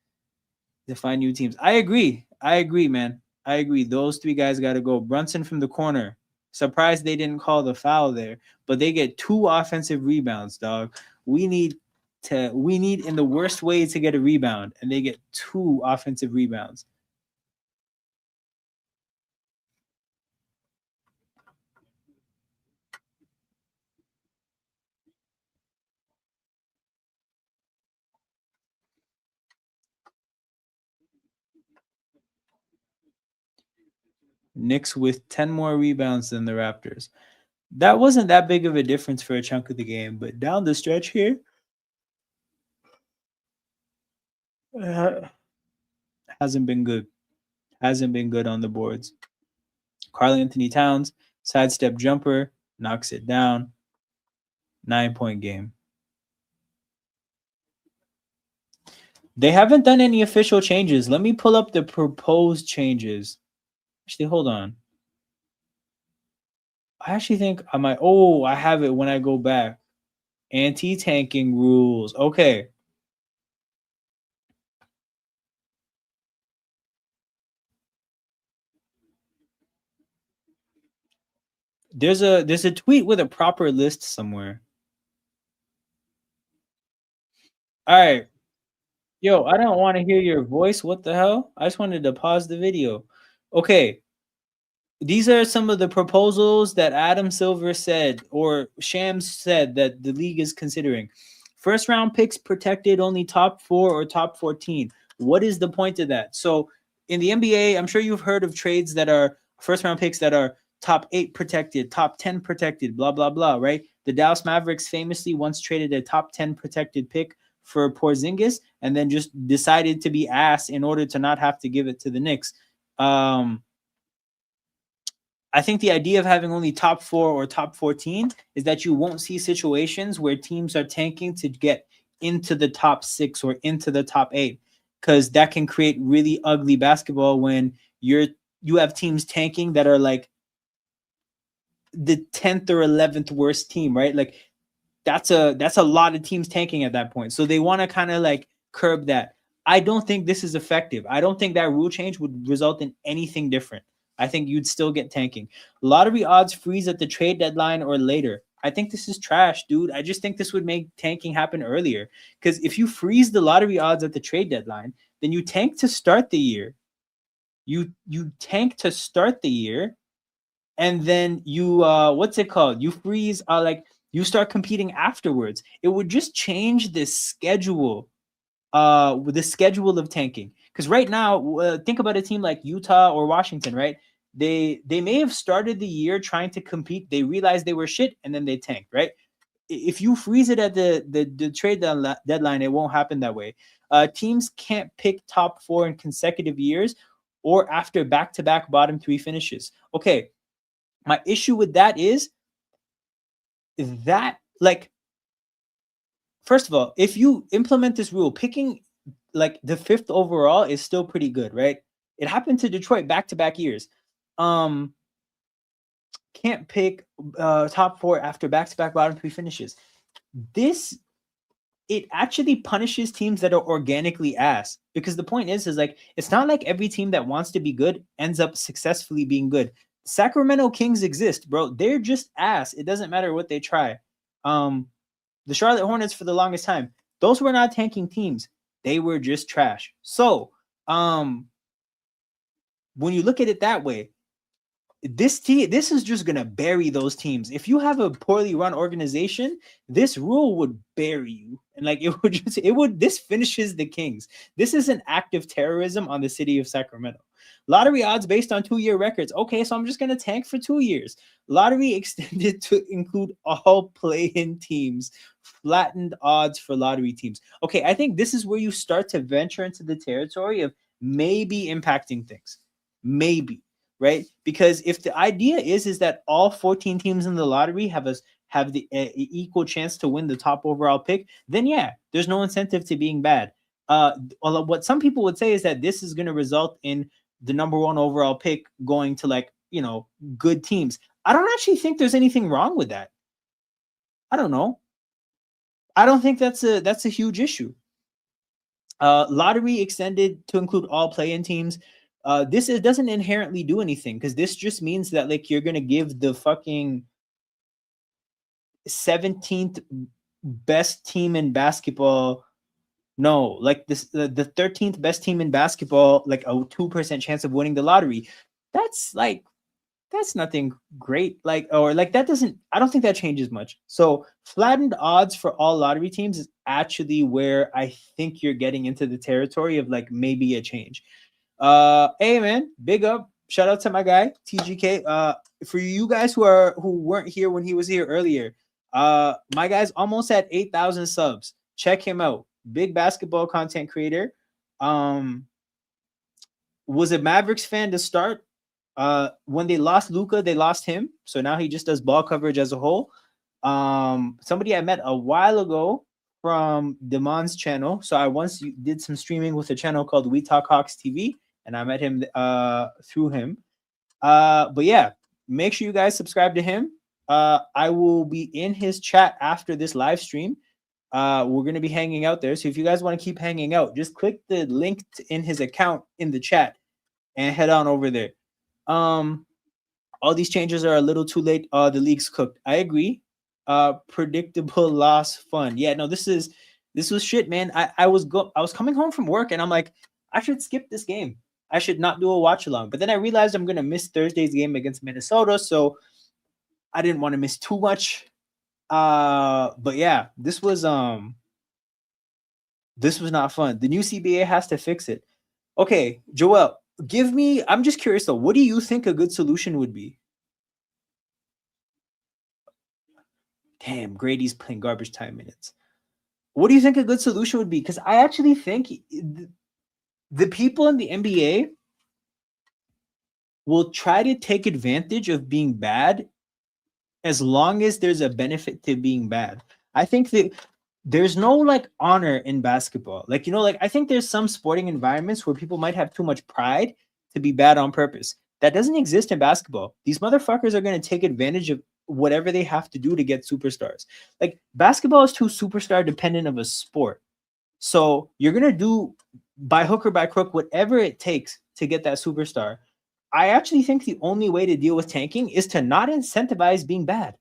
Define new teams. I agree, man. I agree. Those 3 guys got to go. Brunson from the corner. Surprised they didn't call the foul there, but they get 2 offensive rebounds, dog. We need in the worst way to get a rebound, and they get 2 offensive rebounds. Knicks with 10 more rebounds than the Raptors. That wasn't that big of a difference for a chunk of the game, but down the stretch here, hasn't been good. Hasn't been good on the boards. Karl-Anthony Towns, sidestep jumper, knocks it down. 9-point game. They haven't done any official changes. Let me pull up the proposed changes. Actually, hold on. I actually think I might. Oh, I have it when I go back. Anti-tanking rules. Okay. There's a tweet with a proper list somewhere. All right. Yo, I don't want to hear your voice. What the hell? I just wanted to pause the video. Okay, these are some of the proposals that Adam Silver said or Shams said that the league is considering. First round picks protected only top 4 or top 14. What is the point of that? So in the NBA, I'm sure you've heard of trades that are first round picks that are top 8 protected, top 10 protected, blah blah blah, right? The Dallas Mavericks famously once traded a top 10 protected pick for Porzingis and then just decided to be ass in order to not have to give it to the Knicks. I think the idea of having only top 4 or top 14 is that you won't see situations where teams are tanking to get into the top 6 or into the top 8, because that can create really ugly basketball when you have teams tanking that are like the 10th or 11th worst team, right? Like that's a lot of teams tanking at that point. So they want to kind of like curb that. I don't think this is effective. I don't think that rule change would result in anything different. I think you'd still get tanking. Lottery odds freeze at the trade deadline or later. I think this is trash, dude. I just think this would make tanking happen earlier. Because if you freeze the lottery odds at the trade deadline, then you tank to start the year. You tank to start the year, and then you what's it called? You freeze like you start competing afterwards. It would just change the schedule of tanking. Because right now, think about a team like Utah or Washington, right? They may have started the year trying to compete. They realized they were shit, and then they tanked, right? If you freeze it at the trade deadline, it won't happen that way. Teams can't pick top 4 in consecutive years or after back-to-back bottom 3 finishes. Okay, my issue with that is that, like, first of all, if you implement this rule, picking like the 5th overall is still pretty good, right? It happened to Detroit back-to-back years. Can't pick top 4 after back-to-back bottom 3 finishes. This it actually punishes teams that are organically ass, because the point is like it's not like every team that wants to be good ends up successfully being good. Sacramento Kings exist, bro. They're just ass. It doesn't matter what they try. The Charlotte Hornets for the longest time, those were not tanking teams. They were just trash. So, when you look at it that way, this is just gonna bury those teams. If you have a poorly run organization, this rule would bury you, and like this finishes the Kings. This is an act of terrorism on the city of Sacramento. Lottery odds based on 2-year records. Okay, so I'm just gonna tank for 2 years. Lottery extended to include all play-in teams. Flattened odds for lottery teams. Okay, I think this is where you start to venture into the territory of maybe impacting things. Maybe, right? Because if the idea is that all 14 teams in the lottery have the equal chance to win the top overall pick, then yeah, there's no incentive to being bad. What some people would say is that this is going to result in the number 1 overall pick going to, like, good teams. I don't actually think there's anything wrong with that. I don't know. I don't think that's a huge issue. Lottery extended to include all play-in teams. This doesn't inherently do anything, because this just means that like you're gonna give the fucking 17th best team in basketball. No, like this the 13th best team in basketball, like a 2% chance of winning the lottery. That's nothing great. Like, or like that doesn't, I don't think that changes much. So flattened odds for all lottery teams is actually where I think you're getting into the territory of like maybe a change. Hey man, big up. Shout out to my guy, TGK. For you guys who weren't here when he was here earlier, my guy's almost at 8,000 subs. Check him out. Big basketball content creator. Was a Mavericks fan to start. When they lost Luka, they lost him. So now he just does ball coverage as a whole. Somebody I met a while ago from Demon's channel. So I once did some streaming with a channel called We Talk Hawks TV, and I met him through him. But yeah, make sure you guys subscribe to him. I will be in his chat after this live stream. We're going to be hanging out there. So if you guys want to keep hanging out, just click the link in his account in the chat and head on over there. All these changes are a little too late. The league's cooked. I agree. Predictable loss fun. Yeah, no, this is This was shit, man. I was coming home from work and I'm like, I should skip this game. I should not do a watch along. But then I realized I'm gonna miss Thursday's game against Minnesota, so I didn't want to miss too much. But yeah, this was not fun. The new CBA has to fix it. Okay, Joel, I'm just curious though, what do you think a good solution would be? Damn, Grady's playing garbage time minutes. What do you think a good solution would be? Because I actually think the people in the NBA will try to take advantage of being bad as long as there's a benefit to being bad. I think that there's no like honor in basketball. Like, like I think there's some sporting environments where people might have too much pride to be bad on purpose. That doesn't exist in basketball. These motherfuckers are going to take advantage of whatever they have to do to get superstars. Like basketball is too superstar dependent of a sport. So you're going to do by hook or by crook whatever it takes to get that superstar. I actually think the only way to deal with tanking is to not incentivize being bad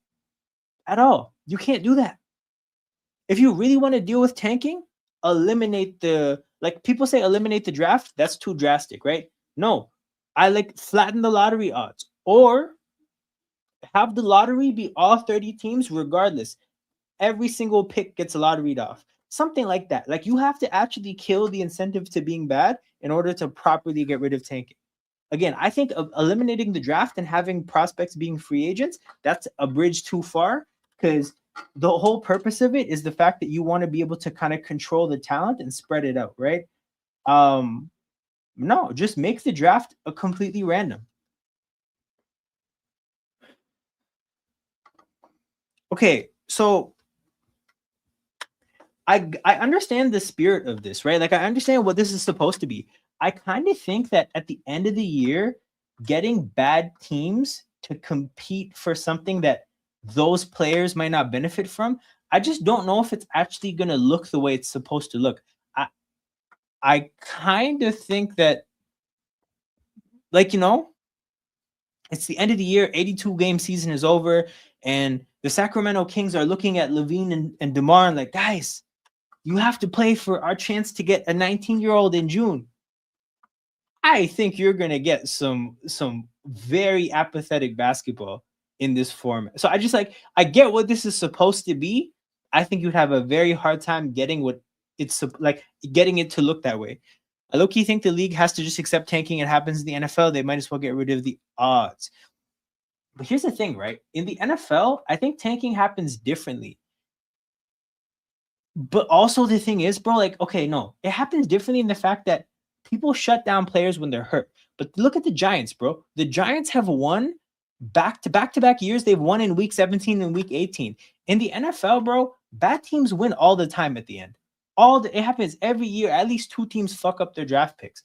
at all. You can't do that. If you really want to deal with tanking, eliminate people say eliminate the draft. That's too drastic, right? No, I like flatten the lottery odds or have the lottery be all 30 teams regardless. Every single pick gets lotteried off. Something like that. Like you have to actually kill the incentive to being bad in order to properly get rid of tanking. Again, I think of eliminating the draft and having prospects being free agents, that's a bridge too far because the whole purpose of it is the fact that you want to be able to kind of control the talent and spread it out, right? No, just make the draft a completely random. Okay, so I understand the spirit of this, right? Like I understand what this is supposed to be. I kind of think that at the end of the year, getting bad teams to compete for something that those players might not benefit from, I just don't know if it's actually going to look the way it's supposed to look. I kind of think that, like, it's the end of the year, 82 game season is over, and the Sacramento Kings are looking at Levine and DeMar and like, guys, you have to play for our chance to get a 19-year-old in June. I think you're going to get some very apathetic basketball in this format. So I get what this is supposed to be. I think you'd have a very hard time getting what it's like, getting it to look that way. I low-key think the league has to just accept tanking. It happens in the NFL. They might as well get rid of the odds. But here's the thing, right? In the NFL, I think tanking happens differently. But also the thing is, bro, like, okay, no, it happens differently in the fact that people shut down players when they're hurt. But look at the Giants, bro. The Giants have won back-to-back years. They've won in week 17 and week 18. In the NFL, bro, bad teams win all the time at the end. It happens every year. At least two teams fuck up their draft picks.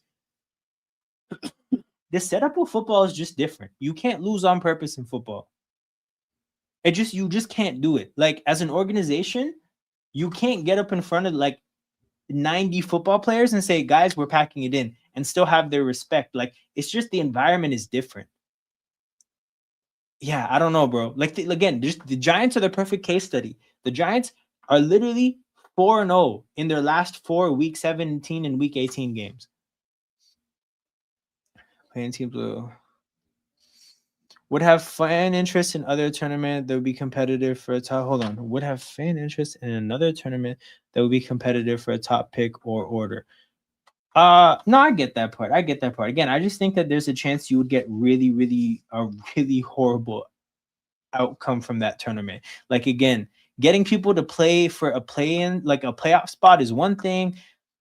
The setup of football is just different. You can't lose on purpose in football. You just can't do it. Like as an organization, you can't get up in front of like 90 football players and say, guys, we're packing it in and still have their respect. Like it's just the environment is different. Yeah, I don't know, bro. Like again, just the Giants are the perfect case study. The Giants are literally 4-0 in their last 4 week 17 and week 18 games. Playing teams would have fan interest in other tournament that would be competitive for a top. Hold on. Would have fan interest in another tournament that would be competitive for a top pick or order. No, I get that part. Again, I just think that there's a chance you would get really, really horrible outcome from that tournament. Like again, getting people to play for a play-in, like a playoff spot is one thing.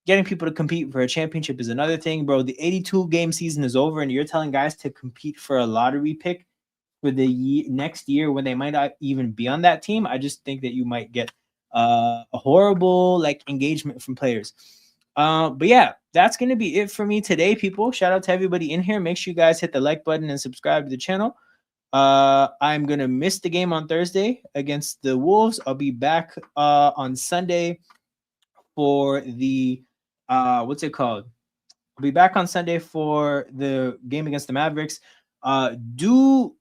Getting people to compete for a championship is another thing, bro. The 82 game season is over and you're telling guys to compete for a lottery pick for the next year when they might not even be on that team. I just think that you might get a horrible like engagement from players. But yeah, that's going to be it for me today, people. Shout out to everybody in here. Make sure you guys hit the like button and subscribe to the channel. I'm going to miss the game on Thursday against the Wolves. I'll be back on Sunday for the what's it called? I'll be back on Sunday for the game against the Mavericks. Do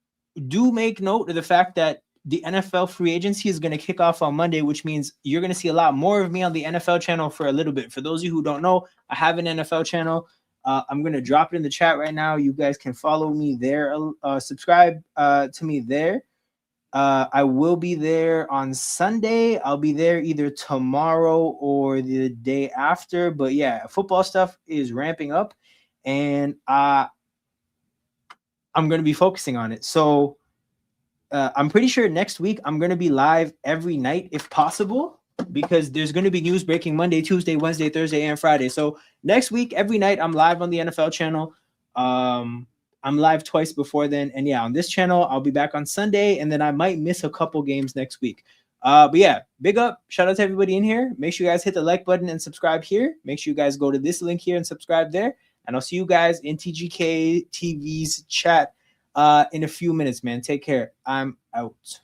make note of the fact that the NFL free agency is going to kick off on Monday, which means you're going to see a lot more of me on the NFL channel for a little bit. For those of you who don't know, I have an NFL channel. I'm going to drop it in the chat right now. You guys can follow me there, subscribe to me there. I will be there on Sunday. I'll be there either tomorrow or the day after. But yeah, football stuff is ramping up, and I'm going to be focusing on it. So I'm pretty sure next week I'm going to be live every night if possible, because there's going to be news breaking Monday, Tuesday, Wednesday, Thursday, and Friday. So next week, every night I'm live on the NFL channel. I'm live twice before then. And yeah, on this channel, I'll be back on Sunday, and then I might miss a couple games next week. But yeah, big up. Shout out to everybody in here. Make sure you guys hit the like button and subscribe here. Make sure you guys go to this link here and subscribe there. And I'll see you guys in TGK TV's chat in a few minutes, man. Take care. I'm out.